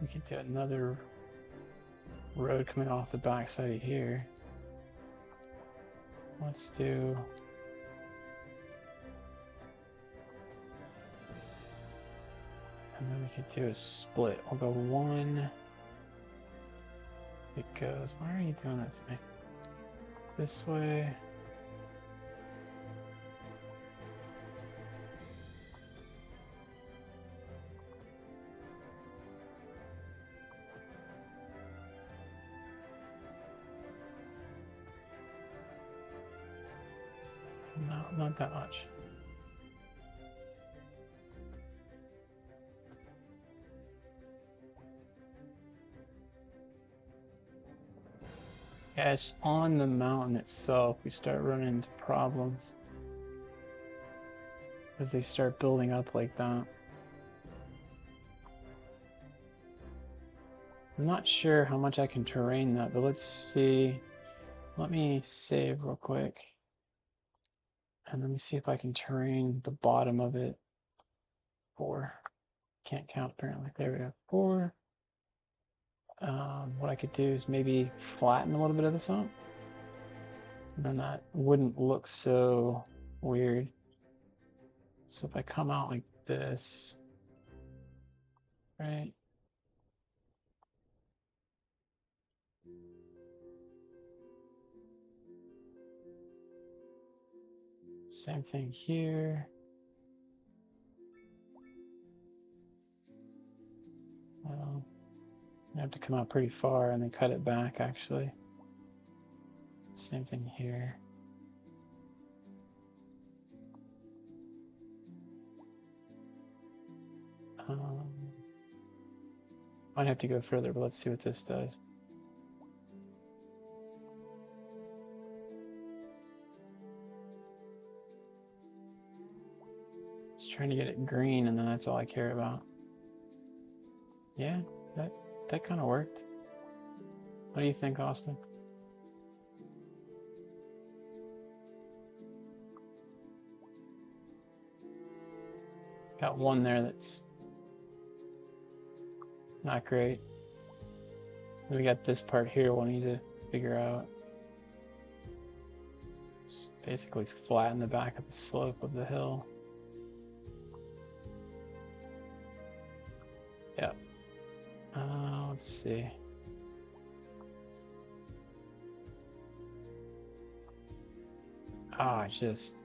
we could do another road coming off the backside of here. Let's do... and then we could do a split. We'll go one. It goes... why are you doing that to me? This way. No, not that much. Yeah, it's on the mountain itself. We start running into problems as they start building up like that. I'm not sure how much I can terrain that, but let's see. Let me save real quick. And let me see if I can terrain the bottom of it for Can't count apparently. There we go. 4. What I could do is maybe flatten a little bit of this up. And then that wouldn't look so weird. So if I come out like this, right? Same thing here. I have to come out pretty far and then cut it back, actually. Same thing here. Might have to go further, but let's see what this does. Just trying to get it green, and then that's all I care about. Yeah, that kind of worked. What do you think, Austin? Got one there that's not great. And we got this part here we'll need to figure out. Just basically flatten the back of the slope of the hill. Yep. Let's see. Just...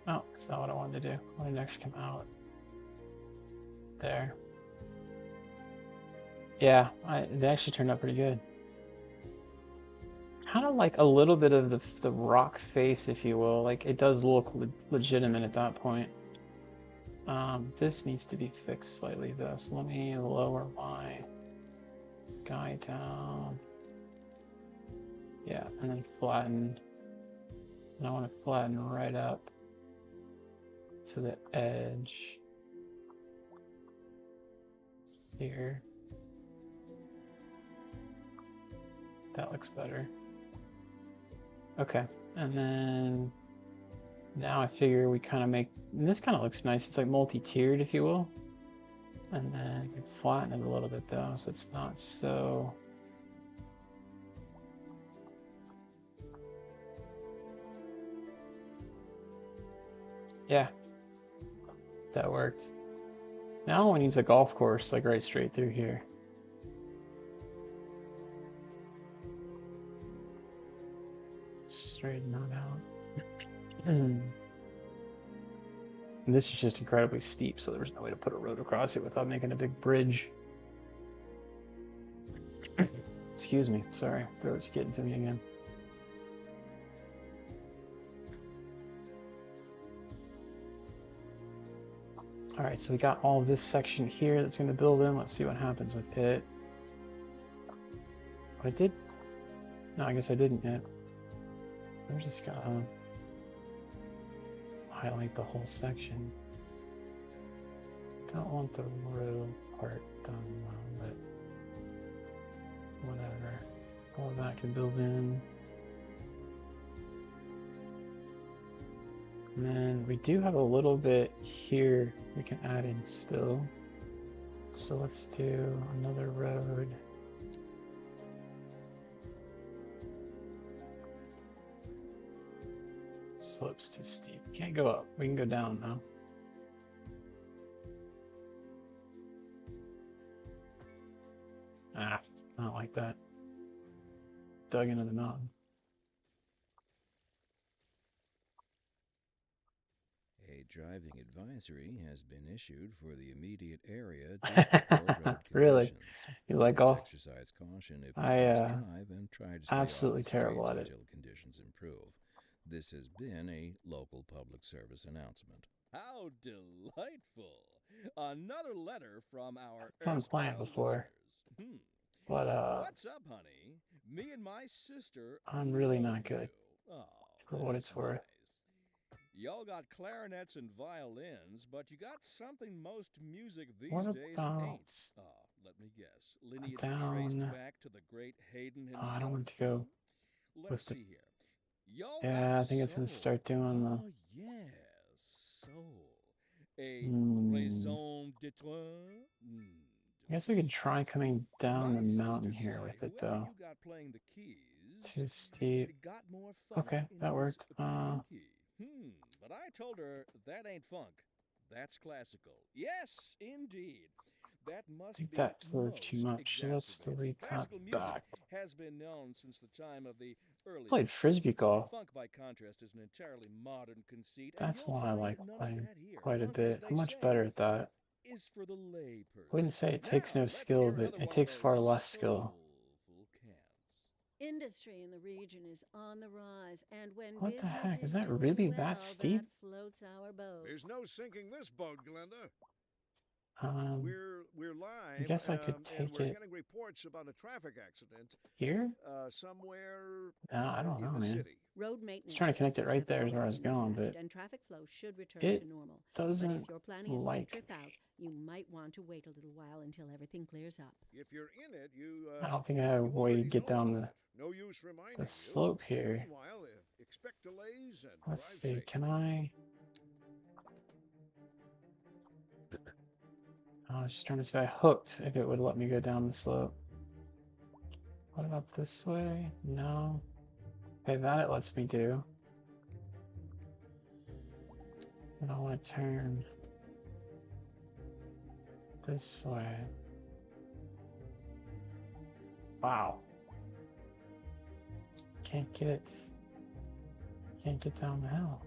Oh, that's not what I wanted to do. I wanted to actually come out there. Yeah, it actually turned out pretty good. Kind of like a little bit of the rock face, if you will. Like, it does look legitimate at that point. This needs to be fixed slightly, though. So let me lower my guy down. Yeah, and then flatten. And I want to flatten right up to the edge here. That looks better. Okay, and then now I figure we kind of make, and this kind of looks nice. It's like multi-tiered, if you will. And then you can flatten it a little bit though, so it's not so... Yeah, that worked. Now it needs a golf course, like right straight through here. Straighten that out. And this is just incredibly steep, so there was no way to put a road across it without making a big bridge. Excuse me, sorry, throat's getting to me again. All right, so we got all this section here that's going to build in. Let's see what happens with it. I did. No, I guess I didn't yet. I'm just gonna highlight the whole section. Don't want the road part done well, but whatever. All of that can build in. And then we do have a little bit here we can add in still. So let's do another road. Slope's too steep. Can't go up. We can go down now. I don't like that. Dug into the mountain. A driving advisory has been issued for the immediate area due to poor road Really? conditions. You like Please golf? exercise caution if you must drive and try to stay absolutely off the terrible streets at it. until conditions improve. This has been a local public service announcement. How delightful! Another letter from our Fun playing before. listeners. But What's up, honey? Me and my sister. I'm really love not good. you. Oh, For what that's it's worth. nice. Y'all got clarinets and violins, but you got something most music these What days about ain't. Oh, Let me guess. Lineage Down. traced back to the great Hayden Oh, himself. I don't want to go Let's with the. see here. Y'all Yeah, got I think it's gonna soul. start doing the. Oh yes, soul. A Hmm. raison d'être. I guess we could try coming down My the mountain sisters here say with it whoever though. you got playing the keys Too steep. got more funk Okay, in that his worked. pinky. But I told her that ain't funk. That's classical. Yes, indeed. That I must think be that proved too most much, so let's exacerbated. delete that Classical music back. has been known since the time of the early Played frisbee golf. Funk, by contrast, is an entirely modern conceit, and That's you'll one I find like none of playing that here. quite a Funk, as bit. they I'm much say, better at that. is for the I wouldn't layperson. say it takes Now, no let's skill, hear but another it one of takes those far less skill. soulful cants. Industry in the region is on the rise, and when What the business heck? Is is that doing really well, that steep? that floats our boats. There's no sinking this boat, Glenda. Um, We're I live, guess I could and take we're it getting reports about a traffic accident here? somewhere No, I don't in know, the man. city. Road I was maintenance trying to connect it services right have there is where I already was been going, dispatched, but and traffic flow should return it to normal. But doesn't if you're planning a like. quick trip out, you might want to wait a little while until everything clears up. If you're in it, I don't think I have a you way to already get know down about it. No use reminding the you. slope here. Meanwhile, expect delays and Let's drive see, safe. can I? I was just trying to say I hooked if it would let me go down the slope. What about this way? No. Okay, that it lets me do. And I want to turn this way. Wow. Can't get down the hill.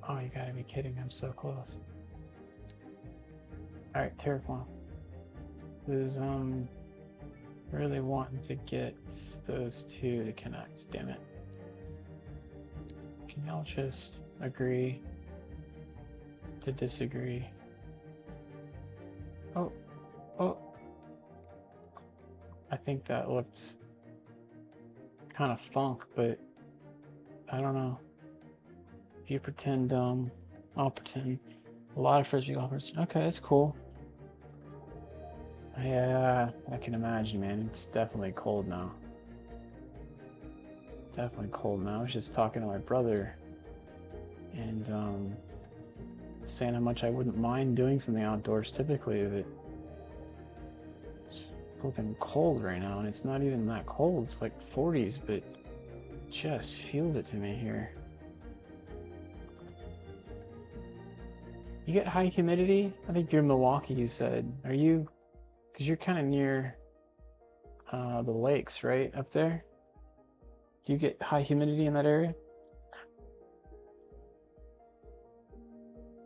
Oh, you gotta be kidding, I'm so close. Alright, Terraform. Is really wanting to get those two to connect, damn it. Can y'all just agree to disagree? Oh, oh. I think that looked kind of funk, but I don't know. If you pretend, I'll pretend. A lot of frisbee golfers. Okay, that's cool. Yeah, I can imagine, man. It's definitely cold now. Definitely cold now. I was just talking to my brother and saying how much I wouldn't mind doing something outdoors typically, but it's flipping cold right now, and it's not even that cold. It's like 40s, but just feels it to me here. You get high humidity? I think you're in Milwaukee, you said. Are you? Because you're kind of near the lakes, right? Up there? Do you get high humidity in that area?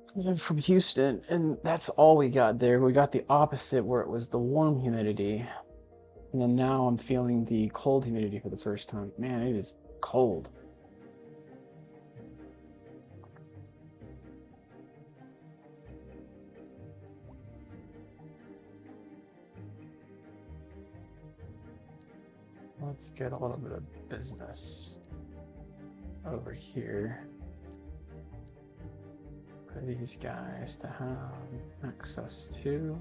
Because I'm from Houston, and that's all we got there. We got the opposite where it was the warm humidity. And then now I'm feeling the cold humidity for the first time. Man, it is cold. Let's get a little bit of business over here for these guys to have access to.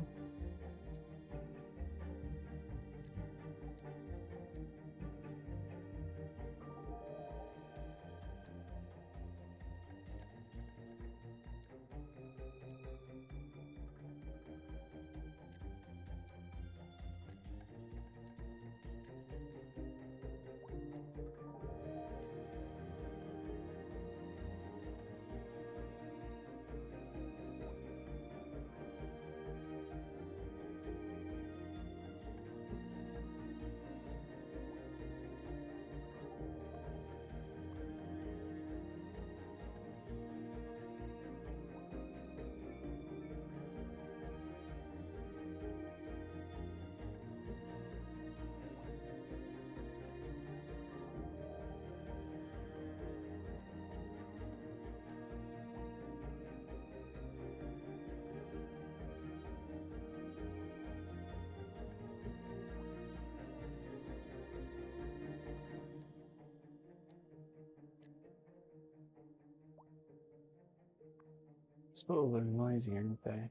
suppose they're noisy, aren't they?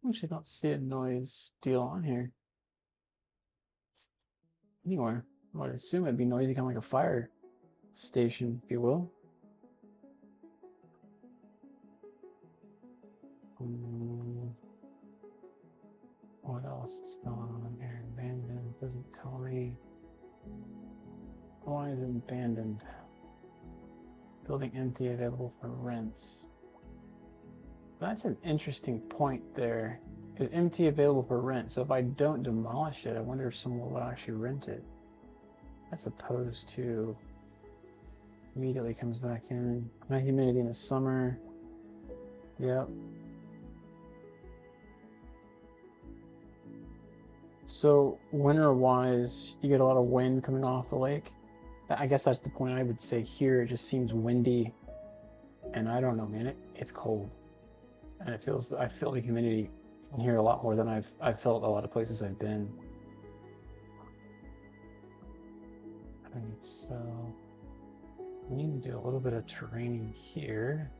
Actually, don't see a noise deal on here. Anywhere. I would assume it'd be noisy, kind of like a fire station, if you will. What else is going on here? Abandoned. Doesn't tell me. Why is it abandoned? Building empty, available for rents. That's an interesting point there. It's empty, available for rent. So if I don't demolish it, I wonder if someone will actually rent it. As opposed to immediately comes back in. High humidity in the summer. Yep. So winter-wise, you get a lot of wind coming off the lake. I guess that's the point I would say here. It just seems windy. And I don't know, man. It's cold. And it feels, I feel the humidity in here a lot more than I've felt a lot of places I've been. Alright, so we need to do a little bit of terraining here.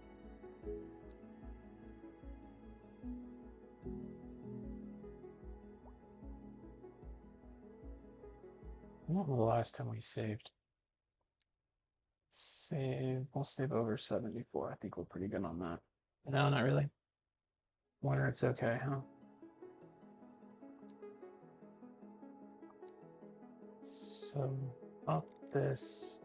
What was the last time we saved? We'll save over 74. I think we're pretty good on that. No, not really. Winter, it's okay, huh? So, up this.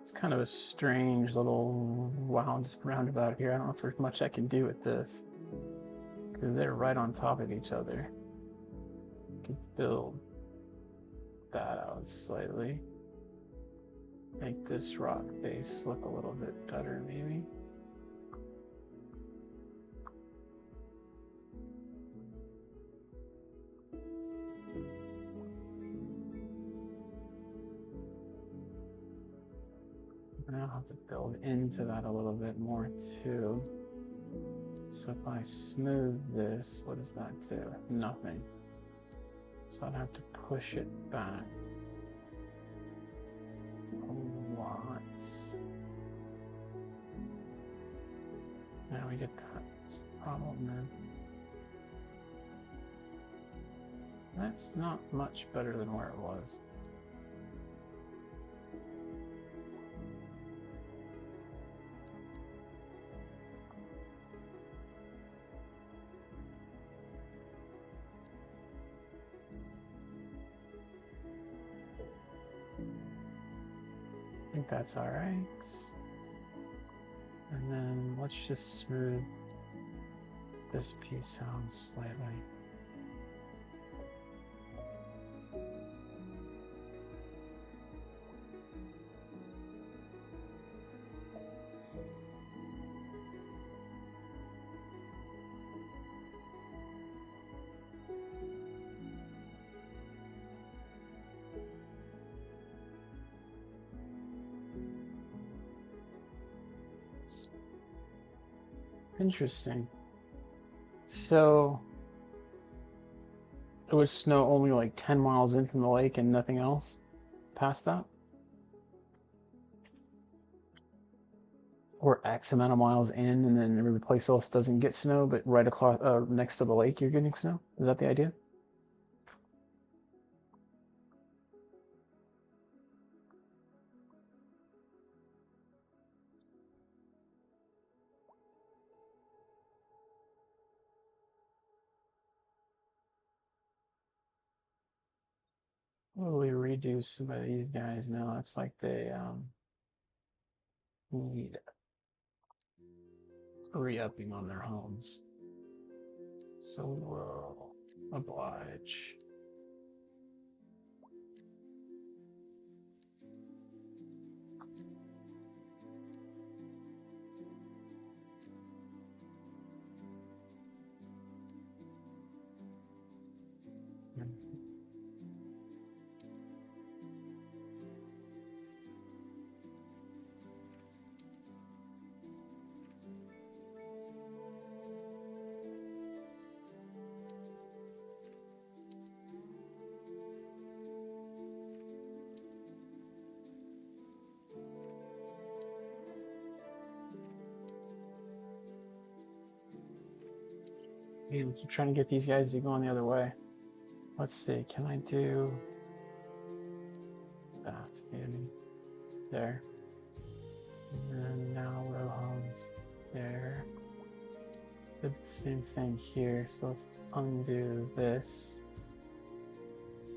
It's kind of a strange little wound roundabout here. I don't know if there's much I can do with this. Because they're right on top of each other. Could build that out slightly. Make this rock base look a little bit better, maybe. And I'll have to build into that a little bit more too. So if I smooth this, what does that do? Nothing. So I'd have to push it back a lot. Now we get that problem then. That's not much better than where it was. I think that's all right. And then let's just smooth this piece out slightly. Interesting. So it was snow only like 10 miles in from the lake and nothing else past that? Or X amount of miles in and then every place else doesn't get snow, but right across next to the lake you're getting snow? Is that the idea? Well, we redo some of these guys now. It's like they need re-upping on their homes. So we'll oblige. We keep trying to get these guys to go on the other way. Let's see, can I do that maybe? There. And then now row homes there. Did the same thing here, so let's undo this.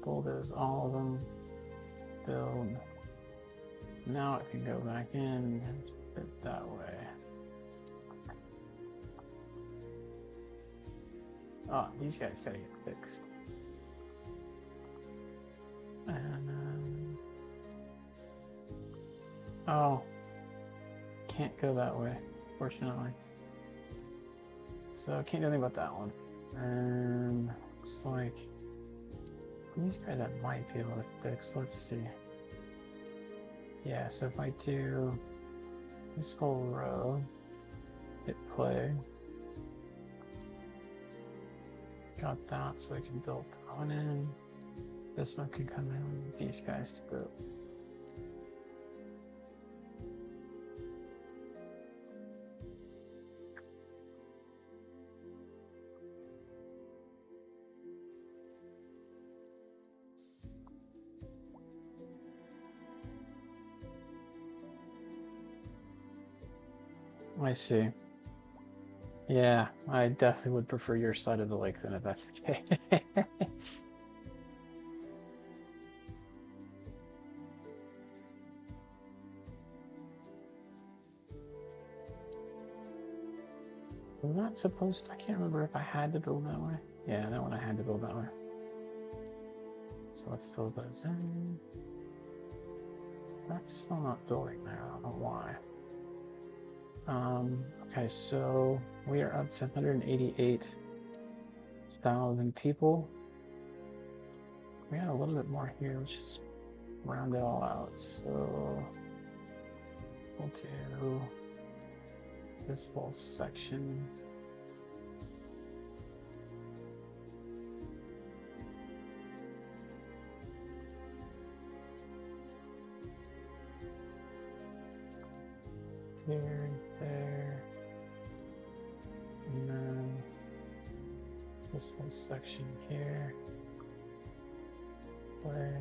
Bulldoze all of them. Build. Now it can go back in and fit that way. Oh, these guys gotta get fixed. And oh, can't go that way, fortunately. So can't do anything about that one. And looks like these guys I might be able to fix. Let's see. Yeah, so if I do this whole row, hit play. Got that, so I can build that one in. This one can come in with these guys to build. I see. Yeah, I definitely would prefer your side of the lake than if that's the case. I'm not supposed to, I can't remember if I had to build that way. Yeah, that one I had to build that way. So let's build those in. That's still not building there, I don't know why. Okay, so we are up to 188,000 people. We had a little bit more here, let's just round it all out. So we'll do this whole section. Here, there, and then this whole section here. Play.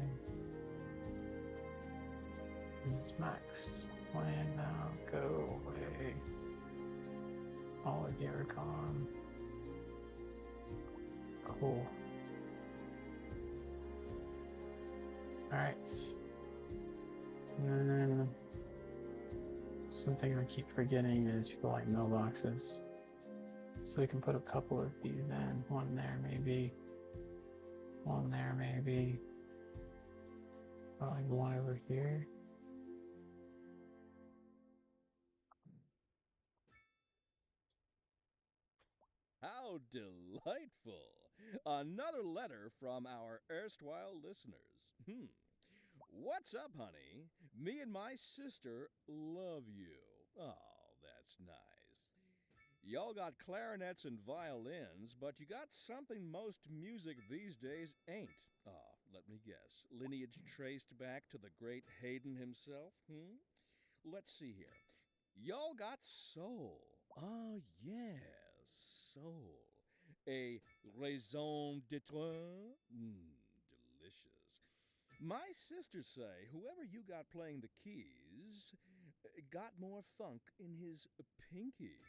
And it's maxed. Plan now, go away. All of you are gone. Cool. Alright. And then something I keep forgetting is people like mailboxes. So we can put a couple of these in. One there maybe. One there maybe. Probably one over here. How delightful! Another letter from our erstwhile listeners. What's up, honey? Me and my sister love you. Oh, that's nice. Y'all got clarinets and violins, but you got something most music these days ain't. Let me guess. Lineage traced back to the great Haydn himself? Let's see here. Y'all got soul. Oh, yes, soul. A raison d'etre? Delicious. My sisters say whoever you got playing the keys got more funk in his pinky.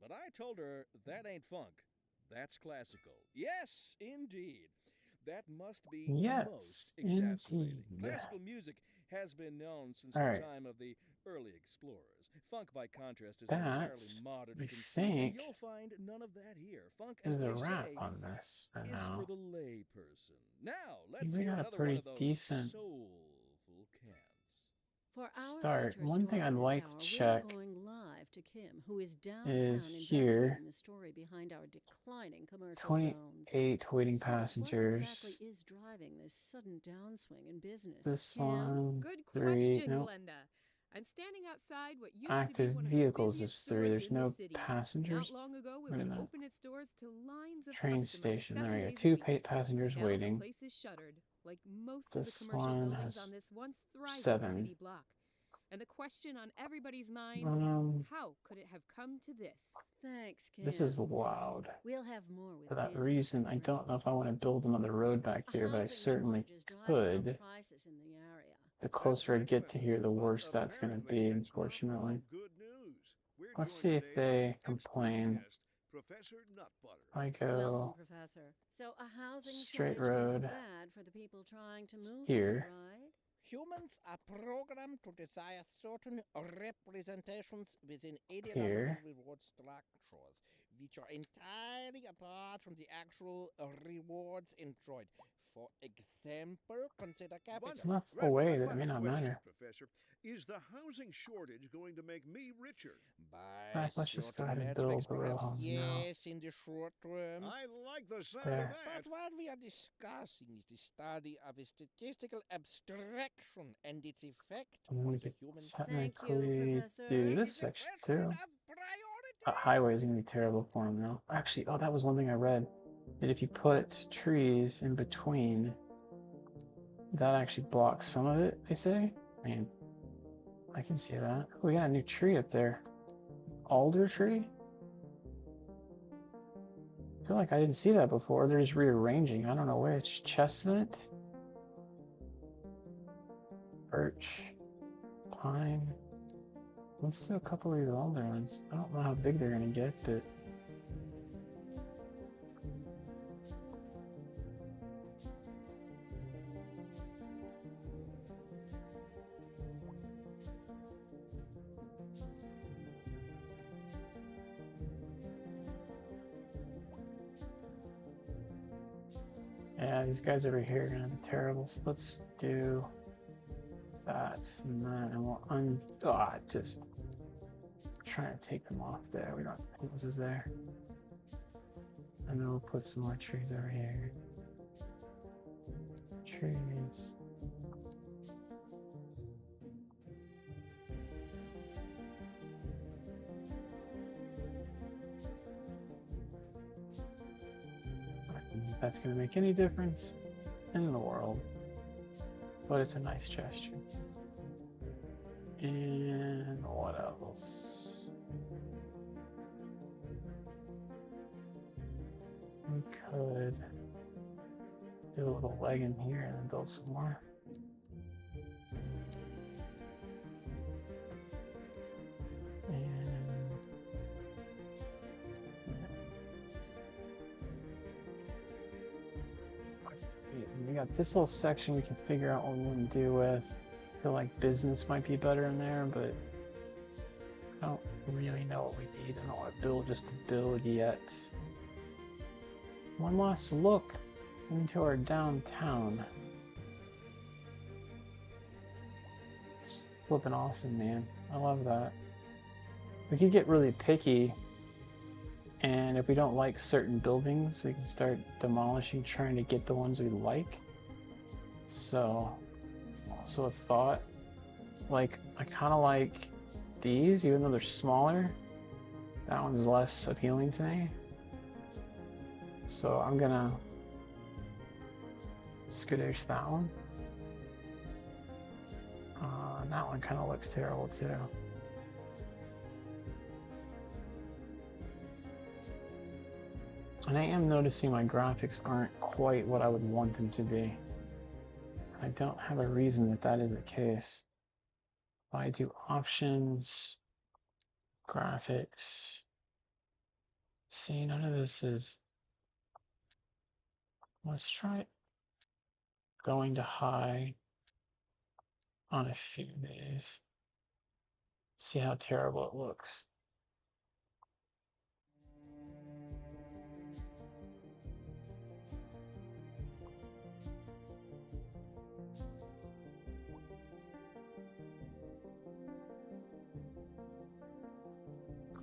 But I told her that ain't funk. That's classical. Yes, indeed. That must be most exasperating. Classical music has been known since the time of the early explorers. Funk, by contrast, is an entirely modern conceit, and you'll find none of that here. Funk, as they say, is for the lay person. Now, let's hear another one of those soulful cants. For our Start. feature One thing I'd story like this to hour, check we're going live to Kim, who is downtown is here. investigating the story behind our declining commercial 28 zones. waiting So passengers. what exactly is driving this sudden downswing in business? This Kim? one, Good 3. question, Nope. Glenda. I'm standing outside what used Active to be one of vehicles the is busiest 3. stores There's in no the city. passengers. Not long ago, it Wait a would minute. open its doors to lines of Train customers station. 7 There we go. days a 2 week. passengers Now waiting. the place is shuttered, like most of the This commercial one buildings has on this once thriving 7. city block. And the question on everybody's minds, how could it have come to this? Thanks, Kim. This is loud. We'll have more with For that Kim reason, after I the don't know break. if I want to build another road back here, but I Housing certainly shortage is driving could. up prices in the area. The closer I get to here, the worse that's going to be, unfortunately. Good news. We're Let's joined see if today by they an expert complain. guest, Professor Nutbutter. I Welcome, go Professor. So a housing straight shortage is road bad for the people trying to move here. right? Humans are programmed to desire certain representations within ideological Here. reward structures, which are entirely apart from the actual rewards enjoyed. For example, consider capital. It's enough away that it may not Question, matter. Professor. Is the housing shortage going to make me richer? By Let's just go ahead certain and build metrics, the real perhaps homes now. yes, in the short term. I like the sound There. of that. But what we are discussing is the study of a statistical abstraction and its effect And on we the could human. technically Professor. do It this is a section question too. of priority. Highway is going to be terrible for them now. Actually, oh, that was one thing I read. That if you put trees in between, that actually blocks some of it, they say. I mean, I can see that. Oh, we got a new tree up there. Alder tree? I feel like I didn't see that before. They're just rearranging. I don't know which. Chestnut? Birch? Pine? Let's do a couple of these alder ones. I don't know how big they're going to get, but... yeah, these guys over here are gonna be terrible. So let's do that, and then we'll just trying to take them off there. We don't. This is there, and then we'll put some more trees over here. Trees. If that's gonna make any difference in the world, but it's a nice gesture. And what else? We could do a little leg in here and then build some more. And we got this whole section we can figure out what we want to do with. I feel like business might be better in there, but I don't really know what we need. I don't want to build just to build yet. One last look into our downtown. It's flipping awesome, man. I love that. We could get really picky, and if we don't like certain buildings, we can start demolishing, trying to get the ones we like. So it's also a thought. Like, I kind of like these, even though they're smaller. That one's less appealing to me. So I'm gonna skadoosh that one. And that one kind of looks terrible too. And I am noticing my graphics aren't quite what I would want them to be. I don't have a reason that that is the case. If I do options, graphics, see, none of this is. Let's try going to high on a few days. See how terrible it looks.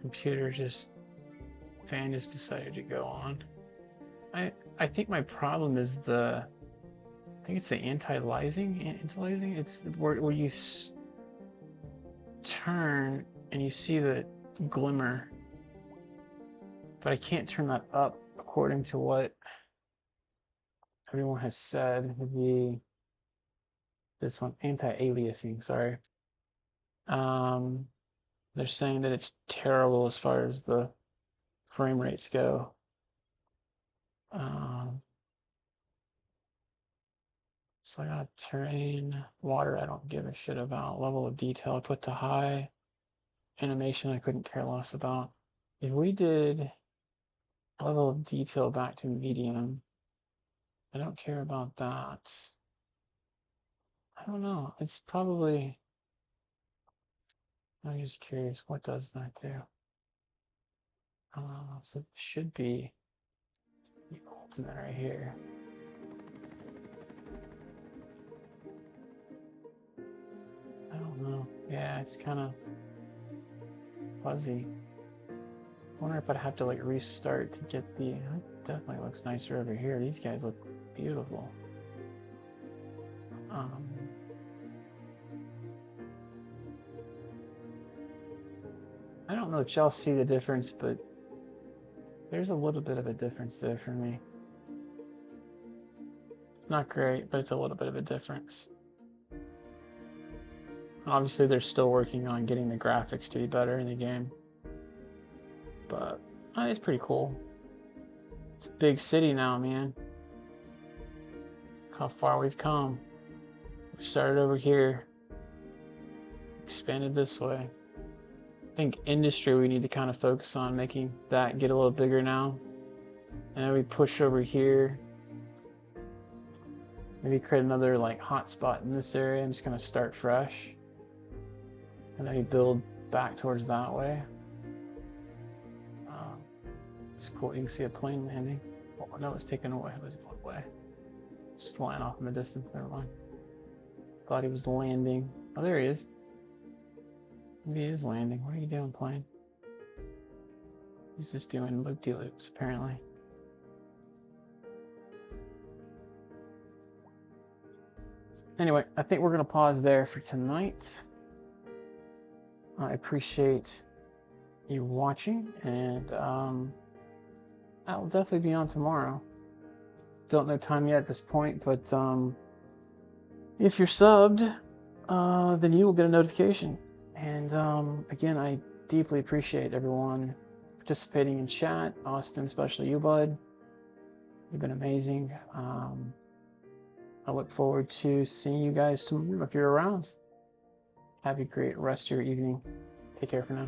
Computer fan just decided to go on. I think my problem is I think it's the anti-aliasing. It's where you turn and you see the glimmer, but I can't turn that up according to what everyone has said. This one, anti-aliasing, sorry. They're saying that it's terrible as far as the frame rates go. So I got terrain, water I don't give a shit about, level of detail I put to high, animation I couldn't care less about. If we did level of detail back to medium, I don't care about that. I don't know, it's probably, I'm just curious, what does that do? So it should be the ultimate right here. I don't know. Yeah, it's kind of fuzzy. I wonder if I'd have to like restart to get the. It definitely looks nicer over here. These guys look beautiful. I don't know if y'all see the difference, but there's a little bit of a difference there for me. It's not great, but it's a little bit of a difference. Obviously, they're still working on getting the graphics to be better in the game, but it's pretty cool. It's a big city now, man. Look how far we've come. We started over here, expanded this way. I think industry we need to kind of focus on making that get a little bigger now. And then we push over here. Maybe create another like hotspot in this area. I'm just gonna start fresh. And then we build back towards that way. It's cool. You can see a plane landing. Oh no, it's taken away. It was one way. It's flying off in the distance. Never mind. Thought he was landing. Oh, there he is. Maybe he is landing. What are you doing, plane? He's just doing loop-de-loops, apparently. Anyway, I think we're going to pause there for tonight. I appreciate you watching, and I'll definitely be on tomorrow. Don't know time yet at this point, but if you're subbed, then you will get a notification. And again, I deeply appreciate everyone participating in chat. Austin, especially you, bud. You've been amazing. I look forward to seeing you guys tomorrow if you're around. Have a great rest of your evening. Take care for now.